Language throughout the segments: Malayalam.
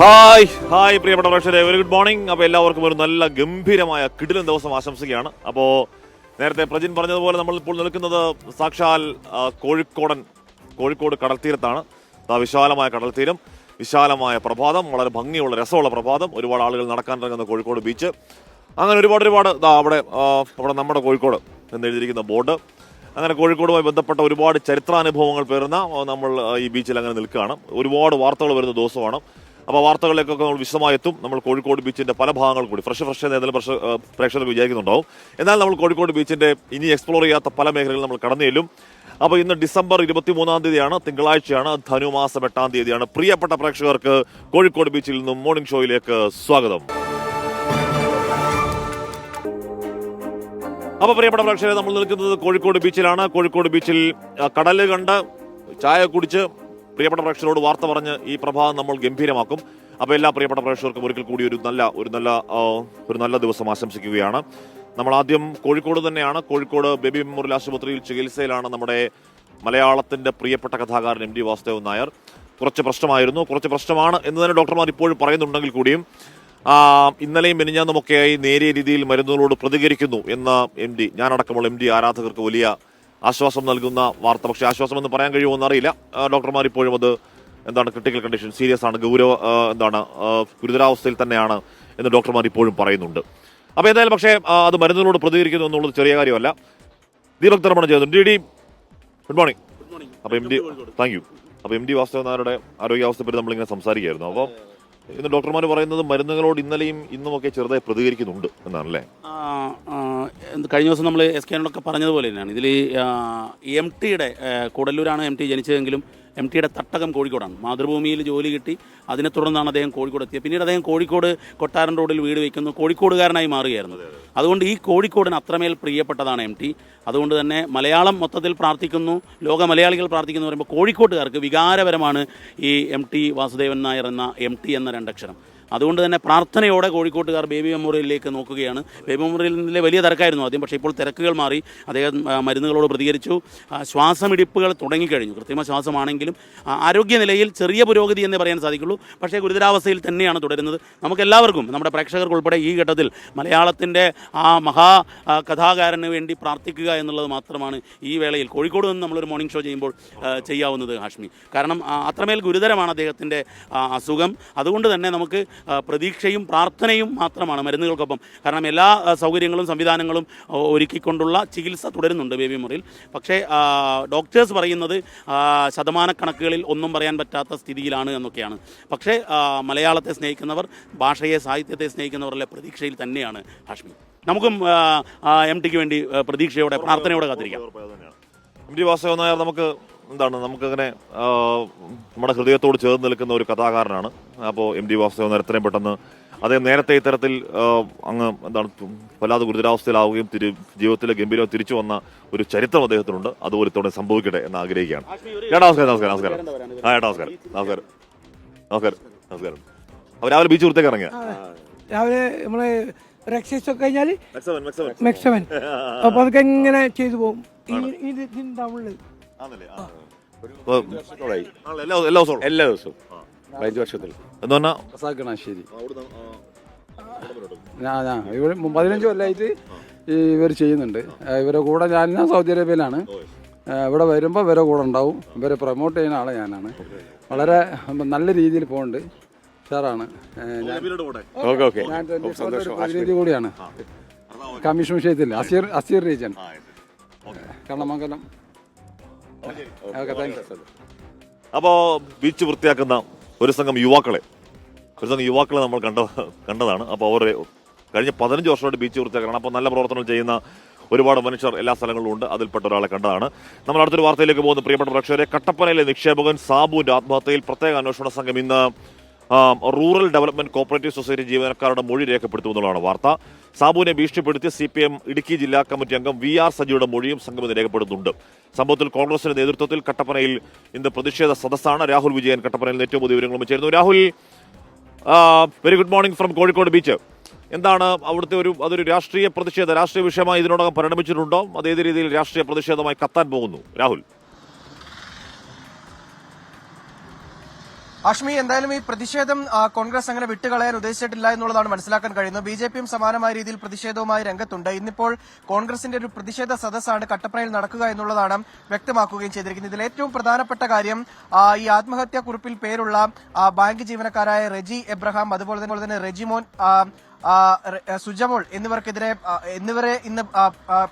ഹായ് പ്രിയപ്പെട്ട പ്രേക്ഷകരെ, വെരി ഗുഡ് മോർണിംഗ്. അപ്പോൾ എല്ലാവർക്കും ഒരു നല്ല ഗംഭീരമായ കിടിലൻ ദിവസം ആശംസിക്കുകയാണ്. അപ്പോൾ നേരത്തെ പ്രജിൻ പറഞ്ഞതുപോലെ നമ്മൾ ഇപ്പോൾ നിൽക്കുന്നത് സാക്ഷാൽ കോഴിക്കോട് കടൽത്തീരത്താണ്. വിശാലമായ കടൽത്തീരം, വിശാലമായ പ്രഭാതം, വളരെ ഭംഗിയുള്ള രസമുള്ള പ്രഭാതം, ഒരുപാട് ആളുകൾ നടക്കാൻ ഇറങ്ങുന്ന കോഴിക്കോട് ബീച്ച്, അങ്ങനെ ഒരുപാട് അവിടെ നമ്മുടെ കോഴിക്കോട് എന്നെഴുതിയിരിക്കുന്ന ബോർഡ്, അങ്ങനെ കോഴിക്കോടുമായി ബന്ധപ്പെട്ട ഒരുപാട് ചരിത്രാനുഭവങ്ങൾ പേരുന്ന നമ്മൾ ഈ ബീച്ചിൽ അങ്ങനെ നിൽക്കുകയാണ്. ഒരുപാട് വാർത്തകൾ വരുന്ന ദിവസമാണ്. അപ്പോൾ വാർത്തകളിലേക്കൊക്കെ നമ്മൾ വിശദമായി എത്തും. നമ്മൾ കോഴിക്കോട് ബീച്ചിൻ്റെ പല ഭാഗങ്ങൾ കൂടി ഫ്രഷ് ഏതെങ്കിലും പ്രേക്ഷകർക്ക് വിചാരിക്കുന്നുണ്ടാവും. എന്നാൽ നമ്മൾ കോഴിക്കോട് ബീച്ചിൻ്റെ ഇനി എക്സ്പ്ലോർ ചെയ്യാത്ത പല മേഖലകളും നമ്മൾ കടന്നു ചെല്ലും. അപ്പോൾ ഇന്ന് ഡിസംബർ 23-ാം തീയതിയാണ്, തിങ്കളാഴ്ചയാണ്, ധനുമാസം 8-ാം തീയതിയാണ്. പ്രിയപ്പെട്ട പ്രേക്ഷകർക്ക് കോഴിക്കോട് ബീച്ചിൽ നിന്നും മോർണിംഗ് ഷോയിലേക്ക് സ്വാഗതം. അപ്പോൾ പ്രിയപ്പെട്ട പ്രേക്ഷകരെ, നമ്മൾ നിൽക്കുന്നത് കോഴിക്കോട് ബീച്ചിലാണ്. കോഴിക്കോട് ബീച്ചിൽ കടല് കണ്ട് ചായ കുടിച്ച് പ്രിയപ്പെട്ട പ്രേക്ഷകരോട് വാർത്ത പറഞ്ഞ് ഈ പ്രഭാതം നമ്മൾ ഗംഭീരമാക്കും. അപ്പോൾ എല്ലാ പ്രിയപ്പെട്ട പ്രേക്ഷകർക്കും ഒരിക്കൽ കൂടി ഒരു നല്ല ദിവസം ആശംസിക്കുകയാണ്. നമ്മൾ ആദ്യം കോഴിക്കോട് തന്നെയാണ്. കോഴിക്കോട് ബേബി മെമ്മോറിയൽ ആശുപത്രിയിൽ ചികിത്സയിലാണ് നമ്മുടെ മലയാളത്തിന്റെ പ്രിയപ്പെട്ട കഥാകാരൻ MT വാസുദേവൻ നായർ. കുറച്ച് പ്രശ്നമാണ് എന്ന് തന്നെ ഡോക്ടർമാർ ഇപ്പോഴും പറയുന്നുണ്ടെങ്കിൽ കൂടിയും ഇന്നലെയും മെനിഞ്ഞാന്നുമൊക്കെയായി നേരിയ രീതിയിൽ മരുന്നുകളോട് പ്രതികരിക്കുന്നു എന്ന MD, ഞാനടക്കമുള്ള MD ആരാധകർക്ക് വലിയ ആശ്വാസം നൽകുന്ന വാർത്ത. പക്ഷേ ആശ്വാസം എന്ന് പറയാൻ കഴിയുമോ എന്നറിയില്ല. ഡോക്ടർമാർ ഇപ്പോഴും അത് ക്രിട്ടിക്കൽ കണ്ടീഷൻ, സീരിയസ് ആണ്, ഗുരുതരാവസ്ഥയിൽ തന്നെയാണ് എന്ന് ഡോക്ടർമാർ ഇപ്പോഴും പറയുന്നുണ്ട്. അപ്പോൾ എന്തായാലും പക്ഷേ അത് മരുന്നുകളോട് പ്രതികരിക്കുന്നു എന്നുള്ളത് ചെറിയ കാര്യമല്ല. ദീപക് തർപ്പണം ചെയ്യുന്നുണ്ട്. D good morning. അപ്പോൾ MD താങ്ക് യു. അപ്പോൾ MT വാസുദേവൻ നായരുടെ ആരോഗ്യാവസ്ഥയെപ്പറ്റി നമ്മളിങ്ങനെ സംസാരിക്കുകയായിരുന്നു. അപ്പോൾ ഇന്ന് ഡോക്ടർമാർ പറയുന്നത് മരുന്നുകളോട് ഇന്നലെയും ഇന്നുമൊക്കെ ചെറുതായി പ്രതികരിക്കുന്നുണ്ട് എന്നാണല്ലേ? കഴിഞ്ഞ ദിവസം നമ്മൾ SK പറഞ്ഞതുപോലെ തന്നെയാണ്. ഇതിൽ MTയുടെ കൂടല്ലൂരാണ് MT ജനിച്ചതെങ്കിലും MTയുടെ തട്ടകം കോഴിക്കോടാണ്. മാതൃഭൂമിയിൽ ജോലി കിട്ടി, അതിനെ തുടർന്നാണ് അദ്ദേഹം കോഴിക്കോട് എത്തിയത്. പിന്നീട് അദ്ദേഹം കോഴിക്കോട് കൊട്ടാരൻ റോഡിൽ വീട് വയ്ക്കുന്നു, കോഴിക്കോടുകാരനായി മാറുകയായിരുന്നു. അതുകൊണ്ട് ഈ കോഴിക്കോടിന് അത്രമേൽ പ്രിയപ്പെട്ടതാണ് MT. അതുകൊണ്ട് തന്നെ മലയാളം മൊത്തത്തിൽ പ്രാർത്ഥിക്കുന്നു, ലോക മലയാളികൾ പ്രാർത്ഥിക്കുന്നു പറയുമ്പോൾ കോഴിക്കോട്ടുകാർക്ക് വികാരപരമാണ് ഈ MT വാസുദേവൻ നായർ എന്ന MT എന്ന രണ്ടക്ഷരം. അതുകൊണ്ട് തന്നെ പ്രാർത്ഥനയോടെ കോഴിക്കോട്ടുകാർ ബേബി മെമ്മോറിയലിലേക്ക് നോക്കുകയാണ്. ബേബി മെമ്മോറിയലിലെ വലിയ തിരക്കായിരുന്നു ആദ്യം, പക്ഷേ ഇപ്പോൾ തിരക്കുകൾ മാറി. അദ്ദേഹം മരുന്നുകളോട് പ്രതികരിച്ചു. ശ്വാസമിടിപ്പുകൾ തുടങ്ങിക്കഴിഞ്ഞു. കൃത്രിമ ശ്വാസമാണെങ്കിലും ആരോഗ്യനിലയിൽ ചെറിയ പുരോഗതി എന്നേ പറയാൻ സാധിക്കുള്ളൂ. പക്ഷേ ഗുരുതരാവസ്ഥയിൽ തന്നെയാണ് തുടരുന്നത്. നമുക്കെല്ലാവർക്കും, നമ്മുടെ പ്രേക്ഷകർക്കുൾപ്പെടെ ഈ ഘട്ടത്തിൽ മലയാളത്തിൻ്റെ ആ മഹാ കഥാകാരന് വേണ്ടി പ്രാർത്ഥിക്കുക എന്നുള്ളത് മാത്രമാണ് ഈ വേളയിൽ കോഴിക്കോട് നിന്ന് നമ്മളൊരു മോർണിംഗ് ഷോ ചെയ്യുമ്പോൾ ചെയ്യാവുന്നത് ഹാഷ്മി. കാരണം അത്രമേൽ ഗുരുതരമാണ് അദ്ദേഹത്തിൻ്റെ അസുഖം. അതുകൊണ്ട് തന്നെ നമുക്ക് പ്രതീക്ഷയും പ്രാർത്ഥനയും മാത്രമാണ് മരുന്നുകൾക്കൊപ്പം. കാരണം എല്ലാ സൗകര്യങ്ങളും സംവിധാനങ്ങളും ഒരുക്കിക്കൊണ്ടുള്ള ചികിത്സ തുടരുന്നുണ്ട് ബേബി മെമ്മോറിയൽ. പക്ഷേ ഡോക്ടേഴ്സ് പറയുന്നത് ശതമാനക്കണക്കുകളിൽ ഒന്നും പറയാൻ പറ്റാത്ത സ്ഥിതിയിലാണ് എന്നൊക്കെയാണ്. പക്ഷേ മലയാളത്തെ സ്നേഹിക്കുന്നവർ, ഭാഷയെ, സാഹിത്യത്തെ സ്നേഹിക്കുന്നവരുടെ പ്രതീക്ഷയിൽ തന്നെയാണ് ഹാഷ്മി. നമുക്കും MTക്ക് വേണ്ടി പ്രതീക്ഷയോടെ, പ്രാർത്ഥനയോടെ കാത്തിരിക്കാം. MT വാസുദേവൻ നായർ നമുക്കങ്ങനെ നമ്മുടെ ഹൃദയത്തോട് ചേർന്ന് നിൽക്കുന്ന ഒരു കഥാകാരനാണ്. അപ്പോൾ MT വാസുദേവൻ നായർ എത്രയും പെട്ടെന്ന് അദ്ദേഹം നേരത്തെ ഇത്തരത്തിൽ വല്ലാതെ ഗുരുതരാവസ്ഥയിലാവുകയും ജീവിതത്തിലെ ഗംഭീരം തിരിച്ചു വന്ന ഒരു ചരിത്രം അദ്ദേഹത്തിനുണ്ട്. അതുപോലെ ഇത്തോടെ സംഭവിക്കട്ടെ എന്ന് ആഗ്രഹിക്കുകയാണ്. നമസ്കാരം. അപ്പോൾ രാവിലെ ബീച്ച് വൃത്തിയൊക്കെ ഇറങ്ങിയ രാവിലെ നമ്മള് എക്സസൈസ് ഒക്കെ കഴിഞ്ഞാൽ മെക്സവൻ അപ്പൊ അതൊക്കെ എങ്ങനെ ചെയ്തു പോകും. എല്ലാ ദിവസവും 5 വർഷത്തിൽ ശരി. 15 കൊല്ലമായിട്ട് ഇവർ ചെയ്യുന്നുണ്ട്. ഇവരെ കൂടെ ഞാൻ സൗദി അറേബ്യയിലാണ്. ഇവിടെ വരുമ്പോൾ ഇവരെ കൂടെ ഉണ്ടാവും. ഇവരെ പ്രൊമോട്ട് ചെയ്യുന്ന ആളെ ഞാനാണ്. വളരെ നല്ല രീതിയിൽ പോകുന്നുണ്ട്. സാറാണ് ഞാൻ പ്രതിനിധി കൂടിയാണ് കമ്മീഷൻ വിഷയത്തിൽ അസീർ റീജൻ കണ്ണമംഗലം. അപ്പോൾ ബീച്ച് വൃത്തിയാക്കുന്ന ഒരു സംഘം യുവാക്കളെ നമ്മൾ കണ്ടതാണ്. അപ്പോൾ അവർ കഴിഞ്ഞ 15 വർഷമായിട്ട് ബീച്ച് വൃത്തിയാക്കണം. അപ്പോൾ നല്ല പ്രവർത്തനങ്ങൾ ചെയ്യുന്ന ഒരുപാട് മനുഷ്യർ എല്ലാ സ്ഥലങ്ങളിലും ഉണ്ട്. അതിൽപ്പെട്ട ഒരാളെ കണ്ടതാണ്. നമ്മൾ അടുത്തൊരു വാർത്തയിലേക്ക് പോകുന്ന പ്രിയപ്പെട്ട പ്രേക്ഷകരെ, കട്ടപ്പനയിലെ നിക്ഷേപകൻ സാബുവിന്റെ ആത്മഹത്യയിൽ പ്രത്യേക അന്വേഷണ സംഘം ഇന്ന് റൂറൽ ഡെവലപ്മെന്റ് കോപ്പറേറ്റീവ് സൊസൈറ്റി ജീവനക്കാരുടെ മൊഴി രേഖപ്പെടുത്തുമെന്നുള്ളതാണ് വാർത്ത. സാബുവിനെ ഭീഷണിപ്പെടുത്തിയ CPM ഇടുക്കി ജില്ലാ കമ്മിറ്റി അംഗം VR സജിയുടെ മൊഴിയും സംഘം ഇന്ന് രേഖപ്പെടുത്തുന്നുണ്ട്. സംഭവത്തിൽ കോൺഗ്രസിന്റെ നേതൃത്വത്തിൽ കട്ടപ്പനയിൽ ഇന്ന് പ്രതിഷേധ സദസ്സാണ്. രാഹുൽ വിജയൻ കട്ടപ്പനയിൽ ഏറ്റവും പുതിയ വിവരങ്ങളും ചേരുന്നു. Rahul, very good morning from Kozhikode beach. എന്താണ് അവിടുത്തെ അതൊരു രാഷ്ട്രീയ വിഷയമായി ഇതിനോടകം പരിണമിച്ചിട്ടുണ്ടോ? അതേത് രീതിയിൽ രാഷ്ട്രീയ പ്രതിഷേധമായി കത്താൻ പോകുന്നു രാഹുൽ? അഷ്മി, എന്തായാലും ഈ പ്രതിഷേധം കോൺഗ്രസ് അങ്ങനെ വിട്ടുകളയാൻ ഉദ്ദേശിച്ചിട്ടില്ല എന്നുള്ളതാണ് മനസ്സിലാക്കാൻ കഴിയുന്നത്. ബിജെപിയും സമാനമായ രീതിയിൽ പ്രതിഷേധവുമായി രംഗത്തുണ്ട്. ഇന്നിപ്പോൾ കോൺഗ്രസിന്റെ ഒരു പ്രതിഷേധ സദസ്സാണ് കട്ടപ്പനയിൽ നടക്കുക എന്നുള്ളതാണ് വ്യക്തമാക്കുകയും ചെയ്തിരിക്കുന്നത്. ഇതിൽ ഏറ്റവും പ്രധാനപ്പെട്ട കാര്യം ഈ ആത്മഹത്യാ കുറിപ്പിൽ പേരുള്ള ബാങ്ക് ജീവനക്കാരായ റെജി എബ്രഹാം, അതുപോലെ തന്നെ റെജിമോൻ, സുജമോൾ എന്നിവരെ ഇന്ന്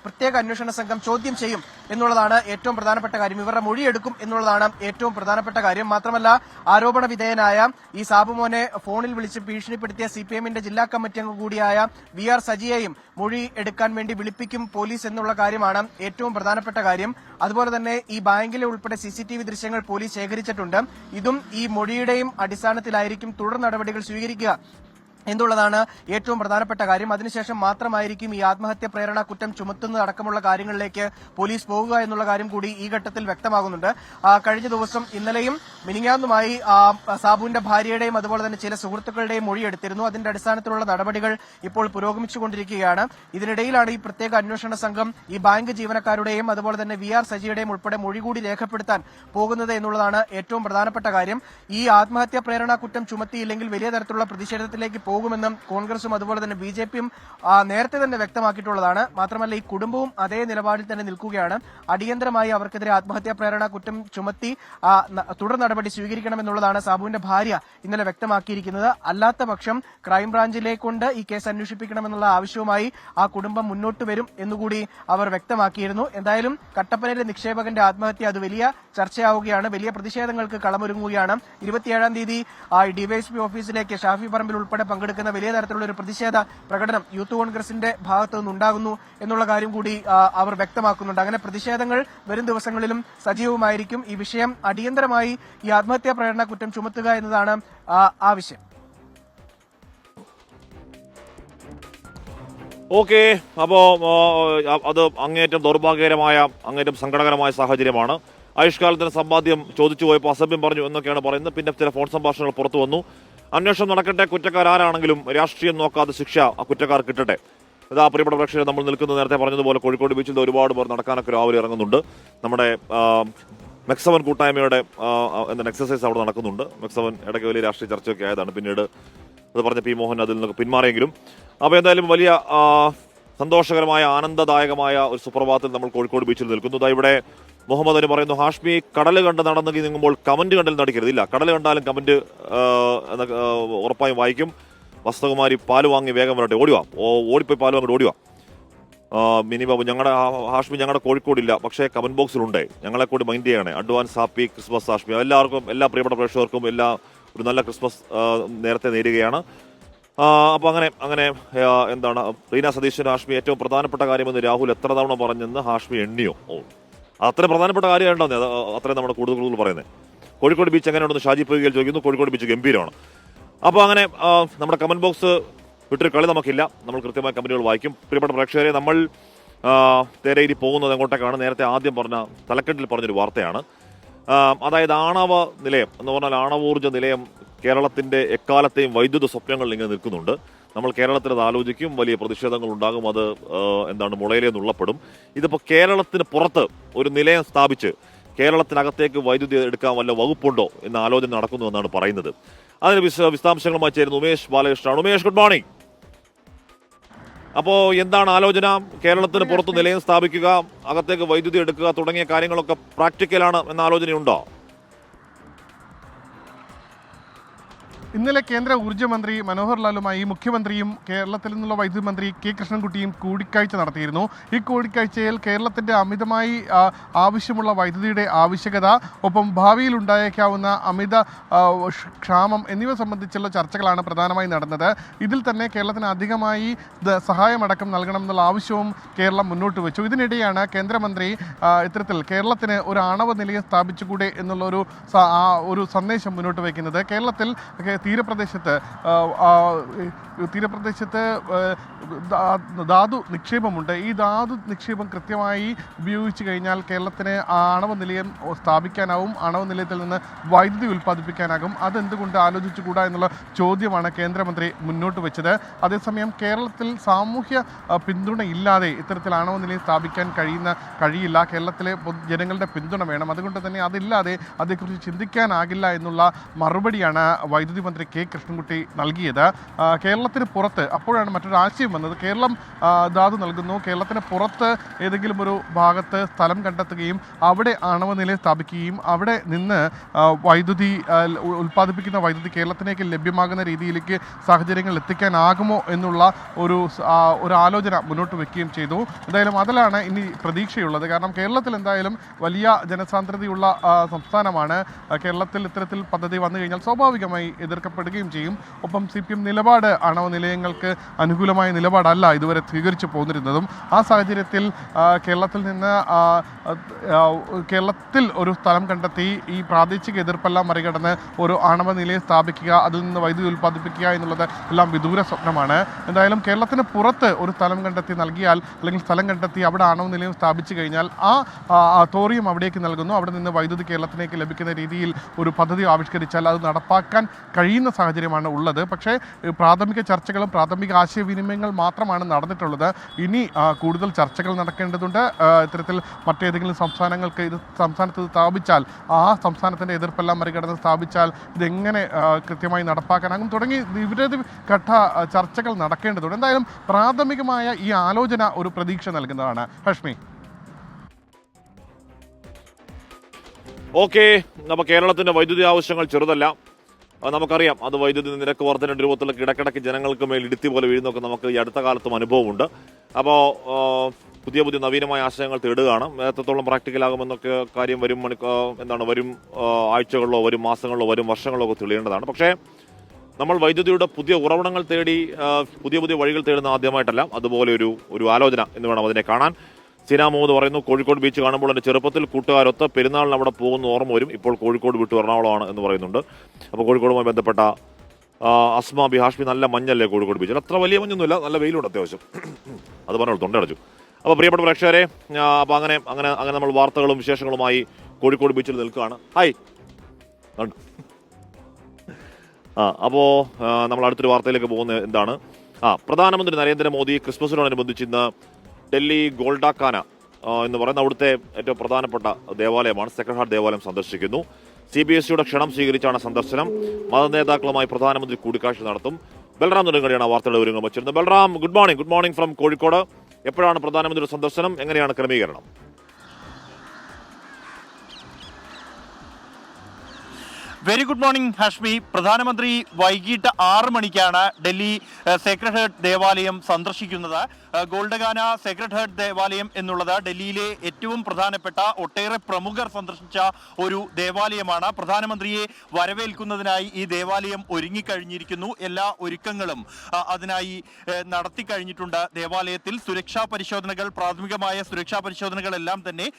പ്രത്യേക അന്വേഷണ സംഘം ചോദ്യം ചെയ്യും എന്നുള്ളതാണ് ഏറ്റവും പ്രധാനപ്പെട്ട കാര്യം. ഇവരുടെ മൊഴിയെടുക്കും എന്നുള്ളതാണ് ഏറ്റവും പ്രധാനപ്പെട്ട കാര്യം. മാത്രമല്ല, ആരോപണ വിധേയനായ ഈ സാബുമോനെ ഫോണിൽ വിളിച്ച് ഭീഷണിപ്പെടുത്തിയ സിപിഎമ്മിന്റെ ജില്ലാ കമ്മിറ്റി അംഗം കൂടിയായ VR സജിയെയും മൊഴി എടുക്കാൻ വേണ്ടി വിളിപ്പിക്കും പോലീസ് എന്നുള്ള കാര്യമാണ് ഏറ്റവും പ്രധാനപ്പെട്ട കാര്യം. അതുപോലെ തന്നെ ഈ ബാങ്കിലെ ഉൾപ്പെടെ CCTV ദൃശ്യങ്ങൾ പോലീസ് ശേഖരിച്ചിട്ടുണ്ട്. ഇതും ഈ മൊഴിയുടെയും അടിസ്ഥാനത്തിലായിരിക്കും തുടർ നടപടികൾ സ്വീകരിക്കുക എന്നുള്ളതാണ് ഏറ്റവും പ്രധാനപ്പെട്ട കാര്യം. അതിനുശേഷം മാത്രമായിരിക്കും ഈ ആത്മഹത്യ പ്രേരണ കുറ്റം ചുമത്തുന്നതടക്കമുള്ള കാര്യങ്ങളിലേക്ക് പോലീസ് പോകുക എന്നുള്ള കാര്യം കൂടി ഈ ഘട്ടത്തിൽ വ്യക്തമാകുന്നുണ്ട്. കഴിഞ്ഞ ദിവസം ഇന്നലെയും മിനിങ്ങാന്നുമായി സാബുവിന്റെ ഭാര്യയുടെയും അതുപോലെ തന്നെ ചില സുഹൃത്തുക്കളുടെയും മൊഴിയെടുത്തിരുന്നു. അതിന്റെ അടിസ്ഥാനത്തിലുള്ള നടപടികൾ ഇപ്പോൾ പുരോഗമിച്ചുകൊണ്ടിരിക്കുകയാണ്. ഇതിനിടയിലാണ് ഈ പ്രത്യേക അന്വേഷണ സംഘം ഈ ബാങ്ക് ജീവനക്കാരുടെയും അതുപോലെ തന്നെ VR സജിയുടെയും ഉൾപ്പെടെ മൊഴി കൂടി രേഖപ്പെടുത്താൻ പോകുന്നത് എന്നുള്ളതാണ് ഏറ്റവും പ്രധാനപ്പെട്ട കാര്യം. ഈ ആത്മഹത്യാ പ്രേരണ കുറ്റം ചുമത്തിയില്ലെങ്കിൽ വലിയ തരത്തിലുള്ള പ്രതിഷേധത്തിലേക്ക് പോകുമെന്നും കോൺഗ്രസും അതുപോലെ തന്നെ ബിജെപിയും നേരത്തെ തന്നെ വ്യക്തമാക്കിയിട്ടുള്ളതാണ്. മാത്രമല്ല, ഈ കുടുംബവും അതേ നിലപാടിൽ തന്നെ നിൽക്കുകയാണ്. അടിയന്തരമായി അവർക്കെതിരെ ആത്മഹത്യാ പ്രേരണ കുറ്റം ചുമത്തി തുടർ നടപടി സ്വീകരിക്കണമെന്നുള്ളതാണ് സാബുവിന്റെ ഭാര്യ ഇന്നലെ വ്യക്തമാക്കിയിരിക്കുന്നത്. അല്ലാത്ത പക്ഷം ക്രൈംബ്രാഞ്ചിലേക്കൊണ്ട് ഈ കേസ് അന്വേഷിപ്പിക്കണമെന്നുള്ള ആവശ്യവുമായി ആ കുടുംബം മുന്നോട്ട് വരും എന്നുകൂടി അവർ വ്യക്തമാക്കിയിരുന്നു. എന്തായാലും കട്ടപ്പനയിലെ നിക്ഷേപകന്റെ ആത്മഹത്യ അത് വലിയ ചർച്ചയാവുകയാണ്. വലിയ പ്രതിഷേധങ്ങൾക്ക് കളമൊരുങ്ങുകയാണ്. 27-ാം തീയതി ഡിവൈഎസ്പി ഓഫീസിലേക്ക് ഷാഫി പറമ്പിൽ ഉൾപ്പെടെ പങ്കെടുക്കുന്ന വലിയ തരത്തിലുള്ള ഒരു പ്രതിഷേധ പ്രകടനം യൂത്ത് കോൺഗ്രസിന്റെ ഭാഗത്തു നിന്നുണ്ടാകുന്നു എന്നുള്ള കാര്യം കൂടി അവർ വ്യക്തമാക്കുന്നുണ്ട്. അങ്ങനെ പ്രതിഷേധങ്ങൾ വരും ദിവസങ്ങളിലും സജീവമായിരിക്കും. ഈ വിഷയം അടിയന്തരമായി ഈ ആത്മഹത്യാ പ്രേരണ കുറ്റം ചുമത്തുക എന്നതാണ് ആവശ്യം. ഓക്കെ, അപ്പോ അത് അങ്ങേറ്റം ദൗർഭാഗ്യകരമായ, അങ്ങേറ്റം സങ്കടകരമായ സാഹചര്യമാണ്. ആയുഷ്കാലത്തിന് സമ്പാദ്യം ചോദിച്ചു പോയപ്പോൾ അസഭ്യം പറഞ്ഞു എന്നൊക്കെയാണ് പറയുന്നത്. പിന്നെ ചില ഫോൺ സംഭാഷണങ്ങൾ പുറത്തു വന്നു. അന്വേഷണം നടക്കട്ടെ, കുറ്റക്കാരാരാണെങ്കിലും രാഷ്ട്രീയം നോക്കാതെ ശിക്ഷ ആ കുറ്റക്കാർ കിട്ടട്ടെ. ഇതാ പ്രിയപ്പെട്ട പ്രേക്ഷകരെ, നമ്മൾ നിൽക്കുന്നത് നേരത്തെ പറഞ്ഞതുപോലെ കോഴിക്കോട് ബീച്ചിൽ ഒരുപാട് പേർ നടക്കാനൊക്കെ രാവിലെ ഇറങ്ങുന്നുണ്ട്. നമ്മുടെ മെക്സവൻ കൂട്ടായ്മയുടെ എക്സസൈസ് അവിടെ നടക്കുന്നുണ്ട്. മെക്സവൻ ഇടയ്ക്ക് വലിയ രാഷ്ട്രീയ ചർച്ചയൊക്കെ ആയതാണ്. പിന്നീട് അത് പറഞ്ഞ പി മോഹൻ അതിൽ നിന്നൊക്കെ പിന്മാറിയെങ്കിലും അപ്പോൾ എന്തായാലും വലിയ സന്തോഷകരമായ ആനന്ദദായകമായ ഒരു സുപ്രഭാതത്തിൽ നമ്മൾ കോഴിക്കോട് ബീച്ചിൽ നിൽക്കുന്നു. ഇവിടെ മുഹമ്മദ് അലി പറയുന്നു, ഹാഷ്മി കടൽ കണ്ട് നടന്നു നീങ്ങുമ്പോൾ കമന്റ് കണ്ടിൽ നടിക്കരുത്. ഇല്ല, കടൽ കണ്ടാലും കമന്റ് ഉറപ്പായും വായിക്കും. വസ്തുകുമാരി പാല് വാങ്ങി വേഗം വരട്ടെ, ഓടിവാ, ഓടിപ്പോയി പാല് വാങ്ങിട്ട് ഓടിവാ. മിനി ബാബു, ഹാഷ്മി ഞങ്ങളുടെ കോഴിക്കോടില്ല, പക്ഷേ കമന്റ് ബോക്സിലുണ്ട്, ഞങ്ങളെ കൂടി മൈൻഡ് ചെയ്യണേ. Advance happy Christmas Hashmi. എല്ലാവർക്കും, എല്ലാ പ്രിയപ്പെട്ട പ്രേക്ഷകർക്കും ഒരു നല്ല ക്രിസ്മസ് നേരത്തെ നേരുകയാണ്. അപ്പോൾ അങ്ങനെ എന്താണ് റീന സതീശൻ, ഹാഷ്മി ഏറ്റവും പ്രധാനപ്പെട്ട കാര്യമെന്ന് രാഹുൽ എത്ര തവണ പറഞ്ഞെന്ന് ഹാഷ്മി എണ്ണിയോ? അത്രയും പ്രധാനപ്പെട്ട കാര്യമുണ്ടോ? അത്രയും നമ്മുടെ കൂടുതൽ പറയുന്നത്. കോഴിക്കോട് ബീച്ച് എങ്ങനെയുണ്ടെന്ന് ഷാജി പൊയ്കയിൽ ചോദിക്കുന്നു. കോഴിക്കോട് ബീച്ച് ഗംഭീരമാണ്. അപ്പോൾ അങ്ങനെ നമ്മുടെ കമന്റ് ബോക്സ് വിട്ടൊരു കളി നമുക്കില്ല. നമ്മൾ കൃത്യമായ കമന്റുകൾ വായിക്കും. പ്രിയപ്പെട്ട പ്രേക്ഷകരെ, നമ്മൾ തേരേരി പോകുന്നത് എങ്ങോട്ടേക്കാണ്? നേരത്തെ ആദ്യം പറഞ്ഞ തലക്കെട്ടിൽ പറഞ്ഞൊരു വാർത്തയാണ്. അതായത് ആണവ നിലയം എന്ന് പറഞ്ഞാൽ ആണവോർജ്ജ നിലയം കേരളത്തിന്റെ എക്കാലത്തെയും വൈദ്യുത സ്വപ്നങ്ങളിൽ ഇങ്ങനെ നിൽക്കുന്നുണ്ട്. നമ്മൾ കേരളത്തിൽ അത് ആലോചിക്കും, വലിയ പ്രതിഷേധങ്ങൾ ഉണ്ടാകും, അത് മുളയിലേ നുള്ളപ്പെടും. ഇതിപ്പോൾ കേരളത്തിന് പുറത്ത് ഒരു നിലയം സ്ഥാപിച്ച് കേരളത്തിനകത്തേക്ക് വൈദ്യുതി എടുക്കാൻ വല്ല വകുപ്പുണ്ടോ എന്ന ആലോചന നടക്കുന്നു എന്നാണ് പറയുന്നത്. അതിന് വിശദാംശങ്ങളുമായി ചേരുന്നു ഉമേഷ് ബാലകൃഷ്ണനാണ്. Umesh, good morning. അപ്പോൾ എന്താണ് ആലോചന? കേരളത്തിന് പുറത്ത് നിലയം സ്ഥാപിക്കുക, അകത്തേക്ക് വൈദ്യുതി എടുക്കുക തുടങ്ങിയ കാര്യങ്ങളൊക്കെ പ്രാക്ടിക്കലാണ് എന്ന ആലോചനയുണ്ടോ? ഇന്നലെ കേന്ദ്ര ഊർജ്ജമന്ത്രി മനോഹർ ലാലുമായി മുഖ്യമന്ത്രിയും കേരളത്തിൽ നിന്നുള്ള വൈദ്യുതി മന്ത്രി കെ കൃഷ്ണൻകുട്ടിയും കൂടിക്കാഴ്ച നടത്തിയിരുന്നു. ഈ കൂടിക്കാഴ്ചയിൽ കേരളത്തിൻ്റെ അമിതമായി ആവശ്യമുള്ള വൈദ്യുതിയുടെ ആവശ്യകത, ഒപ്പം ഭാവിയിൽ ഉണ്ടായേക്കാവുന്ന അമിത ക്ഷാമം എന്നിവ സംബന്ധിച്ചുള്ള ചർച്ചകളാണ് പ്രധാനമായി നടന്നത്. ഇതിൽ തന്നെ കേരളത്തിന് അധികമായി സഹായമടക്കം നൽകണമെന്നുള്ള ആവശ്യവും കേരളം മുന്നോട്ട് വെച്ചു. ഇതിനിടെയാണ് കേന്ദ്രമന്ത്രി ഇത്തരത്തിൽ കേരളത്തിന് ഒരു ആണവ നിലയം സ്ഥാപിച്ചുകൂടെ എന്നുള്ള ഒരു സന്ദേശം മുന്നോട്ട് വയ്ക്കുന്നത്. കേരളത്തിൽ തീരപ്രദേശത്ത് ധാതു നിക്ഷേപമുണ്ട്. ഈ ധാതു നിക്ഷേപം കൃത്യമായി ഉപയോഗിച്ച് കഴിഞ്ഞാൽ കേരളത്തിന് ആണവ നിലയം സ്ഥാപിക്കാനാവും, ആണവ നിലയത്തിൽ നിന്ന് വൈദ്യുതി ഉൽപ്പാദിപ്പിക്കാനാകും. അതെന്തുകൊണ്ട് ആലോചിച്ചുകൂടാ എന്നുള്ള ചോദ്യമാണ് കേന്ദ്രമന്ത്രി മുന്നോട്ട് വെച്ചത്. അതേസമയം കേരളത്തിൽ സാമൂഹ്യ പിന്തുണയില്ലാതെ ഇത്തരത്തിൽ ആണവ നിലയം സ്ഥാപിക്കാൻ കഴിയില്ല. കേരളത്തിലെ ജനങ്ങളുടെ പിന്തുണ വേണം. അതുകൊണ്ട് തന്നെ അതില്ലാതെ അതേക്കുറിച്ച് ചിന്തിക്കാനാകില്ല എന്നുള്ള മറുപടിയാണ് വൈദ്യുതി മന്ത്രി കെ കൃഷ്ണൻകുട്ടി നൽകിയത്. കേരളത്തിന് പുറത്ത് അപ്പോഴാണ് മറ്റൊരു ആശയം വന്നത്. കേരളം ധാതു നൽകുന്നു, കേരളത്തിന് പുറത്ത് ഏതെങ്കിലും ഒരു ഭാഗത്ത് സ്ഥലം കണ്ടെത്തുകയും അവിടെ ആണവ നിലയം സ്ഥാപിക്കുകയും അവിടെ നിന്ന് വൈദ്യുതി ഉൽപ്പാദിപ്പിക്കുന്ന വൈദ്യുതി കേരളത്തിലേക്ക് ലഭ്യമാകുന്ന രീതിയിലേക്ക് സാഹചര്യങ്ങൾ എത്തിക്കാനാകുമോ എന്നുള്ള ഒരു ആലോചന മുന്നോട്ട് വയ്ക്കുകയും ചെയ്തു. എന്തായാലും അതിലാണ് ഇനി പ്രതീക്ഷയുള്ളത്. കാരണം കേരളത്തിൽ എന്തായാലും വലിയ ജനസാന്ദ്രതയുള്ള സംസ്ഥാനമാണ്. കേരളത്തിൽ ഇത്തരത്തിൽ പദ്ധതി വന്നു കഴിഞ്ഞാൽ സ്വാഭാവികമായി എതിർക്കപ്പെടുകയും ചെയ്യും. ഒപ്പം CPM നിലപാട് ആണവ നിലയങ്ങൾക്ക് അനുകൂലമായ നിലപാടല്ല ഇതുവരെ സ്വീകരിച്ചു പോന്നിരുന്നതും. ആ സാഹചര്യത്തിൽ കേരളത്തിൽ ഒരു സ്ഥലം കണ്ടെത്തി ഈ പ്രാദേശിക എതിർപ്പെല്ലാം മറികടന്ന് ഒരു ആണവ നിലയം സ്ഥാപിക്കുക, അതിൽ നിന്ന് വൈദ്യുതി ഉൽപ്പാദിപ്പിക്കുക എന്നുള്ളത് എല്ലാം വിദൂര സ്വപ്നമാണ്. എന്തായാലും കേരളത്തിന് പുറത്ത് ഒരു സ്ഥലം കണ്ടെത്തി നൽകിയാൽ, അല്ലെങ്കിൽ സ്ഥലം കണ്ടെത്തി അവിടെ ആണവ നിലയം സ്ഥാപിച്ചു കഴിഞ്ഞാൽ തോറിയം അവിടേക്ക് നൽകുന്നു, അവിടെ നിന്ന് വൈദ്യുതി കേരളത്തിലേക്ക് ലഭിക്കുന്ന രീതിയിൽ ഒരു പദ്ധതി ആവിഷ്കരിച്ചാൽ അത് നടപ്പാക്കാൻ കഴിയുന്ന സാഹചര്യമാണ് ഉള്ളത്. പക്ഷേ പ്രാഥമിക ചർച്ചകളും പ്രാഥമിക ആശയവിനിമയങ്ങൾ മാത്രമാണ് നടന്നിട്ടുള്ളത്. ഇനി കൂടുതൽ ചർച്ചകൾ നടക്കേണ്ടതുണ്ട്. ഇത്തരത്തിൽ മറ്റേതെങ്കിലും സംസ്ഥാനത്ത് സ്ഥാപിച്ചാൽ ആ സംസ്ഥാനത്തിൻ്റെ എതിർപ്പെല്ലാം മറികടന്ന് സ്ഥാപിച്ചാൽ ഇതെങ്ങനെ കൃത്യമായി നടപ്പാക്കാനാകും തുടങ്ങി വിവിധ ഘട്ട ചർച്ചകൾ നടക്കേണ്ടതുണ്ട്. എന്തായാലും പ്രാഥമികമായ ഈ ആലോചന ഒരു പ്രതീക്ഷ നൽകുന്നതാണ്. ഹഷ്മി. ഓക്കെ, അപ്പോൾ കേരളത്തിൻ്റെ വൈദ്യുതി ആവശ്യങ്ങൾ ചെറുതല്ല. നമുക്കറിയാം, അത് വൈദ്യുതി നിരക്ക് വർധന രൂപത്തിലുള്ള ഇടയ്ക്കിടയ്ക്ക് ജനങ്ങൾക്ക് മേൽ ഇടുത്തി പോലെ വീഴുന്നൊക്കെ നമുക്ക് ഈ അടുത്ത കാലത്തും അനുഭവമുണ്ട്. അപ്പോൾ പുതിയ നവീനമായ ആശയങ്ങൾ തേടുകയാണ്. എത്രത്തോളം പ്രാക്ടിക്കലാകുമെന്നൊക്കെ കാര്യം വരും ആഴ്ചകളിലോ വരും മാസങ്ങളിലോ വരും വർഷങ്ങളിലോ ഒക്കെ തെളിയേണ്ടതാണ്. പക്ഷേ നമ്മൾ വൈദ്യുതിയുടെ പുതിയ ഉറവിടങ്ങൾ തേടി പുതിയ വഴികൾ തേടുന്ന ആദ്യമായിട്ടല്ല. അതുപോലെ ഒരു ആലോചന എന്ന് വേണം അതിനെ കാണാൻ. സീന മുഹമ്മദ് പറയുന്നു, കോഴിക്കോട് ബീച്ച് കാണുമ്പോൾ എൻ്റെ ചെറുപ്പത്തിൽ കൂട്ടുകാരൊത്ത് പെരുന്നാളിന് അവിടെ പോകുന്ന ഓർമ്മ വരും. ഇപ്പോൾ കോഴിക്കോട് വിട്ടു എറണാകുളമാണ് എന്ന് പറയുന്നുണ്ട്. അപ്പോൾ കോഴിക്കോടുമായി ബന്ധപ്പെട്ട അസ്മ ബി ഹാഷ്മി, നല്ല മഞ്ഞല്ലേ കോഴിക്കോട് ബീച്ചിൽ? അത്ര വലിയ മഞ്ഞൊന്നുമില്ല, നല്ല വെയിലുണ്ട് അത്യാവശ്യം. അത് പറഞ്ഞോളൂ, തൊണ്ടടച്ചു. അപ്പോൾ പ്രിയപ്പെട്ട പ്രേക്ഷകരെ, അപ്പോൾ അങ്ങനെ നമ്മൾ വാർത്തകളും വിശേഷങ്ങളുമായി കോഴിക്കോട് ബീച്ചിൽ നിൽക്കുകയാണ്. ഹായ്. അപ്പോൾ നമ്മൾ അടുത്തൊരു വാർത്തയിലേക്ക് പോകുന്നത് എന്താണ്? പ്രധാനമന്ത്രി നരേന്ദ്രമോദി ക്രിസ്മസിനോടനുബന്ധിച്ച് ഇന്ന് ഡൽഹി ഗോൾഡാക്കാന എന്ന് പറയുന്ന അവിടുത്തെ ഏറ്റവും പ്രധാനപ്പെട്ട ദേവാലയമാണ് സെക്രഡ് ഹാർട്ട് ദേവാലയം സന്ദർശിക്കുന്നു. CBSEയുടെ ക്ഷണം സ്വീകരിച്ചാണ് സന്ദർശനം. മതനേതാക്കളുമായി പ്രധാനമന്ത്രി കൂടിക്കാഴ്ച നടത്തും. ബൽറാം നെടുങ്കടിയാണ് വാർത്തയുടെ വിവരങ്ങൾ വച്ചിരുന്നത്. Balram, good morning from Kozhikode. എപ്പോഴാണ് പ്രധാനമന്ത്രിയുടെ സന്ദർശനം? എങ്ങനെയാണ് ക്രമീകരണം? Very good morning Hashmi. പ്രധാനമന്ത്രി വൈകിട്ട് 6 മണിക്കാണ് ഡൽഹി സേക്രഡ് ഹാർട്ട് ദേവാലയം സന്ദർശിക്കുന്നത്. ഗോൾഡഗാന സേക്രഡ് ഹാർട്ട് ദേവാലയം എന്നുള്ളത് ഡൽഹിയിലെ ഏറ്റവും പ്രധാനപ്പെട്ട ഒട്ടേറെ പ്രമുഖർ സന്ദർശിച്ച ഒരു ദേവാലയമാണ്. പ്രധാനമന്ത്രിയെ വരവേൽക്കുന്നതിനായി ഈ ദേവാലയം ഒരുങ്ങിക്കഴിഞ്ഞിരിക്കുന്നു. എല്ലാ ഒരുക്കങ്ങളും അതിനായി നടത്തി കഴിഞ്ഞിട്ടുണ്ട്. ദേവാലയത്തിൽ പ്രാഥമികമായ സുരക്ഷാ പരിശോധനകളെല്ലാം തന്നെ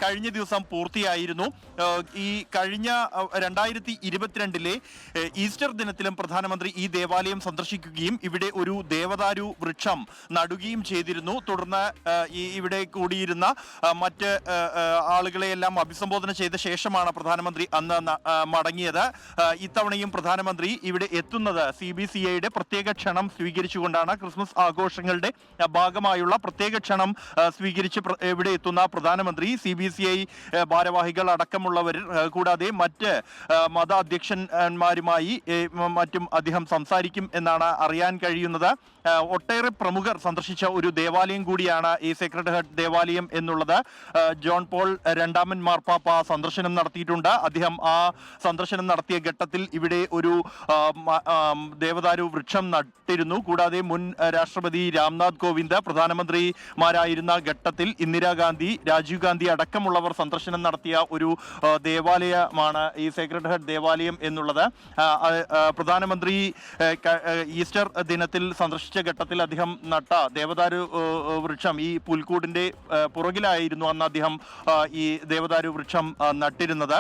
കഴിഞ്ഞ ദിവസം പൂർത്തിയായിരുന്നു. ഈ കഴിഞ്ഞ 2022 ഈസ്റ്റർ ദിനത്തിലും പ്രധാനമന്ത്രി ഈ ദേവാലയം സന്ദർശിക്കുകയും ഇവിടെ ഒരു ദേവദാരു വൃക്ഷം നടുകയും ചെയ്തിരുന്നു. തുടർന്ന് ഇവിടെ കൂടിയിരുന്ന മറ്റ് ആളുകളെയെല്ലാം അഭിസംബോധന ചെയ്ത ശേഷമാണ് പ്രധാനമന്ത്രി അന്ന് മടങ്ങിയത്. ഇത്തവണയും പ്രധാനമന്ത്രി ഇവിടെ എത്തുന്നത് CBCIയുടെ പ്രത്യേക ക്ഷണം സ്വീകരിച്ചുകൊണ്ടാണ്. ക്രിസ്മസ് ആഘോഷങ്ങളുടെ ഭാഗമായുള്ള പ്രത്യേക ക്ഷണം സ്വീകരിച്ച് ഇവിടെ എത്തുന്ന പ്രധാനമന്ത്രി CBCI ഭാരവാഹികൾ അടക്കമുള്ളവർ കൂടാതെ മറ്റ് മത അധ്യക്ഷന്മാരുമായി മറ്റും അദ്ദേഹം സംസാരിക്കും എന്നാണ് അറിയാൻ കഴിയുന്നത്. ഒട്ടേറെ പ്രമുഖർ സന്ദർശിച്ച ഒരു ദേവാലയം കൂടിയാണ് ഈ സേക്രഡ് ഹാർട്ട് ദേവാലയം എന്നുള്ളത്. ജോൺ പോൾ രണ്ടാമൻ മാർപ്പാപ്പ സന്ദർശനം നടത്തിയിട്ടുണ്ട്. അദ്ദേഹം ആ സന്ദർശനം നടത്തിയ ഘട്ടത്തിൽ ഇവിടെ ഒരു ദേവദാരു വൃക്ഷം നട്ടിരുന്നു. കൂടാതെ മുൻ രാഷ്ട്രപതി രാംനാഥ് കോവിന്ദ്, പ്രധാനമന്ത്രിമാരായിരുന്ന ഘട്ടത്തിൽ ഇന്ദിരാഗാന്ധി, രാജീവ് ഗാന്ധി അടക്കമുള്ളവർ സന്ദർശനം നടത്തിയ ഒരു ദേവാലയമാണ് ഈ സേക്രഡ് ഹാർട്ട് ദേവാലയം എന്നുള്ളത്. പ്രധാനമന്ത്രി ഈസ്റ്റർ ദിനത്തിൽ സന്ദർശിച്ച ഘട്ടത്തിൽ അദ്ദേഹം നട്ട ദേവദാരു വൃക്ഷം ഈ പുൽക്കൂടിൻ്റെ പുറകിലായിരുന്നു അന്ന് അദ്ദേഹം ഈ ദേവദാരു വൃക്ഷം നട്ടിരുന്നത്.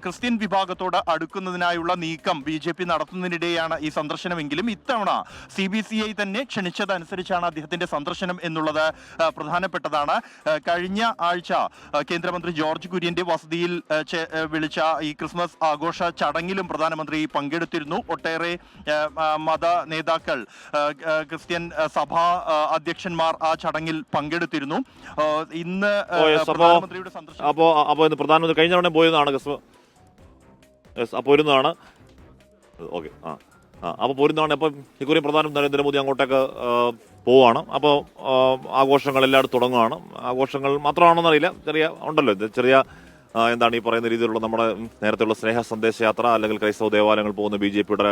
ക്രിസ്ത്യൻ വിഭാഗത്തോട് അടുക്കുന്നതിനായുള്ള നീക്കം BJP നടത്തുന്നതിനിടെയാണ് ഈ സന്ദർശനമെങ്കിലും ഇത്തവണ CBCI തന്നെ ക്ഷണിച്ചതനുസരിച്ചാണ് അദ്ദേഹത്തിന്റെ സന്ദർശനം എന്നുള്ളത് പ്രധാനപ്പെട്ടതാണ്. കഴിഞ്ഞ ആഴ്ച കേന്ദ്രമന്ത്രി ജോർജ് കുര്യന്റെ വസതിയിൽ വിളിച്ച ഈ ക്രിസ്മസ് ആഘോഷ ചടങ്ങിലും പ്രധാനമന്ത്രി പങ്കെടുത്തിരുന്നു. ഒട്ടേറെ മത നേതാക്കൾ, ക്രിസ്ത്യൻ സഭാ അധ്യക്ഷന്മാർ ആ ചടങ്ങിൽ പങ്കെടുത്തിരുന്നു. ഇന്ന് പ്രധാനമന്ത്രിയുടെ സന്ദർശനം അപ്പോൾ പ്രധാനമന്ത്രി കഴിഞ്ഞ തവണ പോയതാണ് അപ്പോൾ പോരുന്നതാണ്. ഓക്കെ, അപ്പോൾ പോരുന്നതാണ്. അപ്പം ഇക്കുറി പ്രധാനമന്ത്രി നരേന്ദ്രമോദി അങ്ങോട്ടേക്ക് പോവുകയാണ്. അപ്പോൾ ആഘോഷങ്ങൾ എല്ലായിടത്തും തുടങ്ങുകയാണ്. ആഘോഷങ്ങൾ മാത്രമാണെന്നറിയില്ല, ഉണ്ടല്ലോ ചെറിയ എന്താണ് ഈ പറയുന്ന രീതിയിലുള്ള നമ്മുടെ നേരത്തെയുള്ള സ്നേഹ സന്ദേശയാത്ര, അല്ലെങ്കിൽ ക്രൈസ്തവ ദേവാലയങ്ങൾ പോകുന്ന BJPയുടെ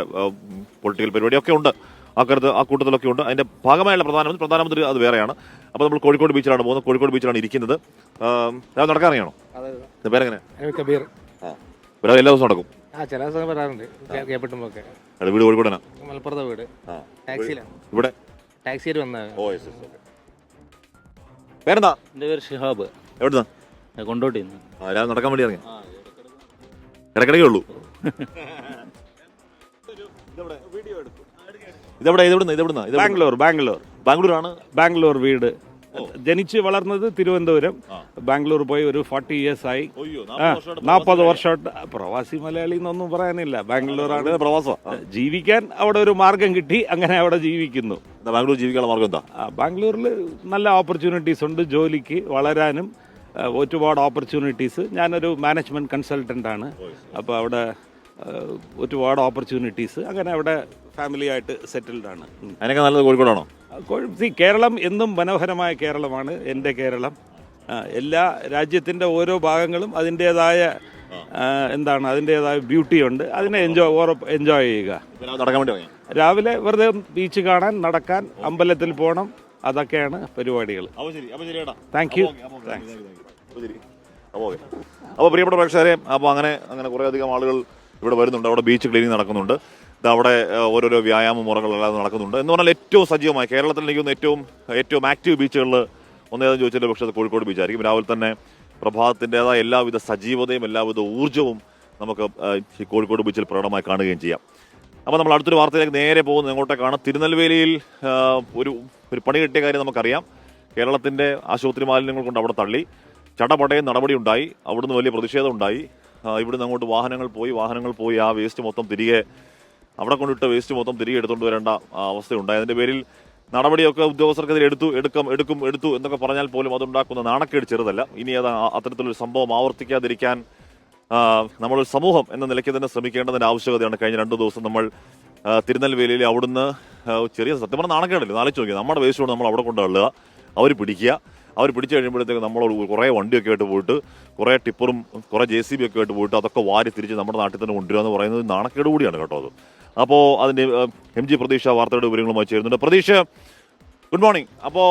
പൊളിറ്റിക്കൽ പരിപാടിയൊക്കെ ഉണ്ട്. ആ കൂട്ടത്തിലൊക്കെ ഉണ്ട്. അതിന്റെ ഭാഗമായുള്ള പ്രധാനമന്ത്രി അത് വേറെയാണ്. അപ്പോൾ നമ്മൾ കോഴിക്കോട് ബീച്ചിലാണ് പോകുന്നത്. കോഴിക്കോട് ബീച്ചിലാണ് ഇരിക്കുന്നത്. നടക്കാറിയാണോ? പേരെങ്ങനെ? കബീർ. എല്ലാ ദിവസവും നടക്കും? ചില ദിവസം വരാറുണ്ട്. വീട് കോഴിക്കോടാണ്? മലപ്പുറത്തെ വീട്. ടാക്സിയിലാണ്. ഇവിടെ ടാക്സിയിൽ വന്നത്. പേരെന്താ? എൻ്റെ പേര് ഷിഹാബ്. എവിടുന്നാ? കൊണ്ടോട്ടി. രാവിലെ നടക്കാൻ വേണ്ടി ഇറങ്ങി? ഇടക്കിടക്കേ ഉള്ളൂ. ബാംഗ്ലൂർ വീട്. ജനിച്ച് വളർന്നത് തിരുവനന്തപുരം. ബാംഗ്ലൂർ പോയി ഒരു 40 years ആയി. 40 വർഷമായിട്ട് പ്രവാസി മലയാളി എന്നൊന്നും പറയാനില്ല. ബാംഗ്ലൂരാണ് പ്രവാസം. ജീവിക്കാൻ അവിടെ ഒരു മാർഗം കിട്ടി, അങ്ങനെ അവിടെ ജീവിക്കുന്നു. ബാംഗ്ലൂർ ജീവിക്കാനുള്ള മാർഗം എന്താ? ബാംഗ്ലൂരിൽ നല്ല ഓപ്പർച്യൂണിറ്റീസ് ഉണ്ട് ജോലിക്ക്, വളരാനും ഒരുപാട് ഓപ്പർച്യൂണിറ്റീസ്. ഞാനൊരു മാനേജ്മെന്റ് കൺസൾട്ടൻ്റ് ആണ്. അപ്പോൾ അവിടെ ഒരുപാട് ഓപ്പർച്യൂണിറ്റീസ്, അങ്ങനെ അവിടെ ഫാമിലി ആയിട്ട് സെറ്റിൽഡ് ആണ്. അതിനൊക്കെ നല്ലത് കോഴിക്കോടാണോ? കേരളം എന്നും മനോഹരമായ കേരളമാണ് എൻ്റെ കേരളം. എല്ലാ രാജ്യത്തിൻ്റെ ഓരോ ഭാഗങ്ങളും അതിൻ്റേതായ അതിൻ്റേതായ ബ്യൂട്ടി ഉണ്ട്. അതിനെ എൻജോയ് ചെയ്യുക. രാവിലെ വെറുതെ ബീച്ച് കാണാൻ, നടക്കാൻ, അമ്പലത്തിൽ പോകണം, അതൊക്കെയാണ് പരിപാടികൾ. Thank you. അപ്പോൾ പ്രിയപ്പെട്ട പ്രേക്ഷകരെ, അപ്പോൾ അങ്ങനെ കുറേയധികം ആളുകൾ ഇവിടെ വരുന്നുണ്ട്. അവിടെ ബീച്ച് ക്ലീനിങ് നടക്കുന്നുണ്ട്. അവിടെ ഓരോരോ വ്യായാമ മുറകളെല്ലാം നടക്കുന്നുണ്ട്. എന്ന് പറഞ്ഞാൽ ഏറ്റവും സജീവമായി കേരളത്തിൽ എനിക്കൊന്ന് ഏറ്റവും ആക്റ്റീവ് ബീച്ചുകളിൽ ഒന്നേതെന്ന് ചോദിച്ചാൽ പക്ഷേ അത് കോഴിക്കോട് ബീച്ചായിരിക്കും. രാവിലെ തന്നെ പ്രഭാതത്തിൻ്റെതായ എല്ലാവിധ സജീവതയും എല്ലാവിധ ഊർജ്ജവും നമുക്ക് ഈ കോഴിക്കോട് ബീച്ചിൽ പ്രകടമായി കാണുകയും ചെയ്യാം. അപ്പോൾ നമ്മൾ അടുത്തൊരു വാർത്തയിലേക്ക് നേരെ പോകുന്നത് എങ്ങോട്ടേക്കാണ്? തിരുനെൽവേലിയിൽ ഒരു പണി കിട്ടിയ കാര്യം നമുക്കറിയാം. കേരളത്തിൻ്റെ ആശുപത്രി മാലിന്യങ്ങൾ കൊണ്ട് അവിടെ തള്ളി ചടപടയും നടപടി ഉണ്ടായി. അവിടുന്ന് വലിയ പ്രതിഷേധം ഉണ്ടായി. ഇവിടുന്ന് അങ്ങോട്ട് വാഹനങ്ങൾ പോയി ആ വേസ്റ്റ് മൊത്തം തിരികെ, അവിടെ കൊണ്ടിട്ട വേസ്റ്റ് മൊത്തം തിരികെ എടുത്തുകൊണ്ട് വരേണ്ട അവസ്ഥയുണ്ടായി. അതിൻ്റെ പേരിൽ നടപടിയൊക്കെ ഉദ്യോഗസ്ഥർക്കെതിരെ എടുത്തു എന്നൊക്കെ പറഞ്ഞാൽ പോലും അതുണ്ടാക്കുന്ന നാണക്കേട് ചെറുതല്ല. ഇനി അത് അത്തരത്തിലൊരു സംഭവം ആവർത്തിക്കാതിരിക്കാൻ നമ്മളൊരു സമൂഹം എന്ന നിലയ്ക്ക് തന്നെ ശ്രമിക്കേണ്ടതിൻ്റെ ആവശ്യകതയാണ്. കഴിഞ്ഞ 2 ദിവസം നമ്മൾ തിരുനെൽവേലിയിൽ അവിടുന്ന് ചെറിയ സത്യം പറഞ്ഞാൽ നാണക്കേടല്ലേ, ആലോചിച്ച് നോക്കി. നമ്മുടെ വേസ്റ്റ് കൊണ്ട് നമ്മൾ അവിടെ കൊണ്ട് തള്ളുക, അവർ പിടിച്ചു കഴിയുമ്പോഴത്തേക്ക് നമ്മൾ കുറേ വണ്ടിയൊക്കെ ആയിട്ട് പോയിട്ട്, കുറേ ടിപ്പറും കുറേ JCB ഒക്കെ ആയിട്ട് പോയിട്ട് അതൊക്കെ വാരി തിരിച്ച് നമ്മുടെ നാട്ടിൽ തന്നെ കൊണ്ടുവരിക എന്ന് പറയുന്നത് നാണക്കേട് കൂടിയാണ് കേട്ടോ അത്. അപ്പോൾ അതിൻ്റെ MG പ്രതീക്ഷ വാർത്തയുടെ വിവരങ്ങളുമായി ചേരുന്നുണ്ട്. പ്രതീക്ഷ, ഗുഡ് മോർണിംഗ്. അപ്പോൾ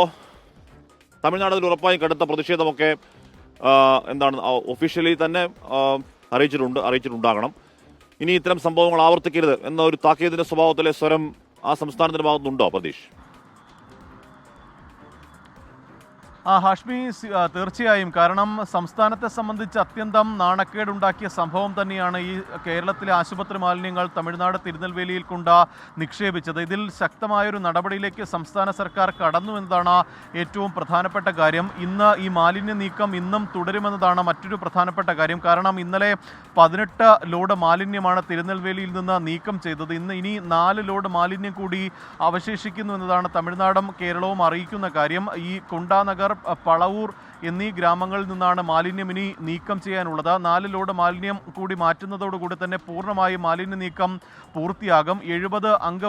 തമിഴ്നാട്ടിൽ ഉറപ്പായും കടുത്ത പ്രതിഷേധമൊക്കെ ഒഫീഷ്യലി തന്നെ അറിയിച്ചിട്ടുണ്ടാകണം. ഇനി ഇത്തരം സംഭവങ്ങൾ ആവർത്തിക്കരുത് എന്ന ഒരു താക്കീതിന്റെ സ്വഭാവത്തിലെ സ്വരം ആ സംസ്ഥാനത്തിന്റെ ഭാഗത്തുനിന്നുണ്ടോ പ്രതീക്ഷ? ഹാഷ്മി, തീർച്ചയായും. കാരണം സംസ്ഥാനത്തെ സംബന്ധിച്ച് അത്യന്തം നാണക്കേടുണ്ടാക്കിയ സംഭവം തന്നെയാണ് ഈ കേരളത്തിലെ ആശുപത്രി മാലിന്യങ്ങൾ തമിഴ്നാട് തിരുനെൽവേലിയിൽ കൊണ്ട് നിക്ഷേപിച്ചത്. ഇതിൽ ശക്തമായൊരു നടപടിയിലേക്ക് സംസ്ഥാന സർക്കാർ കടന്നു എന്നതാണ് ഏറ്റവും പ്രധാനപ്പെട്ട കാര്യം. ഇന്ന് ഈ മാലിന്യ നീക്കം ഇന്നും തുടരുമെന്നതാണ് മറ്റൊരു പ്രധാനപ്പെട്ട കാര്യം. കാരണം ഇന്നലെ 18 ലോഡ് മാലിന്യമാണ് തിരുനെൽവേലിയിൽ നിന്ന് നീക്കം ചെയ്തത്. ഇനി 4 ലോഡ് മാലിന്യം കൂടി അവശേഷിക്കുന്നു എന്നതാണ് തമിഴ്നാടും കേരളവും അറിയിക്കുന്ന കാര്യം. ഈ കുണ്ടാനഗർ, പളവൂർ എന്നീ ഗ്രാമങ്ങളിൽ നിന്നാണ് മാലിന്യം ഇനി നീക്കം ചെയ്യാനുള്ളത്. 4 ലോഡ് മാലിന്യം കൂടി മാറ്റുന്നതോടുകൂടി തന്നെ പൂർണ്ണമായും മാലിന്യ നീക്കം പൂർത്തിയാകും. 70 അംഗ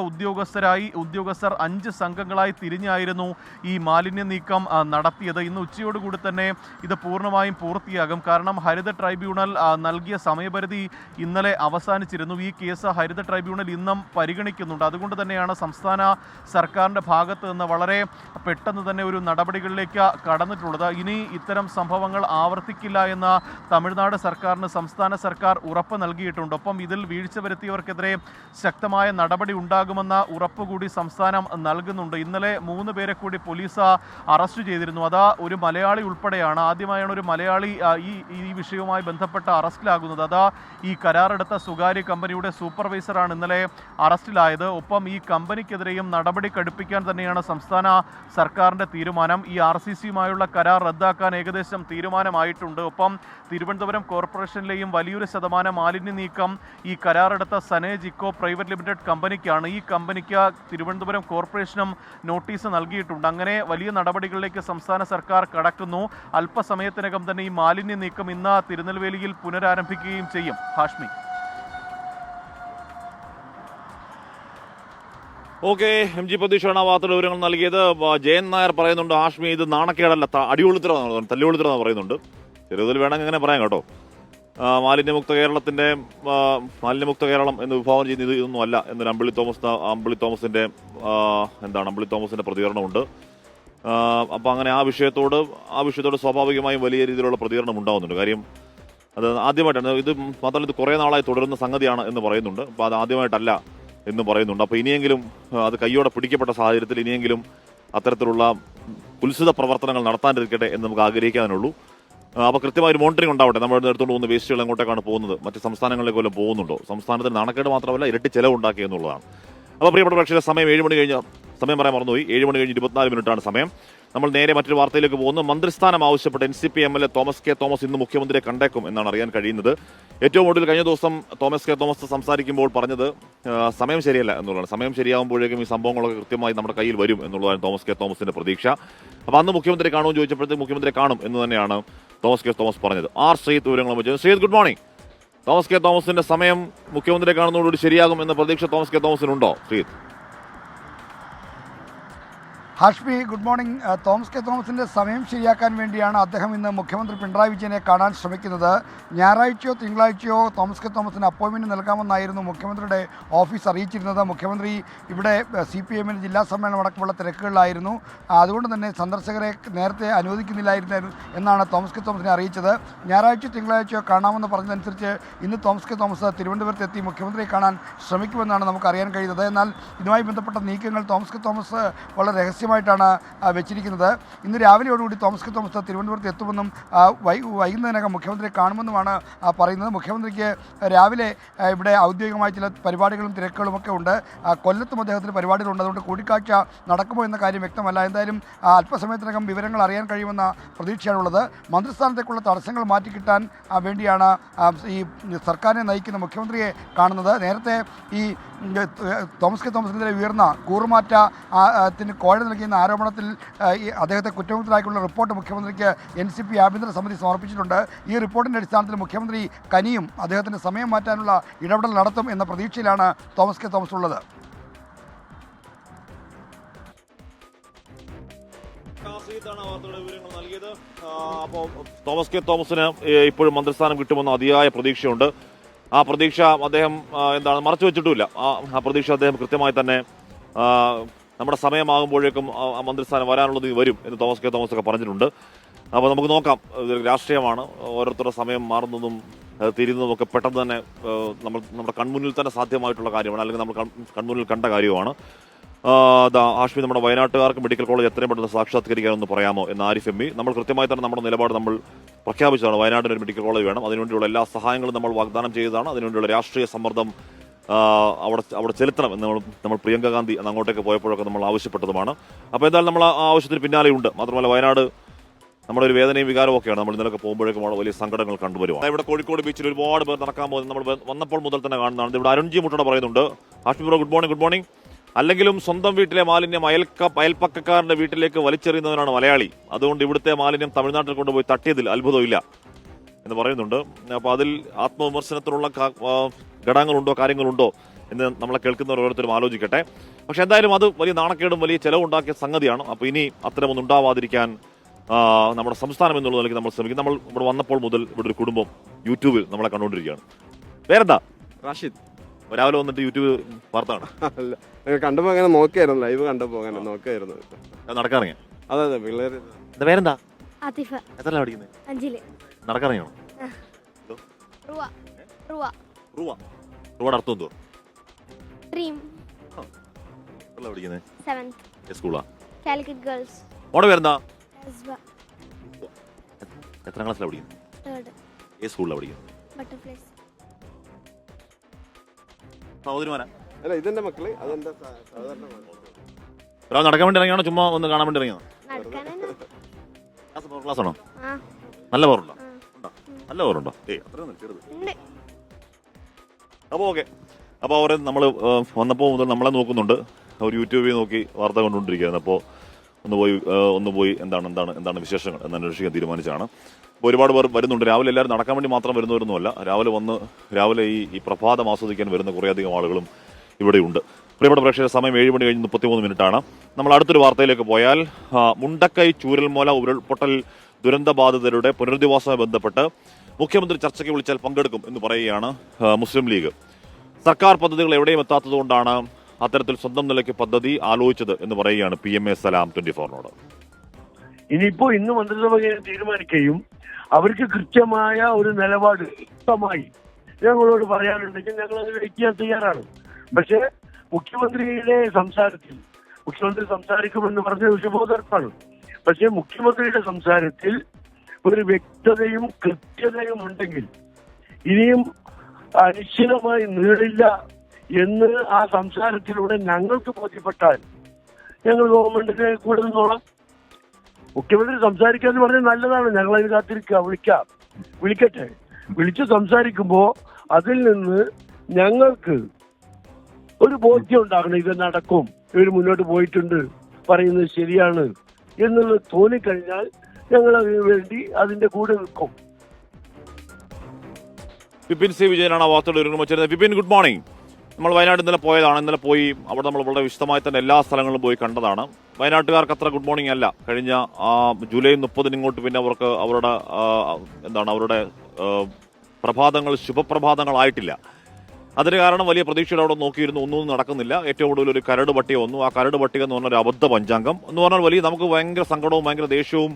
ഉദ്യോഗസ്ഥർ 5 സംഘങ്ങളായി തിരിഞ്ഞായിരുന്നു ഈ മാലിന്യ നീക്കം നടത്തിയത്. ഇന്ന് ഉച്ചയോടുകൂടി തന്നെ ഇത് പൂർണ്ണമായും പൂർത്തിയാകും. കാരണം ഹരിത ട്രൈബ്യൂണൽ നൽകിയ സമയപരിധി ഇന്നലെ അവസാനിച്ചിരുന്നു. ഈ കേസ് ഹരിത ട്രൈബ്യൂണൽ ഇന്നും പരിഗണിക്കുന്നുണ്ട്. അതുകൊണ്ട് തന്നെയാണ് സംസ്ഥാന സർക്കാരിൻ്റെ ഭാഗത്ത് നിന്ന് വളരെ പെട്ടെന്ന് തന്നെ ഒരു നടപടികളിലേക്ക് കടന്നിട്ടുള്ളത്. ഇനി ഇത്തരം സംഭവങ്ങൾ ആവർത്തിക്കില്ല എന്ന് തമിഴ്നാട് സർക്കാരിന് സംസ്ഥാന സർക്കാർ ഉറപ്പ് നൽകിയിട്ടുണ്ട്. ഒപ്പം ഇതിൽ വീഴ്ച വരുത്തിയവർക്കെതിരെ ശക്തമായ നടപടി ഉണ്ടാകുമെന്ന ഉറപ്പ് കൂടി സംസ്ഥാനം നൽകുന്നുണ്ട്. ഇന്നലെ 3 പേരെ കൂടി പോലീസ് അറസ്റ്റ് ചെയ്തിരുന്നു. അതാ ഒരു മലയാളി ഉൾപ്പെടെയാണ്. ആദ്യമായാണ് ഒരു മലയാളി ഈ വിഷയവുമായി ബന്ധപ്പെട്ട് അറസ്റ്റിലാകുന്നത്. അതാ ഈ കരാറെടുത്ത സ്വകാര്യ കമ്പനിയുടെ സൂപ്പർവൈസറാണ് ഇന്നലെ അറസ്റ്റിലായത്. ഒപ്പം ഈ കമ്പനിക്കെതിരെയും നടപടി കടുപ്പിക്കാൻ തന്നെയാണ് സംസ്ഥാന സർക്കാരിൻ്റെ തീരുമാനം. ഈ RCCയുമായുള്ള കരാർ റദ്ദാക്കാൻ ഏകദേശം തീരുമാനമായിട്ടുണ്ട്. ഒപ്പം തിരുവനന്തപുരം കോർപ്പറേഷനിലെയും വലിയൊരു ശതമാനം മാലിന്യ നീക്കം ഈ കരാറെടുത്ത സനേജ് ഇക്കോ പ്രൈവറ്റ് ലിമിറ്റഡ് കമ്പനിക്കാണ്. ഈ കമ്പനിക്ക് തിരുവനന്തപുരം കോർപ്പറേഷനും നോട്ടീസ് നൽകിയിട്ടുണ്ട്. അങ്ങനെ വലിയ നടപടികളിലേക്ക് സംസ്ഥാന സർക്കാർ കടക്കുന്നു. അല്പസമയത്തിനകം തന്നെ ഈ മാലിന്യ നീക്കം ഇന്ന് തിരുനെൽവേലിയിൽ പുനരാരംഭിക്കുകയും ചെയ്യും. ഹാഷ്മി. ഓക്കെ, MG പ്രതീക്ഷയാണ് ആ വാർത്തയുടെ വിവരങ്ങൾ നൽകിയത്. ജയൻ നായർ പറയുന്നുണ്ട് ഹാഷ്മി ഇത് നാണക്കേടല്ല അടിയൊളിത്തരം തല്ലിയൊളിത്തരം പറയുന്നുണ്ട്. ചെറുതിൽ വേണമെങ്കിൽ അങ്ങനെ പറയാം കേട്ടോ. മാലിന്യമുക്ത കേരളം എന്ന് വിഭാവനം ചെയ്യുന്ന ഇതൊന്നും അല്ല എന്നൊരു അമ്പിളി തോമസിന്റെ പ്രതികരണമുണ്ട്. അപ്പോൾ അങ്ങനെ ആ വിഷയത്തോട് സ്വാഭാവികമായും വലിയ രീതിയിലുള്ള പ്രതികരണം ഉണ്ടാകുന്നുണ്ട്. കാര്യം അത് ആദ്യമായിട്ടാണ്. ഇത് മാത്രമല്ല ഇത് കുറേ നാളായി തുടരുന്ന സംഗതിയാണ് എന്ന് പറയുന്നുണ്ട്. അപ്പോൾ അത് ആദ്യമായിട്ടല്ല എന്ന് പറയുന്നുണ്ട്. അപ്പോൾ ഇനിയെങ്കിലും അത് കയ്യോടെ പിടിക്കപ്പെട്ട സാഹചര്യത്തിൽ ഇനിയെങ്കിലും അത്തരത്തിലുള്ള കുൽസിത പ്രവർത്തനങ്ങൾ നടത്താണ്ടിരിക്കട്ടെ എന്ന് നമുക്ക് ആഗ്രഹിക്കാനുള്ളൂ. അപ്പോൾ കൃത്യമായൊരു മോണിറ്ററിംഗ് ഉണ്ടാവട്ടെ. നമ്മൾ എടുത്തുകൊണ്ട് പോകുന്ന വേസ്റ്റുകൾ എങ്ങോട്ടേക്കാണ് പോകുന്നത്, മറ്റ് സംസ്ഥാനങ്ങളിലേക്ക് വല്ലതും പോകുന്നുണ്ടോ, സംസ്ഥാനത്തിന് നാണക്കേട് മാത്രമല്ല ഇരട്ടി ചെലവുണ്ടാക്കി എന്നുള്ളതാണ്. അപ്പോൾ പ്രിയപ്പെട്ട പ്രേക്ഷകരെ, സമയം 7 മണി കഴിഞ്ഞ് സമയം പറയാൻ മറന്നുപോയി. 7 മണി കഴിഞ്ഞ് 24 മിനിറ്റാണ് സമയം. നമ്മൾ നേരെ മറ്റൊരു വാർത്തയിലേക്ക് പോകുന്നു. മന്ത്രിസ്ഥാനം ആവശ്യപ്പെട്ട് NCP MLA Thomas K Thomas ഇന്ന് മുഖ്യമന്ത്രിയെ കണ്ടേക്കും എന്നാണ് അറിയാൻ കഴിയുന്നത്. ഏറ്റവും ഒടുവിൽ കഴിഞ്ഞ ദിവസം തോമസ് കെ തോമസ് സംസാരിക്കുമ്പോൾ പറഞ്ഞത് സമയം ശരിയല്ല എന്നുള്ളതാണ്. സമയം ശരിയാകുമ്പോഴേക്കും ഈ സംഭവങ്ങളൊക്കെ കൃത്യമായി നമ്മുടെ കയ്യിൽ വരും എന്നുള്ളതാണ് തോമസ് കെ തോമസിന്റെ പ്രതീക്ഷ. അപ്പോൾ അന്ന് മുഖ്യമന്ത്രി കാണുമെന്ന് ചോദിച്ചപ്പോഴത്തേക്ക് മുഖ്യമന്ത്രി കാണും എന്ന് തന്നെയാണ് തോമസ് കെ തോമസ് പറഞ്ഞത്. ശ്രീത് വിവരങ്ങളും വെച്ചു. Shreeth, good morning. തോമസ് കെ തോമസിന്റെ സമയം മുഖ്യമന്ത്രിയെ കാണുന്നതോടുകൂടി ശരിയാകും എന്ന പ്രതീക്ഷ തോമസ് കെ തോമസിനുണ്ടോ? ശ്രീത്. Hashmi, good morning. തോമസ് കെ തോമസിൻ്റെ സമയം ശരിയാക്കാൻ വേണ്ടിയാണ് അദ്ദേഹം ഇന്ന് മുഖ്യമന്ത്രി പിണറായി വിജയനെ കാണാൻ ശ്രമിക്കുന്നത്. ഞായറാഴ്ചയോ തിങ്കളാഴ്ചയോ തോമസ് കെ തോമസിന് അപ്പോയിൻമെൻറ്റ് നൽകാമെന്നായിരുന്നു മുഖ്യമന്ത്രിയുടെ ഓഫീസ് അറിയിച്ചിരുന്നത്. മുഖ്യമന്ത്രി ഇവിടെ CPM ജില്ലാ സമ്മേളനം അടക്കമുള്ള തിരക്കുകളിലായിരുന്നു. അതുകൊണ്ട് തന്നെ സന്ദർശകരെ നേരത്തെ അനുവദിക്കുന്നില്ലായിരുന്നു എന്നാണ് തോമസ് കെ തോമസിനെ അറിയിച്ചത്. ഞായറാഴ്ചയോ തിങ്കളാഴ്ചയോ കാണാമെന്ന് പറഞ്ഞതനുസരിച്ച് ഇന്ന് തോമസ് കെ തോമസ് തിരുവനന്തപുരത്ത് എത്തി മുഖ്യമന്ത്രിയെ കാണാൻ ശ്രമിക്കുമെന്നാണ് നമുക്ക് അറിയാൻ കഴിയുന്നത്. എന്നാൽ ഇതുമായി ബന്ധപ്പെട്ട നീക്കങ്ങൾ തോമസ് കെ തോമസ് വളരെ രഹസ്യമായിട്ടാണ് വെച്ചിരിക്കുന്നത്. ഇന്ന് രാവിലെയോടുകൂടി തോമസ് കെ തോമസ് തിരുവനന്തപുരത്ത് എത്തുമെന്നും വൈകുന്നതിനകം മുഖ്യമന്ത്രിയെ കാണുമെന്നുമാണ് പറയുന്നത്. മുഖ്യമന്ത്രിക്ക് രാവിലെ ഇവിടെ ഔദ്യോഗികമായ ചില പരിപാടികളും തിരക്കുകളുമൊക്കെ ഉണ്ട്. കൊല്ലത്തും അദ്ദേഹത്തിന് പരിപാടികളുണ്ട്. അതുകൊണ്ട് കൂടിക്കാഴ്ച നടക്കുമോ എന്ന കാര്യം വ്യക്തമല്ല. എന്തായാലും അല്പസമയത്തിനകം വിവരങ്ങൾ അറിയാൻ കഴിയുമെന്ന പ്രതീക്ഷയാണുള്ളത്. മന്ത്രിസ്ഥാനത്തേക്കുള്ള തടസ്സങ്ങൾ മാറ്റിക്കിട്ടാൻ വേണ്ടിയാണ് ഈ സർക്കാരിനെ നയിക്കുന്ന മുഖ്യമന്ത്രിയെ കാണുന്നത്. നേരത്തെ ഈ തോമസ് കെ തോമസിനെതിരെ ഉയർന്ന കൂറുമാറ്റത്തിന് കോഴ നൽകിയെന്ന ആരോപണത്തിൽ ഈ അദ്ദേഹത്തെ കുറ്റമുക്തരാക്കിയുള്ള റിപ്പോർട്ട് മുഖ്യമന്ത്രിക്ക് NCP ആഭ്യന്തര സമിതി സമർപ്പിച്ചിട്ടുണ്ട്. ഈ റിപ്പോർട്ടിൻ്റെ അടിസ്ഥാനത്തിൽ മുഖ്യമന്ത്രി കനിയും അദ്ദേഹത്തിൻ്റെ സമയം മാറ്റാനുള്ള ഇടപെടൽ നടത്തും എന്ന പ്രതീക്ഷയിലാണ് തോമസ് കെ തോമസ് ഉള്ളത്. അപ്പോൾ തോമസ് കെ തോമസിന് ഇപ്പോഴും മന്ത്രിസ്ഥാനം കിട്ടുമെന്ന് അതിയായ പ്രതീക്ഷയുണ്ട്. ആ പ്രതീക്ഷ അദ്ദേഹം മറച്ചു വെച്ചിട്ടുമില്ല. ആ പ്രതീക്ഷ അദ്ദേഹം കൃത്യമായി തന്നെ നമ്മുടെ സമയമാകുമ്പോഴേക്കും മന്ത്രിസ്ഥാനം വരാനുള്ളത് വരും എന്ന് തോമസ് കെ തോമസ് ഒക്കെ പറഞ്ഞിട്ടുണ്ട്. അപ്പോൾ നമുക്ക് നോക്കാം. രാഷ്ട്രീയമാണ്, ഓരോരുത്തരുടെ സമയം മാറുന്നതും തിരിയുന്നതും ഒക്കെ പെട്ടെന്ന് തന്നെ നമ്മുടെ കൺമുന്നിൽ തന്നെ സാധ്യമായിട്ടുള്ള കാര്യമാണ്, അല്ലെങ്കിൽ നമ്മൾ കൺമുന്നിൽ കണ്ട കാര്യമാണ്. ഹാഷ്മി, നമ്മുടെ വയനാട്ടുകാർക്ക് മെഡിക്കൽ കോളേജ് എത്രയും പെട്ടെന്ന് സാക്ഷാത്കരിക്കാമെന്ന് പറയാമോ എന്ന് ആരിഫ് MB. നമ്മൾ കൃത്യമായി തന്നെ നമ്മുടെ നിലപാട് നമ്മൾ പ്രഖ്യാപിച്ചതാണ്. വയനാട്ടിൽ ഒരു മെഡിക്കൽ കോളേജ് വേണം. അതിനുവേണ്ടിയുള്ള എല്ലാ സഹായങ്ങളും നമ്മൾ വാഗ്ദാനം ചെയ്തതാണ്. അതിനുവേണ്ടിയുള്ള രാഷ്ട്രീയ സമ്മർദ്ദം അവിടെ ചെലുത്തണം എന്ന് നമ്മൾ പ്രിയങ്ക ഗാന്ധി അങ്ങോട്ടേക്ക് പോയപ്പോഴൊക്കെ നമ്മൾ ആവശ്യപ്പെട്ടതുമാണ്. അപ്പോൾ എന്തായാലും നമ്മൾ ആ ആവശ്യത്തിന് പിന്നാലെയുണ്ട്. മാത്രമല്ല വയനാട് നമ്മുടെ ഒരു വേദനയും വികാരവും ഒക്കെയാണ്. നമ്മൾ ഇന്നലെ പോകുമ്പോഴേക്കും വലിയ സങ്കടങ്ങൾ കണ്ടുവരുവാണ്. ഇവിടെ കോഴിക്കോട് ബീച്ചിൽ ഒരുപാട് പേർ നടക്കാൻ പോകുന്നത് നമ്മൾ വന്നപ്പോൾ മുതൽ തന്നെ കാണുന്നതാണ്. ഇവിടെ അരുൺജി മുട്ടണ പറയുന്നുണ്ട്. Hashmi bro, good morning. Good morning. അല്ലെങ്കിലും സ്വന്തം വീട്ടിലെ മാലിന്യം അയൽപ്പക്കക്കാരന്റെ വീട്ടിലേക്ക് വലിച്ചെറിയുന്നവനാണ് മലയാളി. അതുകൊണ്ട് ഇവിടുത്തെ മാലിന്യം തമിഴ്നാട്ടിൽ കൊണ്ടുപോയി തട്ടിയതിൽ അത്ഭുതമില്ല എന്ന് പറയുന്നുണ്ട്. അപ്പോൾ അതിൽ ആത്മവിമർശനത്തിനുള്ള ഘടകങ്ങളുണ്ടോ കാര്യങ്ങളുണ്ടോ എന്ന് നമ്മളെ കേൾക്കുന്നവർ ഓരോരുത്തരും ആലോചിക്കട്ടെ. പക്ഷെ എന്തായാലും അത് വലിയ നാണക്കേടും വലിയ ചെലവുണ്ടാക്കിയ സംഗതിയാണ്. അപ്പോൾ ഇനി അത്തരമൊന്നും ഉണ്ടാവാതിരിക്കാൻ നമ്മുടെ സംസ്ഥാനം എന്നുള്ള നിലയ്ക്ക് നമ്മൾ ശ്രമിക്കും. നമ്മൾ ഇവിടെ വന്നപ്പോൾ മുതൽ ഇവിടെ ഒരു കുടുംബം യൂട്യൂബിൽ നമ്മളെ കണ്ടുകൊണ്ടിരിക്കുകയാണ്. പേരെന്താ? റാഷിദ്. രാവിലെ വന്നിട്ട് യൂട്യൂബ് വാർത്താണ് കണ്ടപ്പോ അങ്ങനെ നോക്കിയായിരുന്നു, ലൈവ് കണ്ടപ്പോ അങ്ങനെ നോക്കിയായിരുന്നു. നടക്കാറിങ്ങ. അതെ പിള്ളേര്. പേരെന്താ? ആതിഫ എത്രയാണ് പഠിക്കുന്നത്? 5ല്. നടക്കാറിയാണോ? റുവ റുവ റൂവയുടെ അർത്ഥം എന്തോ? ഡ്രീം. എത്രയാണ് പഠിക്കുന്നത്? 7th. ഏത് സ്കൂളാ? കാലിക്കറ്റ് ഗേൾസ്. മോടെ പേരെന്താ? അസ്വ. എത്രാം ക്ലാസ്സിലാണ് പഠിക്കുന്നത്? 3rd. ഏത് സ്കൂളിലാണ് പഠിക്കുന്നത്? ബട്ടർഫ്ലൈസ്. സഹോദരിമാരാ? അല്ല ഇതെന്റെ മക്കള്, അതെന്റെ സാധാരണ ഒരാൾ നടക്കാൻ വേണ്ടി ഇറങ്ങിയാണോ ചുമ്മാ ഒന്ന് കാണാൻ വേണ്ടി ഇറങ്ങിയാണോ? നടക്കാനാണ്. ക്ലാസ് ആണോ? ആ. നല്ല പവറുണ്ടോ? നല്ല പവറുണ്ടോ? അത്രയൊന്നും ചെറുത്. ഉണ്ട്. അപ്പോൾ ഓക്കെ. അപ്പോൾ അവർ നമ്മൾ വന്നപ്പോൾ മുതൽ നമ്മളെ നോക്കുന്നുണ്ട്. അവർ യൂട്യൂബിൽ നോക്കി വാർത്ത കണ്ടുകൊണ്ടിരിക്കുകയായിരുന്നു. അപ്പോൾ ഒന്ന് പോയി എന്താണ് വിശേഷങ്ങൾ എന്ന് അന്വേഷിക്കാൻ തീരുമാനിച്ചാണ്. അപ്പോൾ ഒരുപാട് പേർ വരുന്നുണ്ട്. രാവിലെ എല്ലാവരും നടക്കാൻ വേണ്ടി മാത്രം വരുന്നവരൊന്നുമല്ല. രാവിലെ ഈ പ്രഭാതം ആസ്വദിക്കാൻ വരുന്ന കുറേയധികം ആളുകളും ഇവിടെയുണ്ട്. പ്രിയപ്പെട്ട പ്രേക്ഷകർ, സമയം 7 മണി കഴിഞ്ഞ് 33 മിനിറ്റാണ്. നമ്മൾ അടുത്തൊരു വാർത്തയിലേക്ക് പോയാൽ, മുണ്ടക്കൈ ചൂരൽമല ഉരുൾപൊട്ടൽ ദുരന്തബാധിതരുടെ പുനരധിവാസവുമായി ബന്ധപ്പെട്ട് മുഖ്യമന്ത്രി ചർച്ചയ്ക്ക് വിളിച്ചാൽ പങ്കെടുക്കും എന്ന് പറയുകയാണ് മുസ്ലിം ലീഗ്. സർക്കാർ പദ്ധതികൾ എവിടെയും എത്താത്തതുകൊണ്ടാണ് അത്തരത്തിൽ സ്വന്തം നിലയ്ക്ക് പദ്ധതി ആലോചിച്ചത് എന്ന് പറയുകയാണ് PMA സലാം 24-നോട്. ഇനിയിപ്പോ ഇന്ന് മന്ത്രിസഭ തീരുമാനിക്കുകയും അവർക്ക് കൃത്യമായ ഒരു നിലപാട് വ്യക്തമായി ഞങ്ങളോട് പറയാനുണ്ടെങ്കിൽ ഞങ്ങൾ അത് വയ്ക്കാൻ തയ്യാറാണ്. പക്ഷെ മുഖ്യമന്ത്രിയുടെ സംസാരത്തിൽ, മുഖ്യമന്ത്രി സംസാരിക്കുമെന്ന് പറഞ്ഞ വിഷബോധർക്കാണ്. പക്ഷെ മുഖ്യമന്ത്രിയുടെ സംസാരത്തിൽ ഒരു വ്യക്തതയും കൃത്യതയും ഉണ്ടെങ്കിൽ ഇനിയും അനിശ്ചിതമായി നീളില്ല എന്ന് ആ സംസാരത്തിലൂടെ ഞങ്ങൾക്ക് ബോധ്യപ്പെട്ടാൽ ഞങ്ങൾ ഗവൺമെന്റിനെ കൂടെ നിന്നോളാം. മുഖ്യമന്ത്രി സംസാരിക്കാന്ന് പറഞ്ഞാൽ നല്ലതാണ്. ഞങ്ങൾ അതിന് കാത്തിരിക്കുക. വിളിക്കട്ടെ. വിളിച്ച് സംസാരിക്കുമ്പോ അതിൽ നിന്ന് ഞങ്ങൾക്ക് ഒരു ബോധ്യം ഉണ്ടാകണം. ഇത് നടക്കും, ഇവർ മുന്നോട്ട് പോയിട്ടുണ്ട്, പറയുന്നത് ശരിയാണ് എന്നുള്ളത് തോന്നിക്കഴിഞ്ഞാൽ ഞങ്ങൾ അതിനു വേണ്ടി അതിന്റെ കൂടെ നിൽക്കും. വിപിൻ സി വിജയനാണ് ആ വാർത്തയുടെ ഒരുങ്ങുമ്പോൾ ചേരുന്നത്. Vipin, good morning. നമ്മൾ വയനാട് ഇന്നലെ പോയതാണ്. ഇന്നലെ പോയി അവിടെ നമ്മൾ വളരെ വിശദമായി തന്നെ എല്ലാ സ്ഥലങ്ങളും പോയി കണ്ടതാണ്. വയനാട്ടുകാർക്ക് അത്ര ഗുഡ് മോർണിംഗ് അല്ല. കഴിഞ്ഞ ജൂലൈ 30 ഇങ്ങോട്ട് പിന്നെ അവർക്ക് അവരുടെ പ്രഭാതങ്ങൾ ശുഭപ്രഭാതങ്ങളായിട്ടില്ല. അതിന് കാരണം വലിയ പ്രതീക്ഷയുടെ അവിടെ നോക്കിയിരുന്നു, ഒന്നും നടക്കുന്നില്ല. ഏറ്റവും കൂടുതൽ ഒരു കരട് പട്ടിക വന്നു. ആ കരട് പട്ടിക എന്ന് പറഞ്ഞാൽ ഒരു അബദ്ധ പഞ്ചാംഗം എന്ന് പറഞ്ഞാൽ നമുക്ക് ഭയങ്കര സങ്കടവും ഭയങ്കര ദേഷ്യവും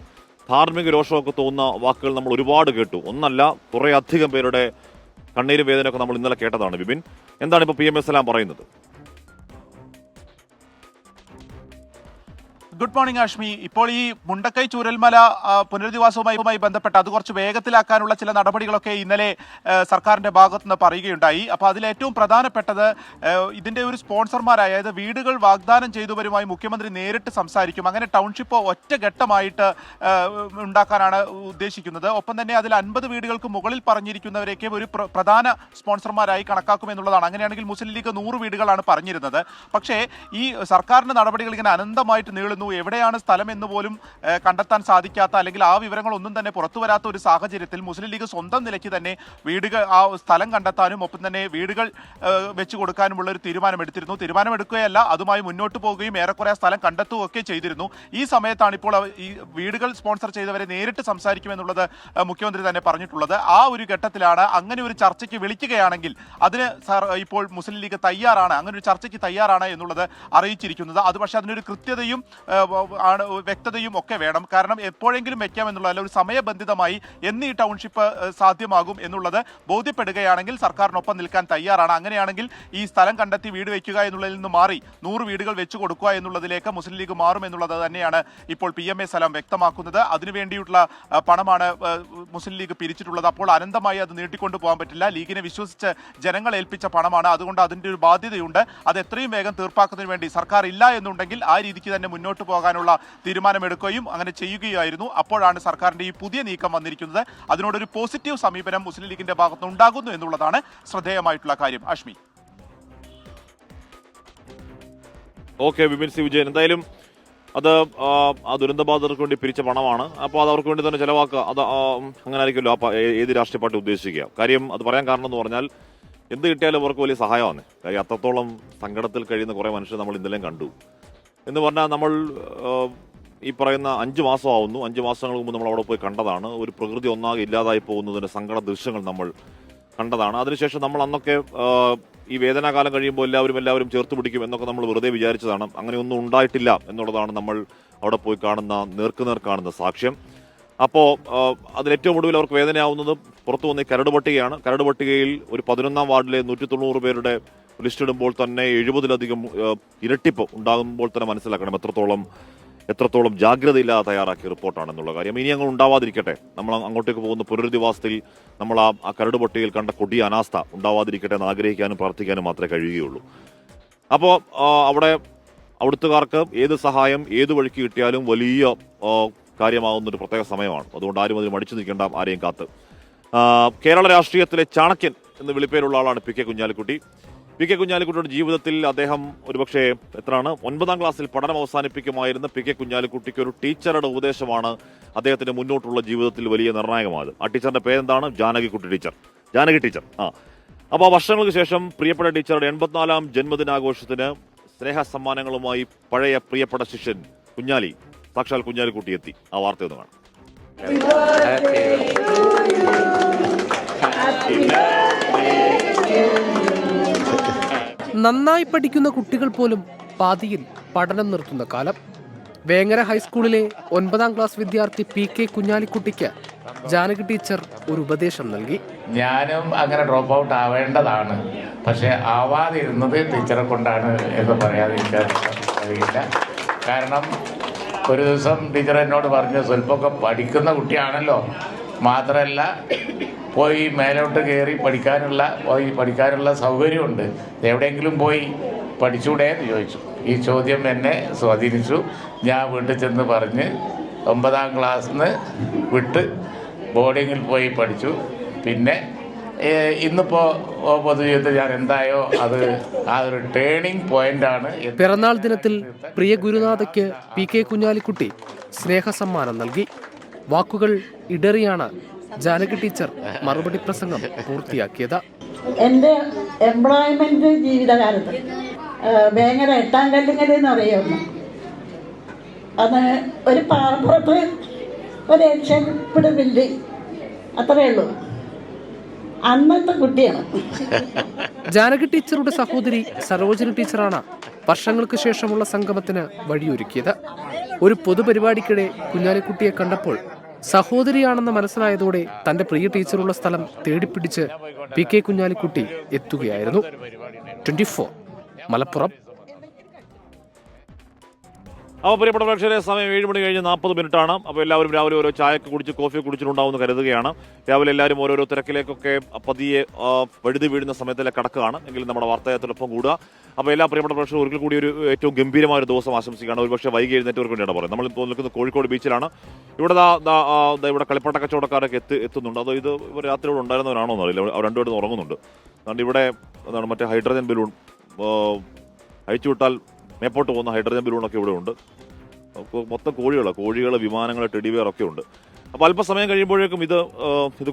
ധാർമ്മിക രോഷവും ഒക്കെ തോന്നുന്ന വാക്കുകൾ നമ്മൾ ഒരുപാട് കേട്ടു. ഒന്നല്ല, കുറേ അധികം പേരുടെ കണ്ണീരും വേദനയൊക്കെ നമ്മൾ ഇന്നലെ കേട്ടതാണ്. വിപിൻ, എന്താണ് ഇപ്പോൾ PMA സലാം പറയുന്നത്? Good morning Ashmi. ഇപ്പോൾ ഈ മുണ്ടക്കൈ ചൂരൽമല പുനരധിവാസവുമായി ബന്ധപ്പെട്ട് അത് കുറച്ച് വേഗത്തിലാക്കാനുള്ള ചില നടപടികളൊക്കെ ഇന്നലെ സർക്കാരിന്റെ ഭാഗത്തു നിന്ന് പറയുകയുണ്ടായി. അപ്പോൾ അതിൽ ഏറ്റവും പ്രധാനപ്പെട്ടത് ഇതിന്റെ ഒരു സ്പോൺസർമാരായ, അതായത് വീടുകൾ വാഗ്ദാനം ചെയ്തവരുമായി മുഖ്യമന്ത്രി നേരിട്ട് സംസാരിക്കും. അങ്ങനെ ടൗൺഷിപ്പ് ഒറ്റഘട്ടമായിട്ട് ഉണ്ടാക്കാനാണ് ഉദ്ദേശിക്കുന്നത്. ഒപ്പം തന്നെ അതിൽ 50 വീടുകൾക്ക് മുകളിൽ പറഞ്ഞിരിക്കുന്നവരൊക്കെ ഒരു പ്രധാന സ്പോൺസർമാരായി കണക്കാക്കുമെന്നുള്ളതാണ്. അങ്ങനെയാണെങ്കിൽ മുസ്ലിം ലീഗ് 100 വീടുകളാണ് പറഞ്ഞിരുന്നത്. പക്ഷേ ഈ സർക്കാരിന്റെ നടപടികൾ ഇങ്ങനെ അനന്തമായിട്ട് നീളുന്നു. എവിടെയാണ് സ്ഥലം എന്ന് പോലും കണ്ടെത്താൻ സാധിക്കാത്ത, അല്ലെങ്കിൽ ആ വിവരങ്ങളൊന്നും തന്നെ പുറത്തു വരാത്ത ഒരു സാഹചര്യത്തിൽ മുസ്ലിം ലീഗ് സ്വന്തം നിലയ്ക്ക് തന്നെ ആ സ്ഥലം കണ്ടെത്താനും ഒപ്പം തന്നെ വീടുകൾ വെച്ചു കൊടുക്കാനുമുള്ള ഒരു തീരുമാനമെടുക്കുകയല്ല, അതുമായി മുന്നോട്ട് പോവുകയും ഏറെക്കുറെ സ്ഥലം കണ്ടെത്തുകയൊക്കെ ചെയ്തിരുന്നു. ഈ സമയത്താണ് ഇപ്പോൾ ഈ വീടുകൾ സ്പോൺസർ ചെയ്തവരെ നേരിട്ട് സംസാരിക്കുമെന്നുള്ളത് മുഖ്യമന്ത്രി തന്നെ പറഞ്ഞിട്ടുള്ളത്. ആ ഒരു ഘട്ടത്തിലാണ് അങ്ങനെ ഒരു ചർച്ചയ്ക്ക് വിളിക്കുകയാണെങ്കിൽ അതിന് ഇപ്പോൾ മുസ്ലിം ലീഗ് തയ്യാറാണ്, അങ്ങനെ ഒരു ചർച്ചയ്ക്ക് തയ്യാറാണ് എന്നുള്ളത് അറിയിച്ചിരിക്കുന്നത്. അത് പക്ഷേ അതിനൊരു കൃത്യതയും വ്യക്തതയും ഒക്കെ വേണം. കാരണം എപ്പോഴെങ്കിലും വെക്കാമെന്നുള്ള ഒരു സമയബന്ധിതമായി എന്ന് ഈ ടൗൺഷിപ്പ് സാധ്യമാകും എന്നുള്ളത് ബോധ്യപ്പെടുകയാണെങ്കിൽ സർക്കാരിനൊപ്പം നിൽക്കാൻ തയ്യാറാണ്. അങ്ങനെയാണെങ്കിൽ ഈ സ്ഥലം കണ്ടെത്തി വീട് വെക്കുക എന്നുള്ളതിൽ നിന്ന് മാറി 100 വീടുകൾ വെച്ചു കൊടുക്കുക എന്നുള്ളതിലേക്ക് മുസ്ലിം ലീഗ് മാറും എന്നുള്ളത് തന്നെയാണ് ഇപ്പോൾ PMA സലാം വ്യക്തമാക്കുന്നത്. അതിനുവേണ്ടിയിട്ടുള്ള പണമാണ് മുസ്ലിം ലീഗ് പിരിച്ചിട്ടുള്ളത്. അപ്പോൾ അനന്തമായി അത് നീട്ടിക്കൊണ്ടു പോകാൻ പറ്റില്ല. ലീഗിനെ വിശ്വസിച്ച് ജനങ്ങൾ ഏൽപ്പിച്ച പണമാണ്. അതുകൊണ്ട് അതിൻ്റെ ഒരു ബാധ്യതയുണ്ട്. അത് എത്രയും വേഗം തീർപ്പാക്കുന്നതിന് വേണ്ടി സർക്കാർ ഇല്ല എന്നുണ്ടെങ്കിൽ ആ രീതിക്ക് തന്നെ മുന്നോട്ട് പോകാനുള്ള തീരുമാനമെടുക്കുകയും അങ്ങനെ ചെയ്യുകയായിരുന്നു. അപ്പോഴാണ് സർക്കാരിന്റെ ഈ പുതിയ നീക്കം വന്നിരിക്കുന്നത്. അതിനോടൊരു പോസിറ്റീവ് സമീപനം മുസ്ലിം ലീഗിന്റെ ഭാഗത്ത് ഉണ്ടാകുന്നു എന്നുള്ളതാണ് ശ്രദ്ധേയമായിട്ടുള്ള കാര്യം. അഷ്മി. ഓക്കെ വിപിൻ സി വിജയൻ, എന്തായാലും അത് ആ ദുരന്തബാധിതർക്ക് വേണ്ടി പിരിച്ച പണമാണ്. അപ്പോൾ അത് അവർക്ക് വേണ്ടി തന്നെ ചെലവാക്കുക. അത് അങ്ങനെ ആയിരിക്കുമല്ലോ ഏത് രാഷ്ട്രീയ പാർട്ടി ഉദ്ദേശിക്കുക. കാര്യം അത് പറയാൻ കാരണം എന്ന് പറഞ്ഞാൽ എന്ത് കിട്ടിയാലും അവർക്ക് വലിയ സഹായമാണ്. കാര്യം അത്രത്തോളം സങ്കടത്തിൽ കഴിയുന്ന കുറേ മനുഷ്യർ നമ്മൾ ഇന്നലെയും കണ്ടു. എന്ന് പറഞ്ഞാൽ നമ്മൾ ഈ പറയുന്ന 5 മാസമാവുന്നു. 5 മാസങ്ങൾക്ക് മുമ്പ് നമ്മൾ അവിടെ പോയി കണ്ടതാണ്. ഒരു പ്രകൃതി ഒന്നാകെ ഇല്ലാതായി പോകുന്നതിൻ്റെ സങ്കട ദൃശ്യങ്ങൾ നമ്മൾ കണ്ടതാണ്. അതിനുശേഷം നമ്മൾ അന്നൊക്കെ ഈ വേദനാകാലം കഴിയുമ്പോൾ എല്ലാവരും ചേർത്ത് പിടിക്കും എന്നൊക്കെ നമ്മൾ വെറുതെ വിചാരിച്ചതാണ്. അങ്ങനെയൊന്നും ഉണ്ടായിട്ടില്ല എന്നുള്ളതാണ് നമ്മൾ അവിടെ പോയി കാണുന്ന നേർക്കുനേർ കാണുന്ന സാക്ഷ്യം. അപ്പോൾ അതിലേറ്റവും ഒടുവിൽ അവർക്ക് വേദനയാവുന്നത് പുറത്തു വന്ന ഈ കരട് പട്ടികയാണ്. കരട് പട്ടികയിൽ ഒരു 11ാം വാർഡിലെ 190 പേരുടെ ലിസ്റ്റ് ഇടുമ്പോൾ തന്നെ 70-ലധികം ഇരട്ടിപ്പ് ഉണ്ടാകുമ്പോൾ തന്നെ മനസ്സിലാക്കണം എത്രത്തോളം ജാഗ്രതയില്ലാതെ തയ്യാറാക്കിയ റിപ്പോർട്ടാണെന്നുള്ള കാര്യം. ഇനി അങ്ങനെ ഉണ്ടാവാതിരിക്കട്ടെ. നമ്മൾ അങ്ങോട്ടേക്ക് പോകുന്ന പുനരധിവാസത്തിൽ നമ്മൾ ആ കരട് പട്ടികയിൽ കണ്ട കൊടിയ അനാസ്ഥ ഉണ്ടാവാതിരിക്കട്ടെ എന്ന് ആഗ്രഹിക്കാനും പ്രാർത്ഥിക്കാനും മാത്രമേ കഴിയുകയുള്ളൂ. അപ്പോൾ അവിടുത്തുകാർക്ക് ഏത് സഹായം ഏത് വഴിക്ക് കിട്ടിയാലും വലിയ കാര്യമാകുന്നൊരു പ്രത്യേക സമയമാണ്. അതുകൊണ്ട് ആരും അതിൽ മടിച്ചു നിൽക്കേണ്ട, ആരെയും കാത്ത്. കേരള രാഷ്ട്രീയത്തിലെ ചാണക്യൻ എന്ന് വിളിപ്പേരുള്ള ആളാണ് പി കെ കുഞ്ഞാലിക്കുട്ടി. പി കെ കുഞ്ഞാലിക്കുട്ടിയുടെ ജീവിതത്തിൽ അദ്ദേഹം ഒരുപക്ഷെ 9ാം ക്ലാസ്സിൽ പഠനം അവസാനിപ്പിക്കുമായിരുന്ന പി കെ കുഞ്ഞാലിക്കുട്ടിക്ക് ഒരു ടീച്ചറുടെ ഉപദേശമാണ് അദ്ദേഹത്തിന്റെ മുന്നോട്ടുള്ള ജീവിതത്തിൽ വലിയ നിർണായകമായത്. ആ ടീച്ചറിന്റെ പേരെന്താണ്? ജാനകി ടീച്ചർ. അപ്പോൾ ആ വർഷങ്ങൾക്ക് ശേഷം പ്രിയപ്പെട്ട ടീച്ചറുടെ 84ാം ജന്മദിനാഘോഷത്തിന് സ്നേഹ സമ്മാനങ്ങളുമായി പഴയ പ്രിയപ്പെട്ട ശിഷ്യൻ സാക്ഷാൽ കുഞ്ഞാലിക്കുട്ടി എത്തി. ആ വാർത്തയൊന്ന് കാണാം. നന്നായി പഠിക്കുന്ന കുട്ടികൾ പോലും പാതിയിൽ പഠനം നിർത്തുന്ന കാലം. വേങ്ങര ഹൈസ്കൂളിലെ 9ാം ക്ലാസ് വിദ്യാർത്ഥി പി കെ കുഞ്ഞാലിക്കുട്ടിക്ക് ജാനകി ടീച്ചർ ഒരു ഉപദേശം നൽകി. ഞാനും അങ്ങനെ ഡ്രോപ്പ് ഔട്ട് ആവേണ്ടതാണ്, പക്ഷെ ആവാതിരുന്നത് ടീച്ചറെ കൊണ്ടാണ് എന്ന് പറയാതിരിക്കാൻ കഴിയില്ല. കാരണം ഒരു ദിവസം ടീച്ചർ എന്നോട് പറഞ്ഞു, സ്വല്പമൊക്കെ പഠിക്കുന്ന കുട്ടിയാണല്ലോ, മാത്രമല്ല പോയി മേലോട്ട് കയറി പഠിക്കാനുള്ള സൗകര്യമുണ്ട്, എവിടെയെങ്കിലും പോയി പഠിച്ചൂടെ എന്ന് ചോദിച്ചു. ഈ ചോദ്യം എന്നെ സ്വാധീനിച്ചു. ഞാൻ വീട്ടിൽ ചെന്ന് പറഞ്ഞ് 9ാം ക്ലാസ്സിൽ നിന്ന് വിട്ട് ബോർഡിങ്ങിൽ പോയി പഠിച്ചു. പിന്നെ ഇന്നിപ്പോൾ പൊതുജീവിതത്തിൽ ഞാൻ എന്തായോ അത് ആ ഒരു ടേണിംഗ് പോയിന്റാണ്. പിറന്നാൾ ദിനത്തിൽ പ്രിയ ഗുരുനാഥയ്ക്ക് പി കെ കുഞ്ഞാലിക്കുട്ടി സ്നേഹസമ്മാനം നൽകി. വാക്കുകൾ ഇടറിയാണ് ജാനകി ടീച്ചർ മറുപടി പ്രസംഗം പൂർത്തിയാക്കിയത്. എൻ്റെ എംപ്ലോയ്മെന്റ് ജീവിതകാലത്ത് വേങ്ങര 8ാം കല്ലുങ്കൽ എന്ന് പറയുന്നു. അത് ഒരു പാറപ്പുറത്ത് ഒരു എക്സിക്യൂട്ടീവ് ബിൽഡിംഗ്, അത്രയേ ഉള്ളൂ. അന്നത്തെ കുട്ടിയാണ്. ജാനകി ടീച്ചറുടെ സഹോദരി സരോജിനി ടീച്ചറാണ് വർഷങ്ങൾക്ക് ശേഷമുള്ള സംഗമത്തിന് വഴിയൊരുക്കിയത്. ഒരു പൊതുപരിപാടിക്കിടെ കുഞ്ഞാലിക്കുട്ടിയെ കണ്ടപ്പോൾ സഹോദരിയാണെന്ന് മനസ്സിലായതോടെ തന്റെ പ്രിയ ടീച്ചറുള്ള സ്ഥലം തേടിപ്പിടിച്ച് പി കെ കുഞ്ഞാലിക്കുട്ടി എത്തുകയായിരുന്നു. 24 മലപ്പുറം. അപ്പോൾ പ്രിയപ്പെട്ട പ്രേക്ഷകരെ, സമയം 7 മണി കഴിഞ്ഞ് 40 മിനിറ്റാണ്. അപ്പോൾ എല്ലാവരും രാവിലെ ഓരോ ചായയൊക്കെ കുടിച്ച് കോഫി കുടിച്ചിട്ടുണ്ടാവുമെന്ന് കരുതുകയാണ്. രാവിലെ എല്ലാവരും ഓരോരോ തിരക്കിലേക്കൊക്കെ പതിയെ വഴുതി വീഴുന്ന സമയത്തിലെ കടക്കുകയാണ്. എങ്കിലും നമ്മുടെ വാർത്തയാത്രൊപ്പം കൂടുക. അപ്പോൾ എല്ലാ പ്രിയപ്പെട്ട പ്രേക്ഷകരും ഒരിക്കൽ കൂടി ഒരു ഏറ്റവും ഗംഭീരമായ ഒരു ദിവസം ആശംസിക്കുകയാണ്. ഒരുപക്ഷെ വൈകി എഴുന്നേറ്റവർക്ക് വേണ്ടിയാണ് പറയുന്നത്. നമ്മളിപ്പോൾ നിൽക്കുന്നത് കോഴിക്കോട് ബീച്ചിലാണ്. ഇവിടെ കളിപ്പാട്ട കച്ചവടക്കാരൊക്കെ എത്തുന്നുണ്ട്. അതോ ഇത് ഇവർ രാത്രിയോട് ഉണ്ടായിരുന്നവരാണോ എന്നറിയില്ല. അവർ രണ്ടുപേരും ഉറങ്ങുന്നുണ്ട്. അതുകൊണ്ട് ഇവിടെ മറ്റേ ഹൈഡ്രജൻ ബലൂൺ അയച്ചുവിട്ടാൽ മേപ്പോട്ട് പോകുന്ന ഹൈഡ്രജൻ ബലൂണൊക്കെ ഇവിടെ ഉണ്ട്. മൊത്തം കോഴികൾ, വിമാനങ്ങൾ, ടെഡിവെയർ ഒക്കെ ഉണ്ട്. അപ്പോൾ അല്പസമയം കഴിയുമ്പോഴേക്കും ഇത്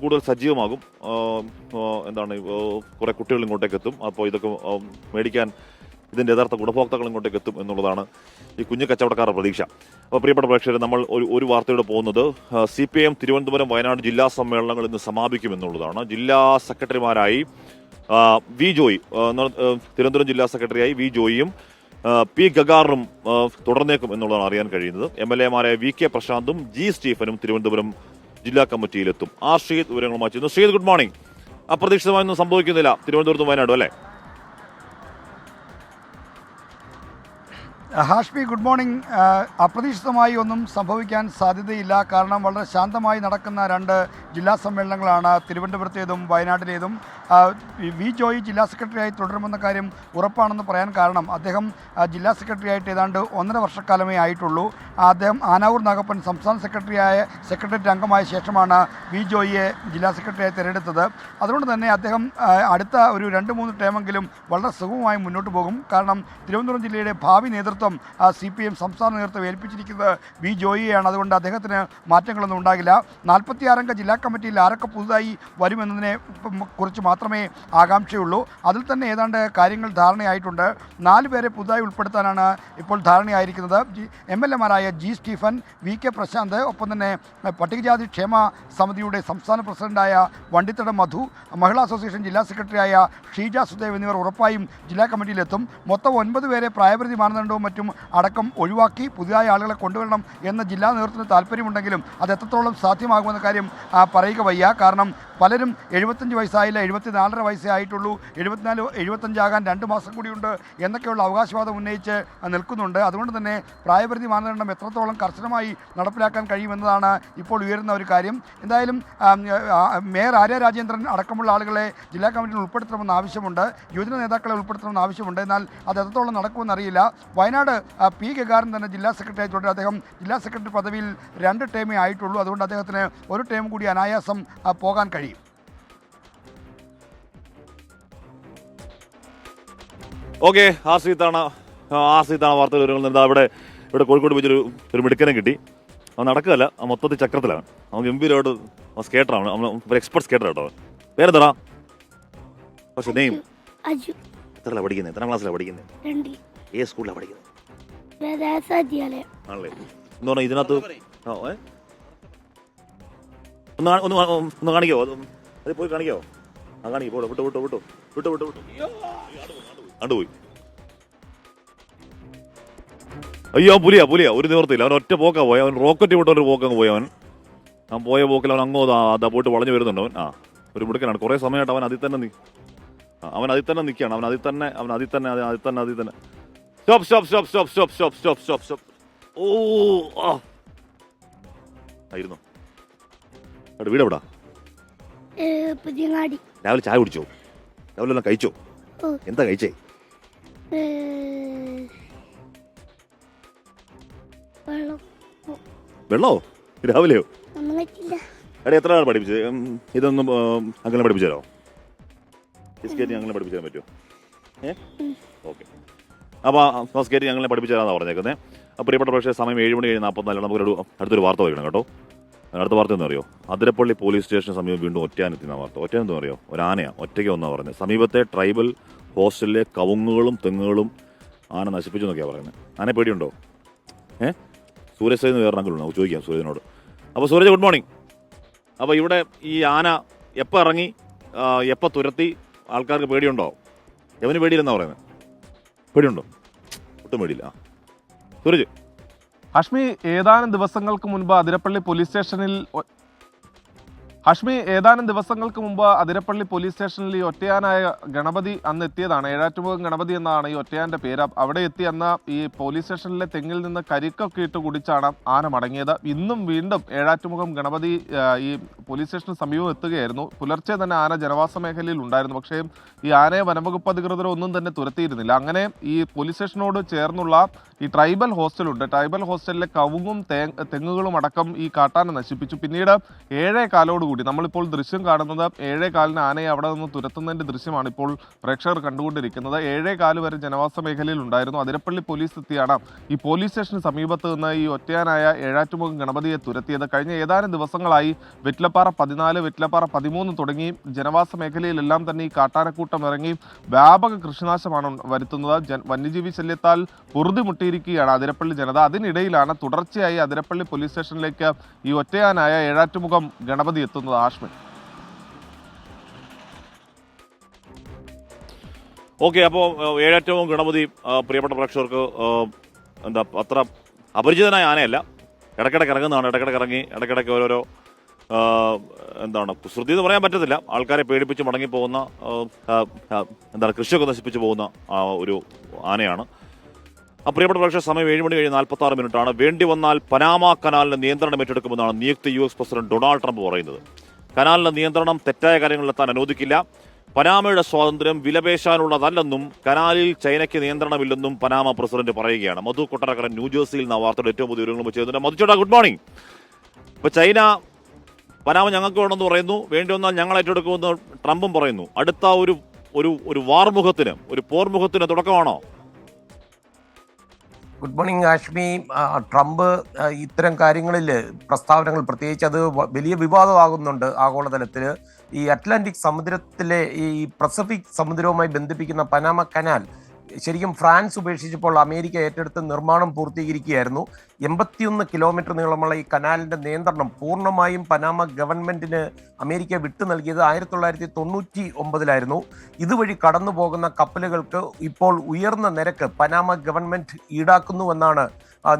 കൂടുതൽ സജീവമാകും. കുറേ കുട്ടികൾ ഇങ്ങോട്ടേക്ക് എത്തും. അപ്പോൾ ഇതൊക്കെ മേടിക്കാൻ ഇതിൻ്റെ യഥാർത്ഥ ഗുണഭോക്താക്കൾ ഇങ്ങോട്ടേക്ക് എത്തും എന്നുള്ളതാണ് ഈ കുഞ്ഞു കച്ചവടക്കാരുടെ പ്രതീക്ഷ. അപ്പോൾ പ്രിയപ്പെട്ട പ്രേക്ഷകർ, നമ്മൾ ഒരു വാർത്തയോടെ പോകുന്നത് CPIM തിരുവനന്തപുരം വയനാട് ജില്ലാ സമ്മേളനങ്ങൾ ഇന്ന് സമാപിക്കുമെന്നുള്ളതാണ്. ജില്ലാ സെക്രട്ടറിമാരായി വി ജോയി, തിരുവനന്തപുരം ജില്ലാ സെക്രട്ടറിയായി വി ജോയിയും പി ഗഗാറും തുടർന്നേക്കും എന്നുള്ളതാണ് അറിയാൻ കഴിയുന്നത്. MLA-മാരായ VK പ്രശാന്തും G സ്റ്റീഫനും തിരുവനന്തപുരം ജില്ലാ കമ്മിറ്റിയിലെത്തും. ശ്രീത് വിവരങ്ങളുമായി ചെയ്യുന്നു. ശ്രീത്, ഗുഡ് മോർണിംഗ്. അപ്രതീക്ഷിതമായൊന്നും സംഭവിക്കുന്നില്ല തിരുവനന്തപുരത്തും വയനാടും, അല്ലേ? Hashmi, good morning. അപ്രതീക്ഷിതമായി ഒന്നും സംഭവിക്കാൻ സാധ്യതയില്ല. കാരണം വളരെ ശാന്തമായി നടക്കുന്ന 2 ജില്ലാ സമ്മേളനങ്ങളാണ് തിരുവനന്തപുരത്തേതും വയനാട്ടിലേതും. വി ജോയി ജില്ലാ സെക്രട്ടറിയായി തുടരുമെന്ന കാര്യം ഉറപ്പാണെന്ന് പറയാൻ കാരണം അദ്ദേഹം ജില്ലാ സെക്രട്ടറിയായിട്ട് ഏതാണ്ട് 1.5 വർഷക്കാലമേ ആയിട്ടുള്ളൂ. അദ്ദേഹം ആനാവൂർ നാഗപ്പൻ സംസ്ഥാന സെക്രട്ടേറിയറ്റ് അംഗമായ ശേഷമാണ് വി ജോയിയെ ജില്ലാ സെക്രട്ടറിയായി തിരഞ്ഞെടുത്തത്. അതുകൊണ്ട് തന്നെ അദ്ദേഹം അടുത്ത ഒരു 2-3 ടേമെങ്കിലും വളരെ സുഗമമായി മുന്നോട്ട് പോകും. കാരണം തിരുവനന്തപുരം ജില്ലയുടെ ഭാവി നേതൃത്വം CPIM സംസ്ഥാന നേതൃത്വം ഏൽപ്പിച്ചിരിക്കുന്നത് വി ജോയിയെയാണ്. അതുകൊണ്ട് അദ്ദേഹത്തിന് മാറ്റങ്ങളൊന്നും ഉണ്ടാകില്ല. 46-അംഗ ജില്ലാ കമ്മിറ്റിയിൽ ആരൊക്കെ പുതുതായി വരുമെന്നതിനെ കുറിച്ച് മാത്രമേ ആകാംക്ഷയുള്ളൂ. അതിൽ തന്നെ ഏതാണ്ട് കാര്യങ്ങൾ ധാരണയായിട്ടുണ്ട്. 4 പേരെ പുതുതായി ഉൾപ്പെടുത്താനാണ് ഇപ്പോൾ ധാരണയായിരിക്കുന്നത്. MLA-മാരായ G സ്റ്റീഫൻ, VK പ്രശാന്ത്, ഒപ്പം തന്നെ പട്ടികജാതി ക്ഷേമ സമിതിയുടെ സംസ്ഥാന പ്രസിഡന്റായ വണ്ടിത്തട മധു, മഹിളാ അസോസിയേഷൻ ജില്ലാ സെക്രട്ടറിയായ ഷീജ സുദേവ് എന്നിവർ ഉറപ്പായും ജില്ലാ കമ്മിറ്റിയിലെത്തും. മൊത്തം 9 പേരെ പ്രായപരിധി മാനദണ്ഡവും മറ്റും അടക്കം ഒഴിവാക്കി പുതിയതായ ആളുകളെ കൊണ്ടുവരണം എന്ന ജില്ലാ നേതൃത്വത്തിന് താല്പര്യമുണ്ടെങ്കിലും അത് എത്രത്തോളം സാധ്യമാകുമെന്ന കാര്യം പറയുക വയ്യ. കാരണം പലരും 75 വയസ്സായില്ല, 74.5 വയസ്സേ ആയിട്ടുള്ളൂ, 75 ആകാൻ 2 മാസം കൂടിയുണ്ട് എന്നൊക്കെയുള്ള അവകാശവാദം ഉന്നയിച്ച് നിൽക്കുന്നുണ്ട്. അതുകൊണ്ട് തന്നെ പ്രായപരിധി മാനദണ്ഡം എത്രത്തോളം കർശനമായി നടപ്പിലാക്കാൻ കഴിയുമെന്നതാണ് ഇപ്പോൾ ഉയരുന്ന ഒരു കാര്യം. എന്തായാലും മേയർ ആര്യ രാജേന്ദ്രൻ അടക്കമുള്ള ആളുകളെ ജില്ലാ കമ്മിറ്റിയിൽ ഉൾപ്പെടുത്തണമെന്ന് ആവശ്യമുണ്ട്, യുവജന നേതാക്കളെ ഉൾപ്പെടുത്തണമെന്ന് ആവശ്യമുണ്ട്. എന്നാൽ അത് എത്രത്തോളം നടക്കുമെന്നറിയില്ല. വയനാട് പി ഗഗാരൻ തന്നെ ജില്ലാ സെക്രട്ടറി തുടരും. അദ്ദേഹം ജില്ലാ സെക്രട്ടറി പദവിയിൽ 2 ടേമേ ആയിട്ടുള്ളൂ. അതുകൊണ്ട് അദ്ദേഹത്തിന് ഒരു ടേം കൂടി അനായാസം പോകാൻ കഴിയും. ഓക്കെ, ആ സീത്താണ് വാർത്തകൾ വരുന്നത്. ഇവിടെ കോഴിക്കോട് ബീച്ചിൽ ഒരു മിടുക്കനെ കിട്ടി. അവൻ നടക്കുകയല്ല, മൊത്തത്തിൽ ചക്രത്തിലാണ്. അവൻ ഗംഭീരമായിട്ട് സ്കേറ്ററാണ്, അവൻ എക്സ്പെർട്ട് സ്കേറ്റർ കേട്ടോ. പേരെന്താ? പക്ഷെ നെയിം എത്രയാണ് പഠിക്കുന്നത്? എത്രാം ക്ലാസ്സിലാണ് പഠിക്കുന്നത്? ഏത് സ്കൂളിലാണ് പഠിക്കുന്നത്? ആണല്ലേ? എന്ന് പറഞ്ഞാൽ ഇതിനകത്ത് ഒന്ന് കാണിക്കോ? അത് പോയി കാണിക്കോ? ആ കാണിക്കോ, വിട്ടു കണ്ടുപോയി. അയ്യോ, പുലിയാ ഒരു നിവർത്തിയില്ല. അവൻ ഒറ്റ പോക്കാ പോയി. അവൻ റോക്കറ്റ് വിട്ടൊരു പോക്കങ്ങ് പോയി. അവൻ പോയ പോക്കിൽ അവൻ അങ്ങോ അതാ പോയിട്ട് വളഞ്ഞു വരുന്നുണ്ട്. അവൻ ഒരു മിടുക്കനാണ്. കുറേ സമയമായിട്ട് അവൻ അതിൽ തന്നെ നിൽക്കുകയാണ്. അവൻ അതിൽ തന്നെ സ്റ്റോപ്പ്. ഓ ആയിരുന്നു. വീട് എവിടാ? രാവിലെ ചായ കുടിച്ചോ? രാവിലെ എല്ലാം കഴിച്ചോ? എന്താ കഴിച്ചേ? വെള്ളോ? രാവിലെയോ? എടാ, എത്ര ആൾ പഠിപ്പിച്ചത്? ഇതൊന്നും അങ്ങനെ പഠിപ്പിച്ചു തരോ? സ്കേറ്റ് ഞങ്ങളെ പഠിപ്പിച്ചു തരാൻ പറ്റുമോ? ഓക്കെ. അപ്പോൾ സ്കേറ്റ് ഞങ്ങളെ പഠിപ്പിച്ചു തരാമെന്നാണ് പറഞ്ഞേക്കുന്നത്. അപ്പോൾ പ്രിയപ്പെട്ട പക്ഷേ സമയം 7:44 നമുക്കൊരു അടുത്തൊരു വാർത്ത വയ്ക്കണം കേട്ടോ. അടുത്ത വാർത്ത എന്താ അറിയോ? അതിരപ്പള്ളി പോലീസ് സ്റ്റേഷന് സമീപം വീണ്ടും ഒറ്റയാനെത്തിയ വാർത്ത. ഒറ്റയാനെന്താ അറിയോ? ഒരു ആനയാണ് ഒറ്റയ്ക്ക് ഒന്നാണ് പറഞ്ഞത്. സമീപത്തെ ട്രൈബൽ ഹോസ്റ്റലിലെ കവുങ്ങുകളും തെങ്ങുകളും ആന നശിപ്പിച്ചു എന്നൊക്കെയാണ് പറയുന്നത്. ആനയെ പേടിയുണ്ടോ? സൂരജ് സൈന്ന് വേറെ അങ്കിളുണ്ടോ? ചോദിക്കാം സൂരജിനോട്. അപ്പോൾ സൂരജ്, ഗുഡ് മോർണിംഗ്. അപ്പോൾ ഇവിടെ ഈ ആന എപ്പോൾ ഇറങ്ങി, എപ്പോൾ തുരത്തി, ആൾക്കാർക്ക് പേടിയുണ്ടോ? എവന് പേടിയില്ലെന്നാണ് പറയുന്നത്. പേടിയുണ്ടോ? ഒട്ടും പേടിയില്ല. സൂരജ്. ഹാഷ്മി, ഏതാനും ദിവസങ്ങൾക്ക് മുൻപ് അതിരപ്പള്ളി പോലീസ് സ്റ്റേഷനിൽ ഈ ഒറ്റയാനായ ഗണപതി അന്ന് എത്തിയതാണ്. ഏഴാറ്റുമുഖം ഗണപതി എന്നാണ് ഈ ഒറ്റയാന്റെ പേര്. അവിടെ എത്തി അന്ന് ഈ പോലീസ് സ്റ്റേഷനിലെ തെങ്ങിൽ നിന്ന് കരിക്കൊക്കെ ഇട്ട് കുടിച്ചാണ് ആന മടങ്ങിയത്. ഇന്നും വീണ്ടും ഏഴാറ്റുമുഖം ഗണപതി ഈ പോലീസ് സ്റ്റേഷന് സമീപം എത്തുകയായിരുന്നു. പുലർച്ചെ തന്നെ ആന ജനവാസ മേഖലയിൽ ഉണ്ടായിരുന്നു. പക്ഷേ ഈ ആനയെ വനംവകുപ്പ് അധികൃതർ ഒന്നും തന്നെ തുരത്തിയിരുന്നില്ല. അങ്ങനെ ഈ പോലീസ് സ്റ്റേഷനോട് ചേർന്നുള്ള ഈ ട്രൈബൽ ഹോസ്റ്റലുണ്ട്. ട്രൈബൽ ഹോസ്റ്റലിലെ കവുങ്ങും തെങ്ങുകളും അടക്കം ഈ കാട്ടാന നശിപ്പിച്ചു. പിന്നീട് 7:15 നമ്മളിപ്പോൾ ദൃശ്യം കാണുന്നത് 7:15 ആനയെ അവിടെ നിന്ന് തുരത്തുന്നതിന്റെ ദൃശ്യമാണ് ഇപ്പോൾ പ്രേക്ഷകർ കണ്ടുകൊണ്ടിരിക്കുന്നത്. 7:15 വരെ ജനവാസ മേഖലയിൽ ഉണ്ടായിരുന്നു. അതിരപ്പള്ളി പോലീസ് എത്തിയാണ് ഈ പോലീസ് സ്റ്റേഷന് സമീപത്ത് നിന്ന് ഈ ഒറ്റയാനായ ഏഴാറ്റുമുഖം ഗണപതിയെ തുരത്തിയത്. കഴിഞ്ഞ ഏതാനും ദിവസങ്ങളായി വെറ്റിലപ്പാറ 14, വെറ്റിലപ്പാറ 13 തുടങ്ങി ജനവാസ മേഖലയിലെല്ലാം തന്നെ ഈ കാട്ടാനക്കൂട്ടം ഇറങ്ങി വ്യാപക കൃഷിനാശമാണ് വരുത്തുന്നത്. വന്യജീവി ശല്യത്താൽ പൊറുതിമുട്ടിയിരിക്കുകയാണ് അതിരപ്പള്ളി ജനത. അതിനിടയിലാണ് തുടർച്ചയായി അതിരപ്പള്ളി പോലീസ് സ്റ്റേഷനിലേക്ക് ഈ ഒറ്റയാനായ ഏഴാറ്റുമുഖം ഗണപതി എത്തുന്നത്. ആഷ്മി. ഓക്കെ, അപ്പോൾ ഏഴാറ്റുമുഖം ഗണപതി പ്രിയപ്പെട്ട പ്രേക്ഷകർക്ക് അത്ര അപരിചിതനായ ആനയല്ല. ഇടയ്ക്കിടയ്ക്ക് ഇറങ്ങുന്നതാണ്. ഇടയ്ക്കിടയ്ക്ക് ഓരോരോ കുസൃതി എന്ന് പറയാൻ പറ്റത്തില്ല. ആൾക്കാരെ പേടിപ്പിച്ച് മടങ്ങിപ്പോകുന്ന, കൃഷിയൊക്കെ നശിപ്പിച്ച് പോകുന്ന ഒരു ആനയാണ്. പ്രിയപ്പെട്ട പ്രേക്ഷകർ, സമയം 7:46 വേണ്ടി വന്നാൽ പനാമ കനാലിന് നിയന്ത്രണം ഏറ്റെടുക്കുമെന്നാണ് നിയുക്ത US പ്രസിഡന്റ് ഡൊണാൾഡ് ട്രംപ് പറയുന്നത്. കനാലിന് നിയന്ത്രണം തെറ്റായ കാര്യങ്ങളിലെത്താൻ അനുവദിക്കില്ല. പനാമയുടെ സ്വാതന്ത്ര്യം വിലപേശാനുള്ളതല്ലെന്നും കനാലിൽ ചൈനയ്ക്ക് നിയന്ത്രണമില്ലെന്നും പനാമ പ്രസിഡന്റ് പറയുകയാണ്. മധു കൊട്ടരക്കരൻ ന്യൂജേഴ്സിയിൽ നിന്ന് വാർത്തയുടെ ഏറ്റവും പുതിയ വിവരങ്ങൾ ചെയ്യുന്നുണ്ട്. മധുചേട്ടാ, ഗുഡ് മോർണിംഗ്. ഇപ്പോൾ ചൈന പനാമ ഞങ്ങൾക്ക് വേണമെന്ന് പറയുന്നു, വേണ്ടി വന്നാൽ ഞങ്ങൾ ഏറ്റെടുക്കുമെന്ന് ട്രംപും പറയുന്നു. അടുത്ത ഒരു വാർമുഖത്തിന്, ഒരു പോർമുഖത്തിന് തുടക്കമാണോ? Good morning Hashmi. ട്രംപ് ഇത്തരം കാര്യങ്ങളിൽ പ്രസ്താവനകൾ, പ്രത്യേകിച്ച് അത് വലിയ വിവാദമാകുന്നുണ്ട് ആഗോളതലത്തിൽ. ഈ അറ്റ്ലാന്റിക് സമുദ്രത്തിലെ ഈ പസഫിക് സമുദ്രവുമായി ബന്ധിപ്പിക്കുന്ന പനാമ കനാൽ ശരിക്കും ഫ്രാൻസ് ഉപേക്ഷിച്ചപ്പോൾ അമേരിക്ക ഏറ്റെടുത്ത് നിർമ്മാണം പൂർത്തീകരിക്കുകയായിരുന്നു. 81 കിലോമീറ്റർ നീളമുള്ള ഈ കനാലിന്റെ നിയന്ത്രണം പൂർണ്ണമായും പനാമ ഗവൺമെന്റിന് അമേരിക്ക വിട്ടു നൽകിയത് 1999 ഇതുവഴി കടന്നു പോകുന്ന കപ്പലുകൾക്ക് ഇപ്പോൾ ഉയർന്ന നിരക്ക് പനാമ ഗവൺമെന്റ് ഈടാക്കുന്നുവെന്നാണ്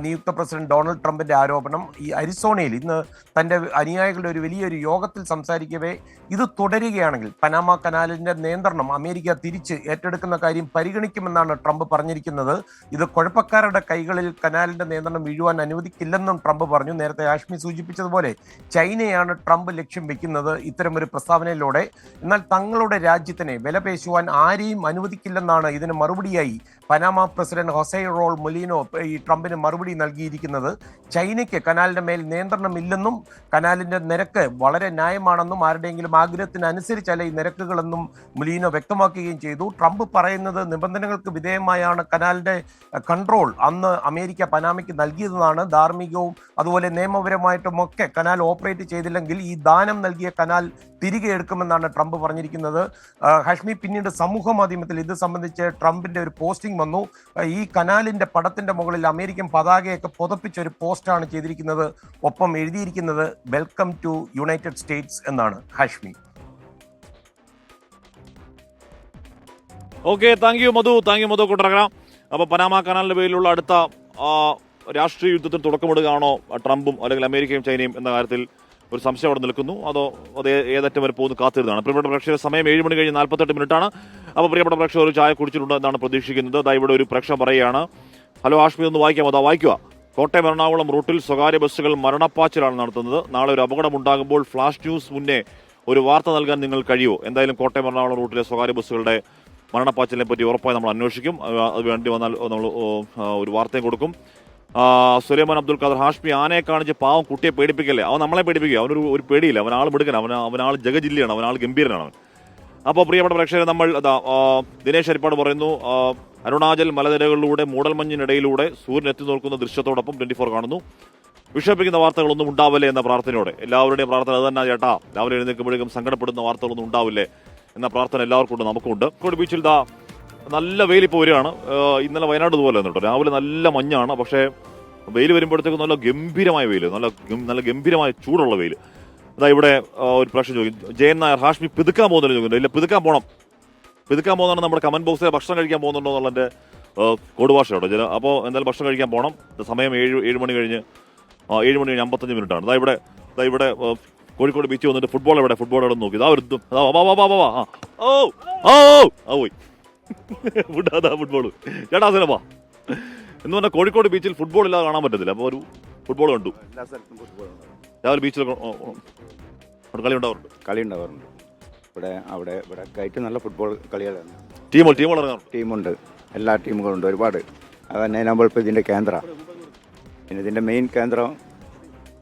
നിയുക്ത പ്രസിഡന്റ് ഡൊണാൾഡ് ട്രംപിന്റെ ആരോപണം. ഈ അരിസോണയിൽ ഇന്ന് തന്റെ അനുയായികളുടെ ഒരു വലിയൊരു യോഗത്തിൽ സംസാരിക്കവേ ഇത് തുടരുകയാണെങ്കിൽ പനാമ കനാലിന്റെ നിയന്ത്രണം അമേരിക്ക തിരിച്ച് ഏറ്റെടുക്കുന്ന കാര്യം പരിഗണിക്കുമെന്നാണ് ട്രംപ് പറഞ്ഞിരിക്കുന്നത്. ഇത് കുഴപ്പക്കാരുടെ കൈകളിൽ കനാലിന്റെ നിയന്ത്രണം വീഴുവാൻ അനുവദിക്കില്ലെന്നും ട്രംപ് പറഞ്ഞു. നേരത്തെ ആഷ്മി സൂചിപ്പിച്ചതുപോലെ ചൈനയാണ് ട്രംപ് ലക്ഷ്യം വെക്കുന്നത് ഇത്തരമൊരു പ്രസ്താവനയിലൂടെ. എന്നാൽ തങ്ങളുടെ രാജ്യത്തിനെ വിലപേശുവാൻ ആരെയും അനുവദിക്കില്ലെന്നാണ് ഇതിന് മറുപടിയായി പനാമ പ്രസിഡന്റ് ഹൊസെ റോൾ മൊലീനോ ഈ ട്രംപിന് മറുപടി നൽകിയിരിക്കുന്നത്. ചൈനയ്ക്ക് കനാലിന്റെ മേൽ നിയന്ത്രണമില്ലെന്നും കനാലിന്റെ നിരക്ക് വളരെ ന്യായമാണെന്നും ആരുടെയെങ്കിലും ആഗ്രഹത്തിനനുസരിച്ചല്ല ഈ നിരക്കുകളെന്നും മൊലീനോ വ്യക്തമാക്കുകയും ചെയ്തു. ട്രംപ് പറയുന്നത് നിബന്ധനകൾക്ക് വിധേയമായാണ് കനാലിന്റെ കൺട്രോൾ അന്ന് അമേരിക്ക പനാമയ്ക്ക് നൽകിയതെന്നാണ്. ധാർമ്മികവും അതുപോലെ നിയമപരമായിട്ടുമൊക്കെ കനാൽ ഓപ്പറേറ്റ് ചെയ്തില്ലെങ്കിൽ ഈ ദാനം നൽകിയ കനാൽ തിരികെ എടുക്കുമെന്നാണ് ട്രംപ് പറഞ്ഞിരിക്കുന്നത്. ഹാഷ്മി, പിന്നീട് സമൂഹ മാധ്യമത്തിൽ ഇത് സംബന്ധിച്ച് ട്രംപിന്റെ ഒരു പോസ്റ്റിംഗ് വന്നു. ഈ കനാലിന്റെ പടത്തിന്റെ മുകളിൽ അമേരിക്കൻ പതാകയൊക്കെ പുതപ്പിച്ച ഒരു പോസ്റ്റാണ് ചെയ്തിരിക്കുന്നത്. ഒപ്പം എഴുതിയിരിക്കുന്നത് വെൽക്കം ടു യുണൈറ്റഡ് സ്റ്റേറ്റ്സ് എന്നാണ്. ഹാഷ്മി. ഓക്കെ, താങ്ക് യു മധു കൊട്ടറക്കര. അപ്പോൾ പനാമ കനാലിന്റെ പേരിലുള്ള അടുത്ത രാഷ്ട്രീയ യുദ്ധത്തിന് തുടക്കമിടുകയാണോ ട്രംപും അല്ലെങ്കിൽ അമേരിക്കയും ചൈനയും എന്ന കാര്യത്തിൽ ഒരു സംശയം അവിടെ നിൽക്കുന്നു. അത് ഏതറ്റം വരെ പോകുന്നു കാത്തിരുന്നതാണ്. പ്രിയപ്പെട്ട പ്രേക്ഷകർ, സമയം 7 മണി കഴിഞ്ഞ് 48 മിനിറ്റാണ്. അപ്പോൾ പ്രിയപ്പെട്ട പ്രേക്ഷകർ ഒരു ചായ കുടിച്ചിട്ടുണ്ട് എന്നാണ് പ്രതീക്ഷിക്കുന്നത്. അതാ ഇവിടെ ഒരു പ്രേക്ഷകൻ പറയുകയാണ്, ഹലോ ആഷ്മി ഒന്ന് വായിക്കാമോ? അതാ വായിക്കുക. കോട്ടയം എറണാകുളം റൂട്ടിൽ സ്വകാര്യ ബസ്സുകൾ മരണപ്പാച്ചിലാണ് നടത്തുന്നത്. നാളെ ഒരു അപകടമുണ്ടാകുമ്പോൾ ഫ്ലാഷ് ന്യൂസ് മുന്നേ ഒരു വാർത്ത നൽകാൻ നിങ്ങൾ കഴിയുമോ? എന്തായാലും കോട്ടയം എറണാകുളം റൂട്ടിലെ സ്വകാര്യ ബസ്സുകളുടെ മരണപ്പാച്ചിലിനെ പറ്റി ഉറപ്പായി നമ്മൾ അന്വേഷിക്കും. അത് വേണ്ടി വന്നാൽ നമ്മൾ ഒരു വാർത്തയും കൊടുക്കും. സുലൈമാൻ അബ്ദുൽ ഖാദർ, ഹാഷ്മി ആനയെ കാണിച്ച് പാവം കുട്ടിയെ പേടിപ്പിക്കല്ലേ. അവൻ നമ്മളെ പേടിപ്പിക്കുക. അവനൊരു പേടിയില്ല. അവനാൾ മിടുക്കൻ, അവനാൾ ജഗജില്ലാണ്, അവനാൾ ഗംഭീരനാണ് അവൻ. അപ്പോൾ പ്രിയപ്പെട്ട പ്രേക്ഷകരെ, നമ്മൾ ദിനേശ് ഹരിപ്പാട് പറയുന്നു, അരുണാചൽ മലനിരകളിലൂടെ മൂടൽമഞ്ഞിനിടയിലൂടെ സൂര്യൻ എത്തി നോക്കുന്ന ദൃശ്യത്തോടൊപ്പം 24 കാണുന്നു. വിഷമിപ്പിക്കുന്ന വാർത്തകളൊന്നും ഉണ്ടാവില്ലേ എന്ന പ്രാർത്ഥനയോടെ. എല്ലാവരുടെയും പ്രാർത്ഥന അത് തന്നെ ചേട്ടാ. രാവിലെ എഴുന്നേൽക്കുമ്പോഴേക്കും സങ്കടപ്പെടുന്ന വാർത്തകളൊന്നും ഉണ്ടാവില്ലേ എന്ന പ്രാർത്ഥന എല്ലാവർക്കും ഉണ്ട്, നമുക്കുണ്ട്. കോഴിക്കോട് ബീച്ചിൽ നല്ല വെയിൽ ഇപ്പോൾ വരികയാണ്. ഇന്നലെ വയനാട് ഇതുപോലെ കേട്ടോ, രാവിലെ നല്ല മഞ്ഞാണ്. പക്ഷേ വെയിൽ വരുമ്പോഴത്തേക്കും നല്ല ഗംഭീരമായ വെയിൽ, നല്ല ഗംഭീരമായ ചൂടുള്ള വെയിൽ. അതാ ഇവിടെ ഒരു പ്രശ്നം ചോദിക്കും, ജയൻ നായർ, ഹാഷ്മി പിതുക്കാൻ പോകുന്നില്ല ചോദിക്കുന്നുണ്ട്. ഇല്ല, പിതുക്കാൻ പോകുന്നതാണ് നമ്മുടെ കമന്റ് ബോക്സിൽ. ഭക്ഷണം കഴിക്കാൻ പോകുന്നുണ്ടോ എന്നുള്ളതിൻ്റെ കോഡ് ഭാഷ കേട്ടോ. അപ്പോൾ എന്തായാലും ഭക്ഷണം കഴിക്കാൻ പോകണം. സമയം 7 മണി കഴിഞ്ഞ് 55 മിനിറ്റാണ്. ഇതാ ഇവിടെ കോഴിക്കോട് ബീച്ച് വന്നിട്ട് ഫുട്ബോൾ എവിടെ നോക്കി ഇതാ ഒരു പോയി ഫുട്ബോൾ ചേട്ടാ സിനിമ എന്ന് പറഞ്ഞാൽ കോഴിക്കോട് ബീച്ചിൽ ഫുട്ബോൾ ഇല്ലാതെ കാണാൻ പറ്റത്തില്ല. അപ്പോൾ ഒരു ഫുട്ബോൾ കണ്ടു. രാവിലെ ബീച്ചിൽ കളി ഉണ്ടാവാറുണ്ട്. ഇവിടെ കയറ്റി നല്ല ഫുട്ബോൾ കളികളാണ്. ടീമുണ്ട്, എല്ലാ ടീമുകളുണ്ട് ഒരുപാട്. അതന്നെ നമ്മളിപ്പോൾ ഇതിൻ്റെ കേന്ദ്രമാണ്. പിന്നെ ഇതിൻ്റെ മെയിൻ കേന്ദ്രം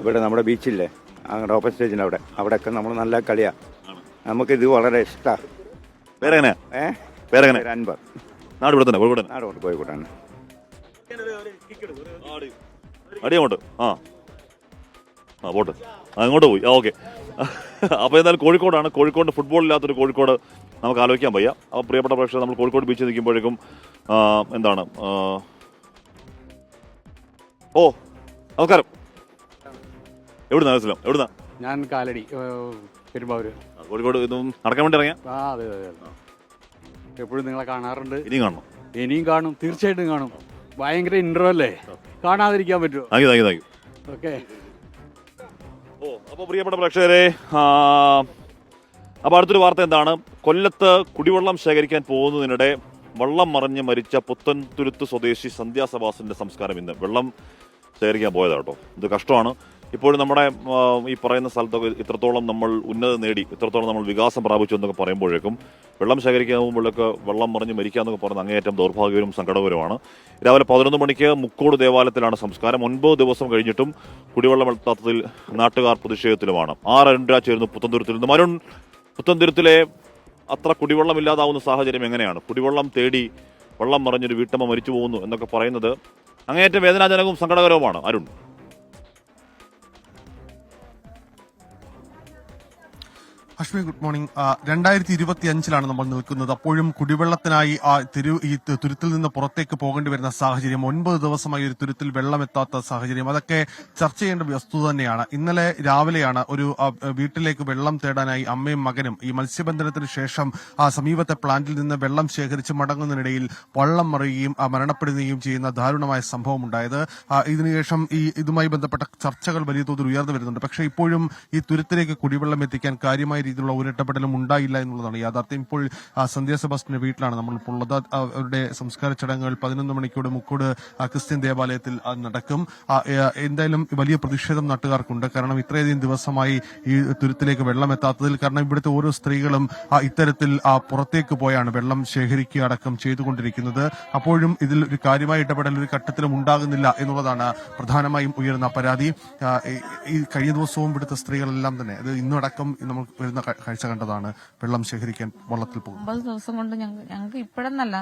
ഇവിടെ നമ്മുടെ ബീച്ചില്ലേ, അങ്ങനെ ഓപ്പൺ സ്റ്റേജിൻ്റെ അവിടെയൊക്കെ നമ്മൾ നല്ല കളിയാണ്. നമുക്കിത് വളരെ ഇഷ്ടമാണ്. പേരെങ്ങനെ? അൻപർ. നാട് ഇവിടെ തന്നെ, കോഴിക്കോടാണ്. അടിയങ്ങോട്ട് പോട്ട് അങ്ങോട്ട് പോയി. ഓക്കെ. അപ്പോൾ എന്തായാലും കോഴിക്കോടാണ്. കോഴിക്കോട് ഫുട്ബോൾ ഇല്ലാത്തൊരു കോഴിക്കോട് നമുക്ക് ആലോചിക്കാൻ വയ്യ. അപ്പോൾ പ്രിയപ്പെട്ട പ്രേക്ഷകർ, നമ്മൾ കോഴിക്കോട് ബീച്ചിൽ നിൽക്കുമ്പോഴേക്കും എന്താണ് നമസ്കാരം. എവിടുന്നാ? ഞാൻ കാലടി പെരുമ്പാവൂര്. കോഴിക്കോട് ഇതും നടക്കാൻ വേണ്ടി ഇറങ്ങിയ? അതെ. എപ്പോഴും നിങ്ങളെ കാണാറുണ്ട്. ഇനിയും കാണും, തീർച്ചയായിട്ടും കാണും. ഭയങ്കര ഇൻട്രോ അല്ലേ, കാണാതിരിക്കാൻ പറ്റുമോ? Thank you. ഓക്കെ. അപ്പോൾ പ്രിയപ്പെട്ട പ്രേക്ഷകരെ, അപ്പോൾ അടുത്തൊരു വാർത്ത എന്താണ്? കൊല്ലത്ത് കുടിവെള്ളം ശേഖരിക്കാൻ പോകുന്നതിനിടെ വള്ളം മറിഞ്ഞ് മരിച്ച പുത്തൻതുരുത്ത് സ്വദേശി സന്ധ്യാസഭാസിന്റെ സംസ്കാരം ഇന്ന്. വെള്ളം ശേഖരിക്കാൻ പോയതാണ് കേട്ടോ. ഇത് കഷ്ടമാണ്. ഇപ്പോഴും നമ്മുടെ ഈ പറയുന്ന സ്ഥലത്തൊക്കെ ഇത്രത്തോളം നമ്മൾ ഉന്നത നേടി, ഇത്രത്തോളം നമ്മൾ വികാസം പ്രാപിച്ചു എന്നൊക്കെ പറയുമ്പോഴേക്കും വെള്ളം ശേഖരിക്കാൻ പോകുമ്പോഴൊക്കെ വെള്ളം മറിഞ്ഞ് മരിക്കുക എന്നൊക്കെ പറയുന്നത് അങ്ങേയറ്റം ദൗർഭാഗ്യകരവും സങ്കടകരവുമാണ്. രാവിലെ 11 മണിക്ക് മുക്കോട് ദേവാലയത്തിലാണ് സംസ്കാരം. 9 ദിവസം കഴിഞ്ഞിട്ടും കുടിവെള്ളം എത്താത്തതിൽ നാട്ടുകാർ പ്രതിഷേധത്തിലുമാണ്. അരുൺരാ ചേരുന്നു പുത്തൻതുരുത്തിൽ നിന്നും. അരുൺ, പുത്തൻതുരുത്തിലെ അത്ര കുടിവെള്ളം ഇല്ലാതാവുന്ന സാഹചര്യം എങ്ങനെയാണ്? കുടിവെള്ളം തേടി വെള്ളം മറിഞ്ഞൊരു വീട്ടമ്മ മരിച്ചു പോകുന്നു എന്നൊക്കെ പറയുന്നത് അങ്ങേയറ്റം വേദനാജനകവും സങ്കടകരവുമാണ്. Arun, Ashwini good morning. 2025 നമ്മൾ നിൽക്കുന്നത്. അപ്പോഴും കുടിവെള്ളത്തിനായി ഈ തുരുത്തിൽ നിന്ന് പുറത്തേക്ക് പോകേണ്ടി വരുന്ന സാഹചര്യം, 9 ദിവസമായി ഒരു തുരുത്തിൽ വെള്ളമെത്താത്ത സാഹചര്യം, അതൊക്കെ ചർച്ച ചെയ്യേണ്ട വസ്തുത തന്നെയാണ്. ഇന്നലെ രാവിലെയാണ് ഒരു വീട്ടിലേക്ക് വെള്ളം തേടാനായി അമ്മയും മകനും ഈ മത്സ്യബന്ധനത്തിന് ശേഷം സമീപത്തെ പ്ലാന്റിൽ നിന്ന് വെള്ളം ശേഖരിച്ച് മടങ്ങുന്നതിനിടയിൽ വള്ളം മറിയുകയും മരണപ്പെടുകയും ചെയ്യുന്ന ദാരുണമായ സംഭവം ഉണ്ടായത്. ഇതിനുശേഷം ഇതുമായി ബന്ധപ്പെട്ട ചർച്ചകൾ വലിയ തോതിൽ ഉയർന്നു വരുന്നുണ്ട്. പക്ഷേ ഇപ്പോഴും ഈ തുരുത്തിലേക്ക് കുടിവെള്ളം എത്തിക്കാൻ കാര്യമായ രീതിയിലുള്ള ഒരു ഇടപെടലും ഉണ്ടായില്ല എന്നുള്ളതാണ് യാഥാർത്ഥ്യം. ഇപ്പോൾ സന്ധ്യ സെബാസ്റ്റിന്റെ വീട്ടിലാണ് നമ്മളിപ്പോൾ ഉള്ളത്. അവരുടെ സംസ്കാര ചടങ്ങുകൾ 11 മണിക്കോട് മുക്കോട് ക്രിസ്ത്യൻ ദേവാലയത്തിൽ നടക്കും. എന്തായാലും വലിയ പ്രതിഷേധം നാട്ടുകാർക്കുണ്ട്. കാരണം ഇത്രയധികം ദിവസമായി ഈ തുരുത്തിലേക്ക് വെള്ളം എത്താത്തതിൽ, കാരണം ഇവിടുത്തെ ഓരോ സ്ത്രീകളും ഇത്തരത്തിൽ പുറത്തേക്ക് പോയാണ് വെള്ളം ശേഖരിക്കുക അടക്കം ചെയ്തുകൊണ്ടിരിക്കുന്നത്. അപ്പോഴും ഇതിൽ ഒരു കാര്യമായ ഇടപെടൽ ഒരു ഘട്ടത്തിലും ഉണ്ടാകുന്നില്ല എന്നുള്ളതാണ് പ്രധാനമായും ഉയർന്ന പരാതി. ഈ കഴിഞ്ഞ ദിവസവും ഇവിടുത്തെ സ്ത്രീകളെല്ലാം തന്നെ, അത് ഇന്നടക്കം നമ്മൾ വരുന്ന കാഴ്ച കണ്ടതാണ്, വെള്ളം ശേഖരിക്കാൻ വള്ളത്തിൽ പോകും. 9 ദിവസം കൊണ്ട് ഞങ്ങൾക്ക് ഇപ്പോഴെന്നല്ല,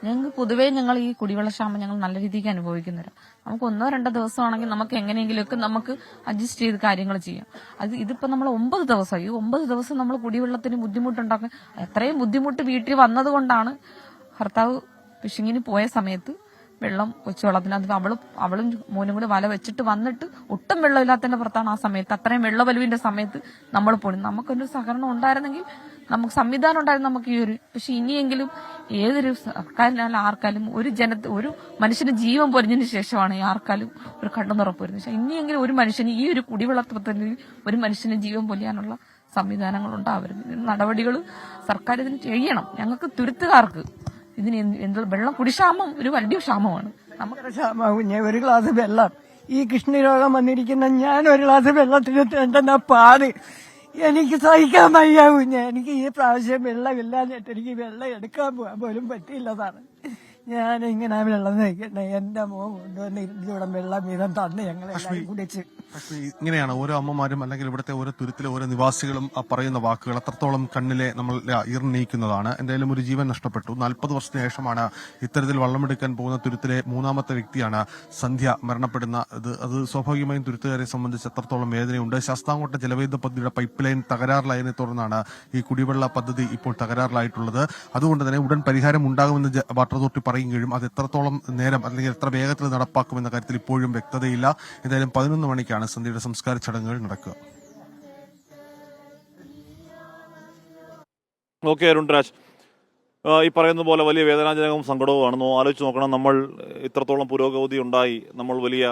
ഞങ്ങൾക്ക് പൊതുവേ ഞങ്ങൾ ഈ കുടിവെള്ളക്ഷാമം ഞങ്ങൾ നല്ല രീതിക്ക് അനുഭവിക്കുന്നുണ്ട്. നമുക്ക് 1-2 ദിവസമാണെങ്കിൽ നമുക്ക് എങ്ങനെയെങ്കിലുമൊക്കെ നമുക്ക് അഡ്ജസ്റ്റ് ചെയ്ത് കാര്യങ്ങൾ ചെയ്യാം. ഇതിപ്പോ നമ്മൾ 9 ദിവസമായി. 9 ദിവസം നമ്മൾ കുടിവെള്ളത്തിന് ബുദ്ധിമുട്ടുണ്ടാക്കും. എത്രയും ബുദ്ധിമുട്ട് വീട്ടിൽ വന്നത് കൊണ്ടാണ് ഭർത്താവ് ഫിഷിങ്ങിന് പോയ സമയത്ത് വെള്ളം കൊച്ചുവെള്ളത്തിനകത്ത് അവളും മോനും കൂടി വല വെച്ചിട്ട് വന്നിട്ട് ഒട്ടും വെള്ളമില്ലാത്തതിന്റെ പുറത്താണ് ആ സമയത്ത്, അത്രയും വെള്ളവലുവിന്റെ സമയത്ത് നമ്മൾ പോയി. നമുക്കൊരു സഹകരണം ഉണ്ടായിരുന്നെങ്കിൽ, നമുക്ക് സംവിധാനം ഉണ്ടായിരുന്നു നമുക്ക് ഈ ഒരു. പക്ഷെ ഇനിയെങ്കിലും ഏതൊരു സർക്കാരിനാലും ആർക്കാലും ഒരു മനുഷ്യന് ജീവൻ പൊരിഞ്ഞതിന് ശേഷമാണ് ആർക്കാലും ഒരു കണ്ണുറപ്പ് വരുന്നത്. പക്ഷെ ഇനിയെങ്കിലും ഒരു മനുഷ്യന് ഈ ഒരു കുടിവെള്ളത്തിൽ ഒരു മനുഷ്യന് ജീവൻ പൊലിയാനുള്ള സംവിധാനങ്ങൾ ഉണ്ടാവരുത്. നടപടികൾ സർക്കാർ ഇതിന് ചെയ്യണം. ഞങ്ങൾക്ക് തുരുത്തുകാർക്ക് ഇതിന് വെള്ളം കുടിക്ഷാമം ഒരു വലിയ ക്ഷാമമാണ്. നമുക്ക് ക്ഷാമാവും. ഒരു ഗ്ലാസ് വെള്ളം, ഈ കിഡ്നി വന്നിരിക്കുന്ന ഞാൻ ഒരു ഗ്ലാസ് വെള്ളത്തിന് എന്തെന്നാ പാട്, എനിക്ക് സഹിക്കാൻ വയ്യാവും. എനിക്ക് ഈ പ്രാവശ്യം വെള്ളമില്ലാഞ്ഞിട്ട് എനിക്ക് വെള്ളം എടുക്കാൻ പോകാൻ പോലും പറ്റിയില്ലതാണ്. ഞാൻ ഇങ്ങനെ വെള്ളം നയിക്കട്ടെ, എന്റെ മോൻ കൊണ്ടുവന്ന് ഇവിടെ വെള്ളം വീതം തന്ന് ഞങ്ങളെല്ലാം കുടിച്ച്. ഇങ്ങനെയാണ് ഓരോ അമ്മമാരും അല്ലെങ്കിൽ ഇവിടുത്തെ ഓരോ തുരുത്തിലെ ഓരോ നിവാസികളും പറയുന്ന വാക്കുകൾ. അത്രത്തോളം കണ്ണിലെ നമ്മൾ ഈർണ്ണയിക്കുന്നതാണ്. എന്തായാലും ഒരു ജീവൻ നഷ്ടപ്പെട്ടു. 40 വർഷത്തിന് ശേഷമാണ് ഇത്തരത്തിൽ വള്ളമെടുക്കാൻ പോകുന്ന തുരുത്തിലെ 3ാമത്തെ വ്യക്തിയാണ് സന്ധ്യ മരണപ്പെടുന്നത്. അത് സ്വാഭാവികമായും തുരുത്തുകാരെ സംബന്ധിച്ച് എത്രത്തോളം വേദനയുണ്ട്. ശാസ്താംകോട്ട ജലവൈദ്യുത പദ്ധതിയുടെ പൈപ്പ് ലൈൻ തകരാറിലായതിനെ തുടർന്നാണ് ഈ കുടിവെള്ള പദ്ധതി ഇപ്പോൾ തകരാറിലായിട്ടുള്ളത്. അതുകൊണ്ട് തന്നെ ഉടൻ പരിഹാരം ഉണ്ടാകുമെന്ന് വാട്ടർ അതോറിറ്റി പറയുകയും അത് എത്രത്തോളം നേരം അല്ലെങ്കിൽ എത്ര വേഗത്തിൽ നടപ്പാക്കുമെന്ന കാര്യത്തിൽ ഇപ്പോഴും വ്യക്തതയില്ല. എന്തായാലും 11 മണിക്കാണ് സന്ധ്യയുടെ സംസ്കാര ചടങ്ങുകൾ നടക്കുക. ഓക്കെ അരുൺരാജ്, ഈ പറയുന്ന പോലെ വലിയ വേദനാജനകവും സങ്കടവുമാണെന്നോ ആലോചിച്ച് നോക്കണം. നമ്മൾ ഇത്രത്തോളം പുരോഗതി ഉണ്ടായി, നമ്മൾ വലിയ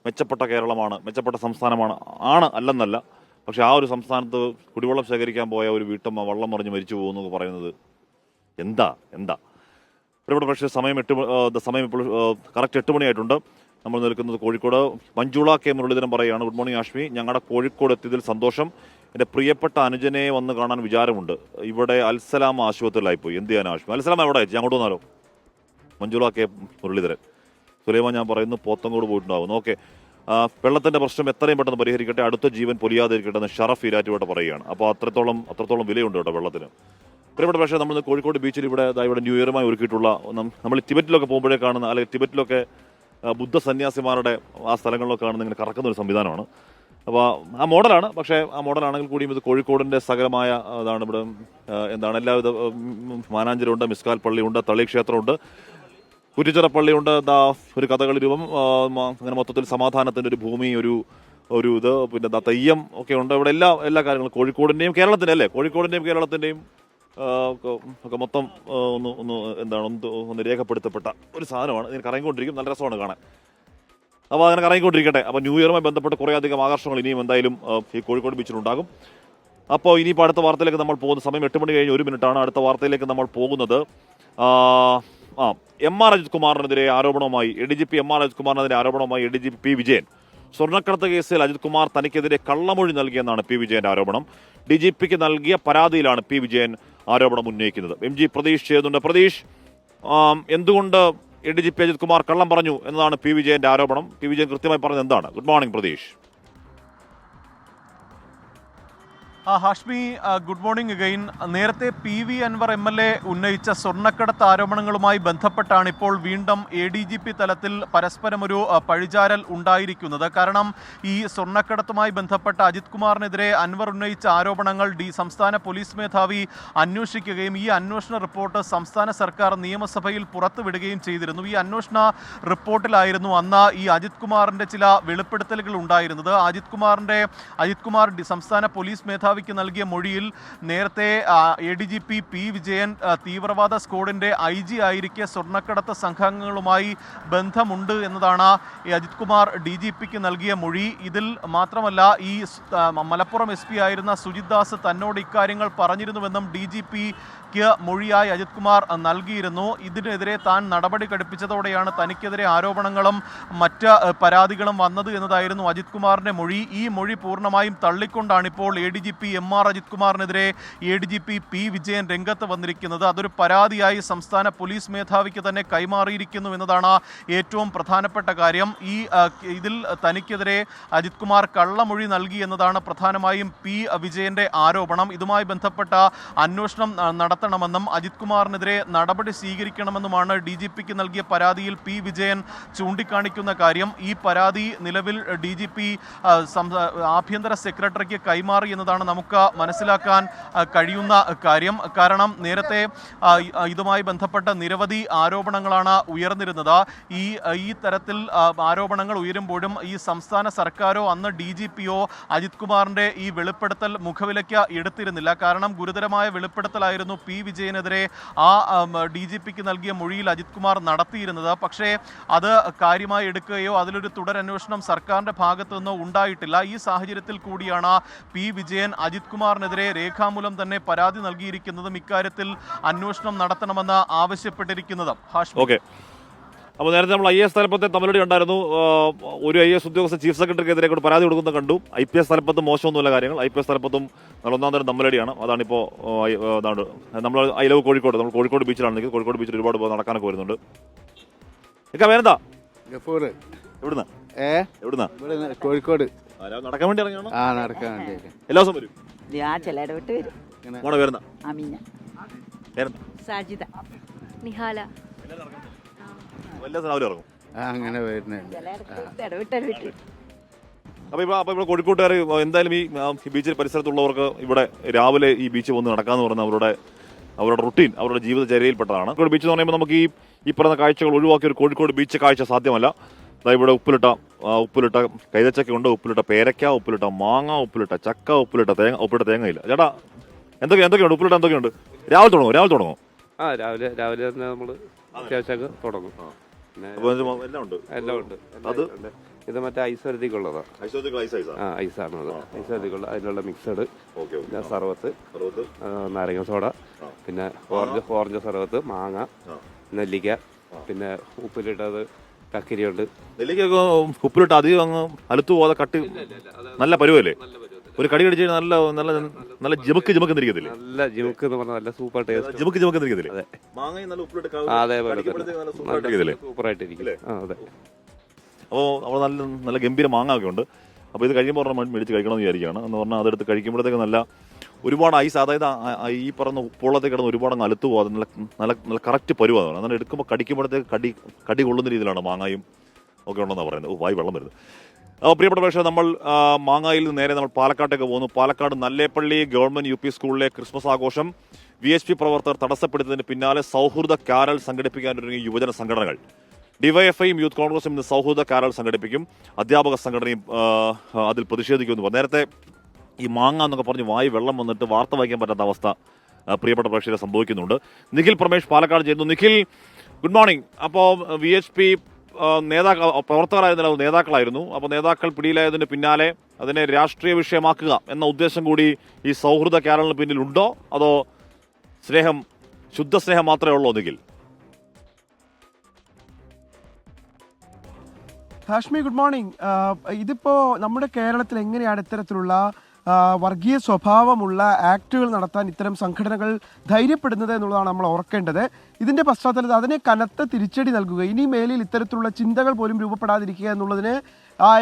മെച്ചപ്പെട്ട കേരളമാണ്, മെച്ചപ്പെട്ട സംസ്ഥാനമാണ്, അല്ലെന്നല്ല. പക്ഷെ ആ ഒരു സംസ്ഥാനത്ത് കുടിവെള്ളം ശേഖരിക്കാൻ പോയ ഒരു വീട്ടമ്മ വള്ളം മറിഞ്ഞ് മരിച്ചു പോകുന്നു പറയുന്നത് എന്താ? ഇവിടെ പക്ഷേ സമയം ഇപ്പോൾ കറക്റ്റ് 8 മണിയായിട്ടുണ്ട്. നമ്മൾ നിൽക്കുന്നത് കോഴിക്കോട്. മഞ്ജുള കെ മുരളീധരൻ പറയുകയാണ്, ഗുഡ് മോർണിംഗ് ആഷ്മി, ഞങ്ങളുടെ കോഴിക്കോട് എത്തിയതിൽ സന്തോഷം. എൻ്റെ പ്രിയപ്പെട്ട അനുജനെ വന്ന് കാണാൻ വിചാരമുണ്ട്. ഇവിടെ അൽസലാം ആശുപത്രിയിലായിപ്പോയി. എന്ത് ചെയ്യാൻ ആഷ്മി? അൽസലാം എവിടെ അയച്ചു? അങ്ങോട്ട് വന്നാലോ? മഞ്ജുള കെ മുരളീധരൻ. സുലൈമാൻ ഞാൻ പറയുന്നു പോത്തങ്കോട് പോയിട്ടുണ്ടാവും. ഓക്കെ, വെള്ളത്തിൻ്റെ പ്രശ്നം എത്രയും പെട്ടെന്ന് പരിഹരിക്കട്ടെ, അടുത്ത ജീവൻ പൊലിയാതിരിക്കട്ടെ എന്ന് ഷറഫ് ഇരാറ്റുപേട്ട പറയുകയാണ്. അപ്പോൾ അത്രത്തോളം വിലയുണ്ട് കേട്ടോ വെള്ളത്തിന്. പ്രിയപ്പെട്ട പക്ഷേ നമ്മൾ കോഴിക്കോട് ബീച്ചിൽ ഇവിടെ ന്യൂ ഇയറുമായി ഒരുക്കിയിട്ടുള്ള, നമ്മൾ ടിബറ്റിലൊക്കെ പോകുമ്പോഴേ കാണുന്ന, അല്ലെങ്കിൽ ടിബറ്റിലൊക്കെ ബുദ്ധ സന്യാസിമാരുടെ ആ സ്ഥലങ്ങളിലൊക്കെ കാണുന്ന ഇങ്ങനെ കറക്കുന്ന ഒരു സംവിധാനമാണ്. അപ്പോൾ ആ മോഡലാണ്. പക്ഷേ ആ മോഡലാണെങ്കിൽ കൂടിയും ഇത് കോഴിക്കോടിൻ്റെ സകലമായ ഇതാണ്. ഇവിടെ എല്ലാവിധ മാനാഞ്ചിരമുണ്ട്, മിസ്കാൽ പള്ളിയുണ്ട്, തളി ക്ഷേത്രമുണ്ട്, കുറ്റിച്ചിറ പള്ളിയുണ്ട്, ഒരു കഥകളി രൂപം, അങ്ങനെ മൊത്തത്തിൽ സമാധാനത്തിൻ്റെ ഒരു ഭൂമി, ഒരു ഇത്, പിന്നെ തെയ്യം ഒക്കെ ഉണ്ട്. ഇവിടെ എല്ലാ കാര്യങ്ങളും കോഴിക്കോടിൻ്റെയും കേരളത്തിൻ്റെയും ഒക്കെ മൊത്തം ഒന്ന് രേഖപ്പെടുത്തപ്പെട്ട ഒരു സാധനമാണ്. ഇങ്ങനെ കറങ്ങിക്കൊണ്ടിരിക്കും, നല്ല രസമാണ് കാണാൻ. അപ്പോൾ അങ്ങനെ കറങ്ങിക്കൊണ്ടിരിക്കട്ടെ. അപ്പോൾ ന്യൂ ഇയറുമായി ബന്ധപ്പെട്ട് കുറേയധികം ആകർഷണങ്ങൾ ഇനിയും എന്തായാലും ഈ കോഴിക്കോട് ബീച്ചിലുണ്ടാകും. അപ്പോൾ ഇനിയിപ്പോൾ അടുത്ത വാർത്തയിലേക്ക് നമ്മൾ പോകുന്ന സമയം 8 മണി കഴിഞ്ഞ് 1 മിനിറ്റാണ്. അടുത്ത വാർത്തയിലേക്ക് നമ്മൾ പോകുന്നത് MR അജിത് കുമാറിനെതിരെ ആരോപണവുമായി ADGP MR അജിത് കുമാറിനെതിരെ ആരോപണവുമായി ADGP P വിജയൻ. സ്വർണ്ണക്കടത്ത് കേസിൽ അജിത് കുമാർ തനിക്കെതിരെ കള്ളമൊഴി നൽകിയെന്നാണ് P വിജയന്റെ ആരോപണം. DGPക്ക് നൽകിയ പരാതിയിലാണ് P വിജയൻ ആരോപണം ഉന്നയിക്കുന്നത്. MG പ്രതീഷ് ചെയ്യുന്നുണ്ട്. പ്രതീഷ്, എന്തുകൊണ്ട് ADGP അജിത് കുമാർ കള്ളം പറഞ്ഞു എന്നതാണ് P വിജയന്റെ ആരോപണം. P വിജയൻ കൃത്യമായി പറഞ്ഞത് എന്താണ്? Good morning Pratheesh. Hashmi, good morning again. നേരത്തെ PV അൻവർ MLA ഉന്നയിച്ച സ്വർണ്ണക്കടത്ത് ആരോപണങ്ങളുമായി ബന്ധപ്പെട്ടാണ് ഇപ്പോൾ വീണ്ടും ADGP തലത്തിൽ പരസ്പരം ഒരു പഴിചാരൽ ഉണ്ടായിരിക്കുന്നത്. കാരണം ഈ സ്വർണ്ണക്കടത്തുമായി ബന്ധപ്പെട്ട അജിത് കുമാറിനെതിരെ അൻവർ ഉന്നയിച്ച ആരോപണങ്ങൾ സംസ്ഥാന പോലീസ് മേധാവി അന്വേഷിക്കുകയും ഈ അന്വേഷണ റിപ്പോർട്ട് സംസ്ഥാന സർക്കാർ നിയമസഭയിൽ പുറത്തുവിടുകയും ചെയ്തിരുന്നു. ഈ അന്വേഷണ റിപ്പോർട്ടിലായിരുന്നു അന്ന് ഈ അജിത് കുമാറിൻ്റെ ചില വെളിപ്പെടുത്തലുകൾ ഉണ്ടായിരുന്നത്. അജിത് കുമാർ സംസ്ഥാന പോലീസ് മേധാവി നൽകിയ മൊഴിയിൽ നേരത്തെ ADGP P. വിജയൻ തീവ്രവാദ സ്ക്വാഡിന്റെ IG ആയിരിക്കെ സ്വർണ്ണക്കടത്ത് സംഘങ്ങളുമായി ബന്ധമുണ്ട് എന്നതാണ് അജിത് കുമാർ DGPക്ക് നൽകിയ മൊഴി. ഇതിൽ മാത്രമല്ല ഈ മലപ്പുറം SP ആയിരുന്ന സുജിത് ദാസ് തന്നോട് ഇക്കാര്യങ്ങൾ പറഞ്ഞിരുന്നുവെന്നും DGPക്ക് മൊഴിയായി അജിത് കുമാർ നൽകിയിരുന്നു. ഇതിനെതിരെ താൻ നടപടി ഘടിപ്പിച്ചതോടെയാണ് തനിക്കെതിരെ ആരോപണങ്ങളും മറ്റ് പരാതികളും വന്നത് എന്നതായിരുന്നു അജിത് കുമാറിന്റെ മൊഴി. ഈ മൊഴി പൂർണ്ണമായും തള്ളിക്കൊണ്ടാണ് ഇപ്പോൾ ADGP MR Ajith കുമാറിനെതിരെ ADGP P. Vijayan രംഗത്ത് വന്നിരിക്കുന്നത്. അതൊരു പരാതിയായി സംസ്ഥാന പോലീസ് മേധാവിക്ക് തന്നെ കൈമാറിയിരിക്കുന്നു എന്നതാണ് ഏറ്റവും പ്രധാനപ്പെട്ട കാര്യം. ഇതിൽ തനിക്കെതിരെ അജിത് കുമാർ കള്ളമൊഴി നൽകി എന്നതാണ് പ്രധാനമായും P. വിജയന്റെ ആരോപണം. ഇതുമായി ബന്ധപ്പെട്ട അന്വേഷണം നടത്തണമെന്നും അജിത് കുമാറിനെതിരെ നടപടി സ്വീകരിക്കണമെന്നുമാണ് DGPക്ക് നൽകിയ പരാതിയിൽ P. വിജയൻ ചൂണ്ടിക്കാണിക്കുന്ന കാര്യം. ഈ പരാതി നിലവിൽ DGP ആഭ്യന്തര സെക്രട്ടറിക്ക് കൈമാറി എന്നതാണ് നമുക്ക് മനസ്സിലാക്കാൻ കഴിയുന്ന കാര്യം. കാരണം നേരത്തെ ഇതുമായി ബന്ധപ്പെട്ട നിരവധി ആരോപണങ്ങളാണ് ഉയർന്നിരുന്നത്. ഈ തരത്തിൽ ആരോപണങ്ങൾ ഉയരുമ്പോഴും ഈ സംസ്ഥാന സർക്കാരോ അന്ന് DGPയോ അജിത് കുമാറിന്റെ ഈ വെളിപ്പെടുത്തൽ മുഖവിലയ്ക്ക് എടുത്തിരുന്നില്ല. കാരണം ഗുരുതരമായ വെളിപ്പെടുത്തലായിരുന്നു P. വിജയനെതിരെ DGPക്ക് നൽകിയ മൊഴിയിൽ അജിത് കുമാർ നടത്തിയിരുന്നത്. പക്ഷേ അത് കാര്യമായി എടുക്കുകയോ അതിലൊരു തുടരന്വേഷണം സർക്കാരിന്റെ ഭാഗത്തു നിന്നോ ഉണ്ടായിട്ടില്ല. ഈ സാഹചര്യത്തിൽ കൂടിയാണ് P. വിജയൻ അജിത് കുമാറിനെതിരെ രേഖാമൂലം തന്നെ പരാതി നൽകിയിരിക്കുന്നതും ഇക്കാര്യത്തിൽ അന്വേഷണം നടത്തണമെന്ന് ആവശ്യപ്പെട്ടിരിക്കുന്നത്. ഓക്കെ, അപ്പോൾ നേരത്തെ നമ്മൾ IAS തലപ്പത്തെ തമ്മിലടി ഉണ്ടായിരുന്നു. ഒരു IAS ഉദ്യോഗസ്ഥ ചീഫ് സെക്രട്ടറിക്കെതിരെ കൂടെ പരാതി കൊടുക്കുന്നത് കണ്ടു. IPS തലപ്പത്ത് മോശമൊന്നുമില്ല കാര്യങ്ങൾ. IPS തലപ്പത്തും ഒന്നാം തരം തമ്മിലടിയാണ്. അതാണിപ്പോൾ നമ്മൾ ഐ ലവ് കോഴിക്കോട്, നമ്മൾ കോഴിക്കോട് ബീച്ചിലാണെങ്കിൽ കോഴിക്കോട് ബീച്ചിൽ ഒരുപാട് നടക്കാനൊക്കെ വരുന്നുണ്ട്. ഇക്ക വേറെന്താ? എവിടുന്ന? എവിടുന്ന? കോഴിക്കോട്. നടക്കാൻ വേണ്ടി ഇറങ്ങിയാണോ? നടക്കാൻ വേണ്ടി എല്ലാ ദിവസം വരും? ചിലയിടവിട്ട് വരും. മോളെ വേറെന്താ? അമീന, വേറെന്താ? സാജിദ, നിഹാല. എല്ലാ ദിവസവും രാവിലെ ഇറങ്ങും. അങ്ങനെ വരുന്നുണ്ട്. അപ്പോൾ ഇവിടെ കോഴിക്കോട്ടുകാർ എന്തായാലും ഈ ബീച്ചിൽ പരിസരത്തുള്ളവർക്ക് ഇവിടെ രാവിലെ ഈ ബീച്ച് വന്ന് നടക്കാമെന്ന് പറഞ്ഞാൽ അവരുടെ റുട്ടീൻ, അവരുടെ ജീവിതചര്യയിൽപ്പെട്ടതാണ്. കോഴിക്കോട് ബീച്ച് എന്ന് പറയുമ്പോൾ നമുക്ക് ഈ പറഞ്ഞ കാഴ്ചകൾ ഒഴിവാക്കിയ ഒരു കോഴിക്കോട് ബീച്ച് കാഴ്ച സാധ്യമല്ല. ഇവിടെ ഉപ്പിലിട്ട കൈതച്ചക്കയുണ്ട്, ഉപ്പിലിട്ട പേരയ്ക്ക, ഉപ്പിലിട്ട മാങ്ങ, ഉപ്പിലിട്ട ചക്ക, ഉപ്പിലിട്ട തേങ്ങയില്ല. ചേട്ടാ എന്തൊക്കെയുണ്ട്? ഉപ്പിലിട്ട എന്തൊക്കെയുണ്ട്? രാവിലെ തുടങ്ങും. രാവിലെ തന്നെ നമ്മൾ അത്യാവശ്യമൊക്കെ തുടങ്ങും. എല്ലാം ഉണ്ട്. അത് ഇത് മറ്റേ ഐസ് വരുത്തിക്കുള്ളതാണ്. ഐസാണ് അത്. ഐസ് വരുത്തിക്കുള്ള അതിനുള്ള മിക്സഡ്, സർവത്ത്, നാരങ്ങ സോഡ, പിന്നെ ഓറഞ്ച് സർവത്ത്, മാങ്ങ, നെല്ലിക്ക, പിന്നെ ഉപ്പിലിട്ടത് കക്കിരിയുണ്ട്. നെല്ലിക്കൊക്കെ ഉപ്പിലിട്ട് അധികം അങ്ങ് അലുത്തു പോകാതെ കട്ടി നല്ല പരുവല്ലേ? ഒരു കടി കടിച്ച് നല്ല നല്ല നല്ല ജിമുക്ക് എന്നിരിക്കത്തില്ലേ? നല്ല ജിമുക്ക് എന്ന് പറഞ്ഞാൽ നല്ല സൂപ്പർ ടേസ്റ്റ്. ജിമുക്ക് എന്നിരിക്കത്തില്ലേ? അതേപോലെ സൂപ്പറായിട്ടിരിക്കും. അതെ. അപ്പോൾ അവിടെ നല്ല ഗംഭീര മാങ്ങ ഒക്കെ ഉണ്ട്. അപ്പോൾ ഇത് കഴിയുമ്പോൾ പറഞ്ഞാൽ മേടിച്ച് കഴിക്കണമെന്ന് വിചാരിക്കുകയാണ്. എന്ന് പറഞ്ഞാൽ അതെടുത്ത് കഴിക്കുമ്പോഴത്തേക്ക് ഒരുപാട് ഐസ്, അതായത് ഈ പറഞ്ഞ ഉപ്പുവെള്ളത്തിൽ കിടന്ന് ഒരുപാട് അങ്ങ് അലുത്തു പോകാതെ നല്ല കറക്റ്റ് പരുവാണ്. അങ്ങനെ എടുക്കുമ്പോൾ കടിക്കുമ്പോഴത്തേക്ക് കടി കൊള്ളുന്ന രീതിയിലാണ് മാങ്ങയും ഒക്കെ ഉണ്ടെന്നാണ് പറയുന്നത്. വായി വെള്ളം വരുന്നത്. അപ്പോൾ പ്രിയപ്പെട്ട പ്രേക്ഷകർ, നമ്മൾ മാങ്ങായിൽ നിന്ന് നേരെ നമ്മൾ പാലക്കാട്ടേക്ക് പോകുന്നു. പാലക്കാട് നല്ലേപ്പള്ളി ഗവൺമെന്റ് UP സ്കൂളിലെ ക്രിസ്മസ് ആഘോഷം VHP പ്രവർത്തകർ തടസ്സപ്പെടുത്തിയതിന് പിന്നാലെ സൗഹൃദ കാരൽ സംഘടിപ്പിക്കാനൊരുങ്ങി യുവജന സംഘടനകൾ. DYFIയും യൂത്ത് കോൺഗ്രസും ഇന്ന് സൗഹൃദ കാരൽ സംഘടിപ്പിക്കും. അധ്യാപക സംഘടനയും അതിൽ പ്രതിഷേധിക്കുമെന്ന് പറഞ്ഞു. നേരത്തെ ഈ മാങ്ങ എന്നൊക്കെ പറഞ്ഞ് വായി വെള്ളം വന്നിട്ട് വാർത്ത വായിക്കാൻ പറ്റാത്ത അവസ്ഥ പ്രിയപ്പെട്ട പ്രേക്ഷകരെ സംഭവിക്കുന്നുണ്ട്. നിഖിൽ പ്രമേഷ് പാലക്കാട് ചെയ്യുന്നു. Nikhil, good morning. അപ്പോൾ VHP പ്രവർത്തകരായിരുന്നില്ല, നേതാക്കളായിരുന്നു. അപ്പോൾ നേതാക്കൾ പിടിയിലായതിന് പിന്നാലെ അതിനെ രാഷ്ട്രീയ വിഷയമാക്കുക എന്ന ഉദ്ദേശം കൂടി ഈ സൗഹൃദ കാരലിന് പിന്നിലുണ്ടോ? അതോ ശുദ്ധ സ്നേഹം മാത്രമേ ഉള്ളൂ? നിഖിൽ. Hashmi, good morning. ഇതിപ്പോൾ നമ്മുടെ കേരളത്തിൽ എങ്ങനെയാണ് ഇത്തരത്തിലുള്ള വർഗീയ സ്വഭാവമുള്ള ആക്ടുകൾ നടത്താൻ ഇത്തരം സംഘടനകൾ ധൈര്യപ്പെടുന്നത് എന്നുള്ളതാണ് നമ്മൾ ഓർക്കേണ്ടത്. ഇതിൻ്റെ പശ്ചാത്തലത്തിൽ അതിനെ കനത്ത തിരിച്ചടി നൽകുക, ഇനി മേലിൽ ഇത്തരത്തിലുള്ള ചിന്തകൾ പോലും രൂപപ്പെടാതിരിക്കുക എന്നുള്ളതിന്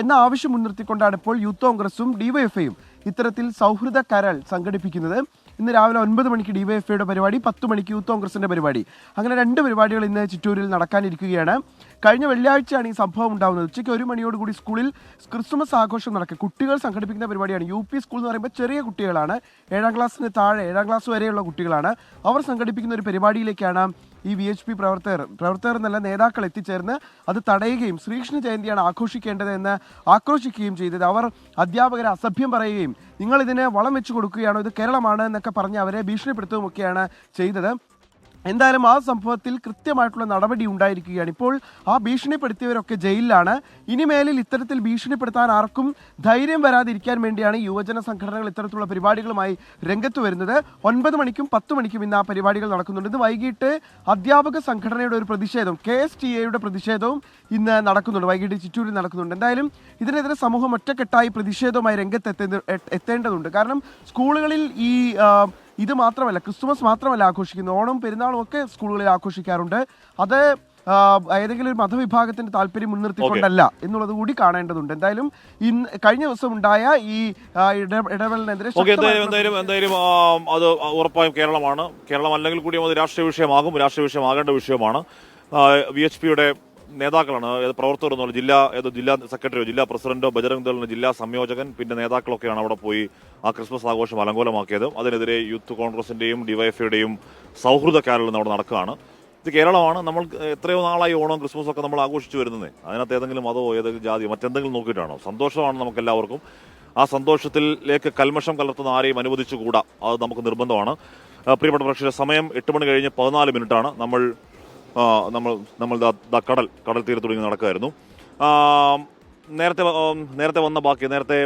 എന്ന ആവശ്യം മുൻനിർത്തിക്കൊണ്ടാണ് ഇപ്പോൾ യൂത്ത് കോൺഗ്രസും DYFIയും ഇത്തരത്തിൽ സൗഹൃദ കരൾ സംഘടിപ്പിക്കുന്നത്. ഇന്ന് രാവിലെ 9 മണിക്ക് ഡിവൈഎഫ്ഐയുടെ പരിപാടി, 10 മണിക്ക് യൂത്ത് കോൺഗ്രസിന്റെ പരിപാടി, അങ്ങനെ 2 പരിപാടികൾ ഇന്ന് ചിറ്റൂരിൽ നടക്കാനിരിക്കുകയാണ്. കഴിഞ്ഞ വെള്ളിയാഴ്ചയാണ് ഈ സംഭവം ഉണ്ടാകുന്നത്. ഉച്ചയ്ക്ക് 1 മണിയോടുകൂടി സ്കൂളിൽ ക്രിസ്മസ് ആഘോഷം നടക്കുക. കുട്ടികൾ സംഘടിപ്പിക്കുന്ന പരിപാടിയാണ്. UP സ്കൂൾ എന്ന് പറയുമ്പോൾ ചെറിയ കുട്ടികളാണ്, 7ാം ക്ലാസ്സിന് താഴെ 7ാം ക്ലാസ് വരെയുള്ള കുട്ടികളാണ്. അവർ സംഘടിപ്പിക്കുന്ന ഒരു പരിപാടിയിലേക്കാണ് ഈ VHP പ്രവർത്തകർ എന്നല്ല നേതാക്കൾ എത്തിച്ചേർന്ന് അത് തടയുകയും ശ്രീകൃഷ്ണ ജയന്തിയാണ് ആഘോഷിക്കേണ്ടത് എന്ന് ആക്രോശിക്കുകയും ചെയ്തത്. അവർ അധ്യാപകരെ അസഭ്യം പറയുകയും നിങ്ങൾ ഇതിന് വളം വെച്ച് കൊടുക്കുകയാണോ, ഇത് കേരളമാണ് എന്നൊക്കെ പറഞ്ഞ് അവരെ ഭീഷണിപ്പെടുത്തുകയൊക്കെയാണ് ചെയ്തത്. എന്തായാലും ആ സംഭവത്തിൽ കൃത്യമായിട്ടുള്ള നടപടി ഉണ്ടായിരിക്കുകയാണ്. ഇപ്പോൾ ആ ഭീഷണിപ്പെടുത്തിയവരൊക്കെ ജയിലിലാണ്. ഇനിമേലിൽ ഇത്തരത്തിൽ ഭീഷണിപ്പെടുത്താൻ ആർക്കും ധൈര്യം വരാതിരിക്കാൻ വേണ്ടിയാണ് യുവജന സംഘടനകൾ ഇത്തരത്തിലുള്ള പരിപാടികളുമായി രംഗത്ത് വരുന്നത്. 9 മണിക്കും 10 മണിക്കും ഇന്ന് ആ പരിപാടികൾ നടക്കുന്നുണ്ട്. ഇത് വൈകിട്ട് അധ്യാപക സംഘടനയുടെ ഒരു പ്രതിഷേധം, KSTA പ്രതിഷേധവും ഇന്ന് നടക്കുന്നുണ്ട്, വൈകിട്ട് ചിറ്റൂരിൽ നടക്കുന്നുണ്ട്. എന്തായാലും ഇതിനെതിരെ സമൂഹം ഒറ്റക്കെട്ടായി പ്രതിഷേധവുമായി എത്തേണ്ടതുണ്ട്. കാരണം സ്കൂളുകളിൽ ഇത് മാത്രമല്ല, ക്രിസ്തുമസ് മാത്രമല്ല ആഘോഷിക്കുന്നത്, ഓണം പെരുന്നാളും ഒക്കെ സ്കൂളുകളിൽ ആഘോഷിക്കാറുണ്ട്. അത് ഏതെങ്കിലും ഒരു മതവിഭാഗത്തിന്റെ താല്പര്യം മുൻനിർത്തിക്കൊണ്ടല്ല എന്നുള്ളത് കൂടി കാണേണ്ടതുണ്ട്. എന്തായാലും കഴിഞ്ഞ ദിവസം ഉണ്ടായ ഈ ഇടപെടലിനെതിരെ എന്തായാലും അത് ഉറപ്പായും കേരളമാണ്. കേരളം അല്ലെങ്കിൽ കൂടി അത് രാഷ്ട്രീയ വിഷയമാകും, രാഷ്ട്രീയ വിഷയമാകേണ്ട വിഷയമാണ്. VHPയുടെ നേതാക്കളാണ്, പ്രവർത്തകർ എന്നുള്ള ജില്ലാ സെക്രട്ടറിയോ ജില്ലാ പ്രസിഡന്റോ ബജറംഗ് ദളിന്റെ ജില്ലാ സംയോജകൻ പിന്നെ നേതാക്കളൊക്കെയാണ് അവിടെ പോയി ആ ക്രിസ്മസ് ആഘോഷം അലങ്കോലമാക്കിയത്. അതിനെതിരെ യൂത്ത് കോൺഗ്രസിന്റെയും ഡിവൈഎഫ്ഐയുടെയും സൗഹൃദ കാരൽ അവിടെ നടക്കുകയാണ്. ഇത് കേരളമാണ്. നമ്മൾ എത്രയോ നാളായി ഓണം ക്രിസ്മസ് ഒക്കെ നമ്മൾ ആഘോഷിച്ചു വരുന്നത്. അതിനകത്ത് ഏതെങ്കിലും മതമോ ഏതെങ്കിലും ജാതിയോ മറ്റെന്തെങ്കിലും നോക്കിയിട്ടാണോ? സന്തോഷമാണ് നമുക്ക് എല്ലാവർക്കും. ആ സന്തോഷത്തിലേക്ക് കൽമഷം കലർത്തുന്ന ആരെയും അനുവദിച്ചുകൂടാ, അത് നമുക്ക് നിർബന്ധമാണ്. പ്രിയപ്പെട്ട പ്രേക്ഷകരെ, സമയം 8 മണി കഴിഞ്ഞ് 14 മിനിറ്റാണ്. നമ്മൾ കടൽ തീരത്ത് തുടങ്ങി നടക്കുകയായിരുന്നു. നേരത്തെ വന്ന ബാക്കി നേരത്തെ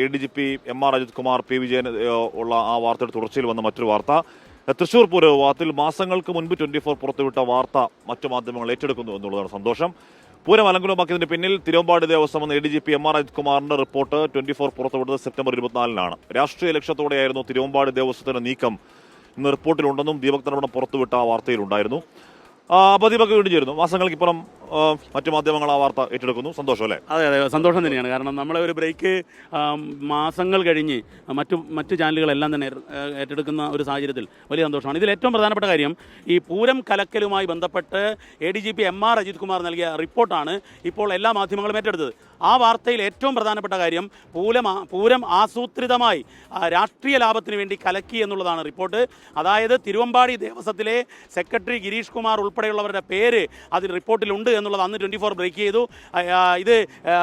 ADGP MR Ajith Kumar P Vijayan ഉള്ള ആ വാർത്തയുടെ തുടർച്ചയിൽ വന്ന മറ്റൊരു വാർത്ത, തൃശൂർ പൂര വിവാദത്തിൽ മാസങ്ങൾക്ക് മുൻപ് 24 പുറത്തുവിട്ട വാർത്ത മറ്റു മാധ്യമങ്ങൾ ഏറ്റെടുക്കുന്നു എന്നുള്ളതാണ് സന്തോഷം. പൂരം അലങ്കോലമാക്കിയതിന് പിന്നിൽ തിരുവമ്പാടി ദേവസ്വം എന്ന ADGP MR അജിത് കുമാറിന്റെ റിപ്പോർട്ട് 24 പുറത്തുവിട്ടത് സെപ്റ്റംബർ 24-നാണ്. രാഷ്ട്രീയ ലക്ഷ്യത്തോടെയായിരുന്നു തിരുവമ്പാടി ദേവസ്വത്തിന്റെ നീക്കം ഇന്ന് റിപ്പോർട്ടിലുണ്ടെന്നും ദീപക് തടവണം പുറത്തുവിട്ട ആ വാർത്തയിലുണ്ടായിരുന്നു. അപ്പോൾ ദീപക് വീണ്ടും ചേരുന്നു. മാസങ്ങൾക്കിപ്പുറം മറ്റു മാധ്യമങ്ങൾ ആ വാർത്ത ഏറ്റെടുക്കുന്നു. സന്തോഷം അല്ലേ? അതെ, സന്തോഷം തന്നെയാണ്. കാരണം നമ്മളെ ഒരു ബ്രേക്ക് മാസങ്ങൾ കഴിഞ്ഞ് മറ്റു ചാനലുകളെല്ലാം തന്നെ ഏറ്റെടുക്കുന്ന ഒരു സാഹചര്യത്തിൽ വലിയ സന്തോഷമാണ്. ഇതിൽ ഏറ്റവും പ്രധാനപ്പെട്ട കാര്യം ഈ പൂരം കലക്കലുമായി ബന്ധപ്പെട്ട് ADGP MR അജിത് കുമാർ നൽകിയ റിപ്പോർട്ടാണ് ഇപ്പോൾ എല്ലാ മാധ്യമങ്ങളും ഏറ്റെടുത്തത്. ആ വാർത്തയിൽ ഏറ്റവും പ്രധാനപ്പെട്ട കാര്യം പൂരം ആസൂത്രിതമായി രാഷ്ട്രീയ ലാഭത്തിന് വേണ്ടി കലക്കി എന്നുള്ളതാണ് റിപ്പോർട്ട്. അതായത് തിരുവമ്പാടി ദേവസ്വത്തിലെ സെക്രട്ടറി ഗിരീഷ് കുമാർ ഉൾപ്പെടെയുള്ളവരുടെ പേര് അതിൽ റിപ്പോർട്ടിലുണ്ട് എന്നുള്ളത് അന്ന് 24 ബ്രേക്ക് ചെയ്തു. ഇത്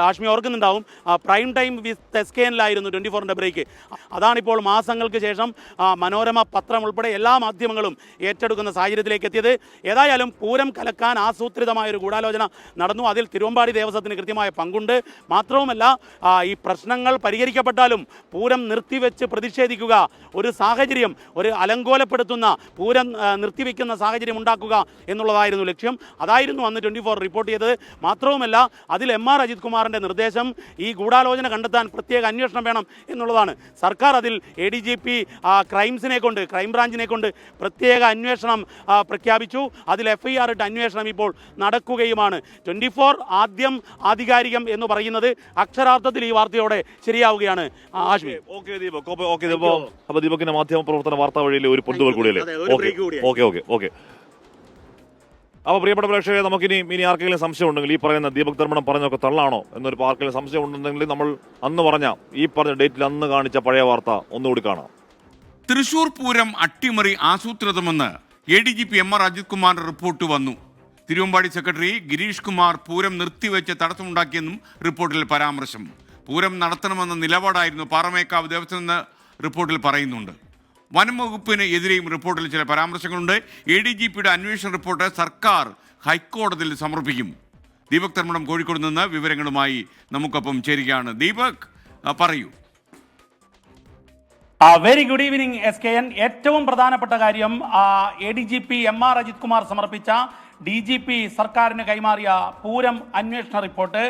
ആഷ്മി ഓർക്കുന്നുണ്ടാവും, പ്രൈം ടൈം വിത്ത് SKNലായിരുന്നു 24ന്റെ ബ്രേക്ക്. അതാണിപ്പോൾ മാസങ്ങൾക്ക് ശേഷം മനോരമ പത്രം ഉൾപ്പെടെ എല്ലാ മാധ്യമങ്ങളും ഏറ്റെടുക്കുന്ന സാഹചര്യത്തിലേക്ക് എത്തിയത്. ഏതായാലും പൂരം കലക്കാൻ ആസൂത്രിതമായൊരു ഗൂഢാലോചന നടന്നു. അതിൽ തിരുവമ്പാടി ദേവസ്വത്തിന് കൃത്യമായ പങ്കുണ്ട്. മാത്രവുമല്ല, ഈ പ്രശ്നങ്ങൾ പരിഹരിക്കപ്പെട്ടാലും പൂരം നിർത്തിവെച്ച് പ്രതിഷേധിക്കുക, ഒരു സാഹചര്യം, ഒരു അലങ്കോലപ്പെടുത്തുന്ന പൂരം നിർത്തിവെക്കുന്ന സാഹചര്യം ഉണ്ടാക്കുക എന്നുള്ളതായിരുന്നു ലക്ഷ്യം. അതായിരുന്നു അന്ന് 24 റിപ്പോർട്ട് ചെയ്തത്. മാത്രവുമല്ല, അതിൽ MR അജിത് കുമാറിൻ്റെ നിർദ്ദേശം ഈ ഗൂഢാലോചന കണ്ടെത്താൻ പ്രത്യേക അന്വേഷണം വേണം എന്നുള്ളതാണ്. സർക്കാർ അതിൽ ADGP ക്രൈംബ്രാഞ്ചിനെ കൊണ്ട് പ്രത്യേക അന്വേഷണം പ്രഖ്യാപിച്ചു. അതിൽ FIR ഇട്ട് അന്വേഷണം ഇപ്പോൾ നടക്കുകയുമാണ്. 24 ആദ്യം ആധികാരികം എന്ന് പറയുന്നത് അക്ഷരാർത്ഥത്തിൽ ഈ വാർത്തയോടെ ശരിയാവുകയാണ്. ആഷ്മി അപ്പൊ ദീപകിന്റെ മാധ്യമ പ്രവർത്തന വാർത്താ വഴിയിലെ ഒരു പൊട്ടുകൾ കൂടിയല്ലേ? ഓക്കെ. അപ്പോൾ പ്രിയപ്പെട്ട പ്രേക്ഷകരെ, നമുക്കിനി ആർക്കെങ്കിലും സംശയം ഉണ്ടെങ്കിൽ ഈ പറയുന്ന ദീപക് ധർമ്മടം പറഞ്ഞൊക്കെ തള്ളാണോ എന്നൊരു ആർക്കെങ്കിലും സംശയം ഉണ്ടെങ്കിൽ നമ്മൾ അന്ന് ഈ പറഞ്ഞ ഡേറ്റിൽ അന്ന് കാണിച്ച പഴയ വാർത്ത ഒന്നുകൂടി കാണാം. തൃശൂർ പൂരം അട്ടിമറി ആസൂത്രിതമെന്ന് ADGP MR അജിത് കുമാറിന്റെ റിപ്പോർട്ട് വന്നു. തിരുവമ്പാടി സെക്രട്ടറി ഗിരീഷ് കുമാർ പൂരം നിർത്തിവെച്ച് തടസ്സമുണ്ടാക്കിയെന്നും റിപ്പോർട്ടിൽ പരാമർശം. പൂരം നടത്തണമെന്ന നിലപാടായിരുന്നു പാറമേക്കാവ് ദേവസ്വം റിപ്പോർട്ടിൽ പറയുന്നുണ്ട്. വനം വകുപ്പിന് എതിരെയും റിപ്പോർട്ടിൽ ചില പരാമർശങ്ങളുണ്ട്. ADGPയുടെ അന്വേഷണ റിപ്പോർട്ട് സർക്കാർ ഹൈക്കോടതിയിൽ സമർപ്പിക്കും. ദീപക് ധർമ്മടം കോഴിക്കോട് നിന്ന് വിവരങ്ങളുമായി നമുക്കൊപ്പം ചേരുകയാണ്. ദീപക്, പറയൂ. Very good evening SKN. ഏറ്റവും പ്രധാനപ്പെട്ട കാര്യം ADGP MR അജിത് കുമാർ സമർപ്പിച്ച DGP സർക്കാരിന് കൈമാറിയ പൂരം അന്വേഷണ റിപ്പോർട്ട്.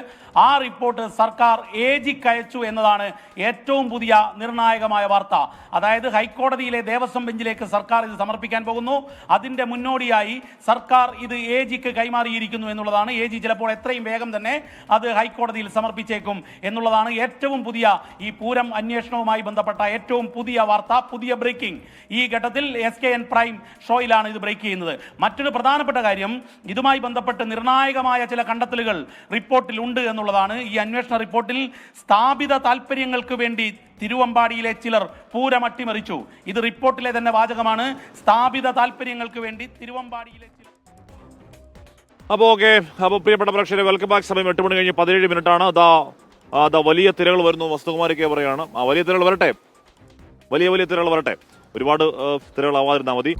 ആ റിപ്പോർട്ട് സർക്കാർ AGക്ക് അയച്ചു എന്നതാണ് ഏറ്റവും പുതിയ നിർണായകമായ വാർത്ത. അതായത് ഹൈക്കോടതിയിലെ ദേവസ്വം ബെഞ്ചിലേക്ക് സർക്കാർ ഇത് സമർപ്പിക്കാൻ പോകുന്നു. അതിന്റെ മുന്നോടിയായി സർക്കാർ ഇത് AGക്ക് കൈമാറിയിരിക്കുന്നു എന്നുള്ളതാണ്. AG ചിലപ്പോൾ എത്രയും വേഗം തന്നെ അത് ഹൈക്കോടതിയിൽ സമർപ്പിച്ചേക്കും എന്നുള്ളതാണ് ഏറ്റവും പുതിയ ഈ പൂരം അന്വേഷണവുമായി ബന്ധപ്പെട്ട ഏറ്റവും പുതിയ വാർത്ത, പുതിയ ബ്രേക്കിംഗ്. ഈ ഘട്ടത്തിൽ SKN പ്രൈം ഷോയിലാണ് ഇത് ബ്രേക്ക് ചെയ്യുന്നത്. മറ്റൊരു പ്രധാനപ്പെട്ട കാര്യം, ഇതുമായി ബന്ധപ്പെട്ട് നിർണായകമായ ചില കണ്ടെത്തലുകൾ റിപ്പോർട്ടിൽ ഉണ്ട് എന്നുള്ളതാണ്. ഈ അന്വേഷണ റിപ്പോർട്ടിൽ സ്ഥാപിത താൽപര്യങ്ങൾക്ക് വേണ്ടി തിരുവമ്പാടിയിലെ ചിലർ പൂരം അട്ടിമറിച്ചു. ഇത് റിപ്പോർട്ടിലെ തന്നെ വാചകമാണ്. സ്ഥാപിത താൽപര്യങ്ങൾക്ക് വേണ്ടി തിരുവമ്പാടിയിലെ ചിലർ. അപ്പോൾ ഓക്കെ, അപ്പോൾ പ്രിയപ്പെട്ട പ്രേക്ഷകരെ, വെൽക്കം ബാക്ക്. സമയം 8 മണി കഴിഞ്ഞ് 17 മിനിറ്റാണ്. അതാ വലിയ തിരകൾ വരുന്നു. വസ്തുകുമാരിക്ക് പറയാണ്, വലിയ തിരകൾ വരട്ടെ, വലിയ തിരകൾ വരട്ടെ. ഒരുപാട് തിരകളാവാതിരുന്നാൽ മതി.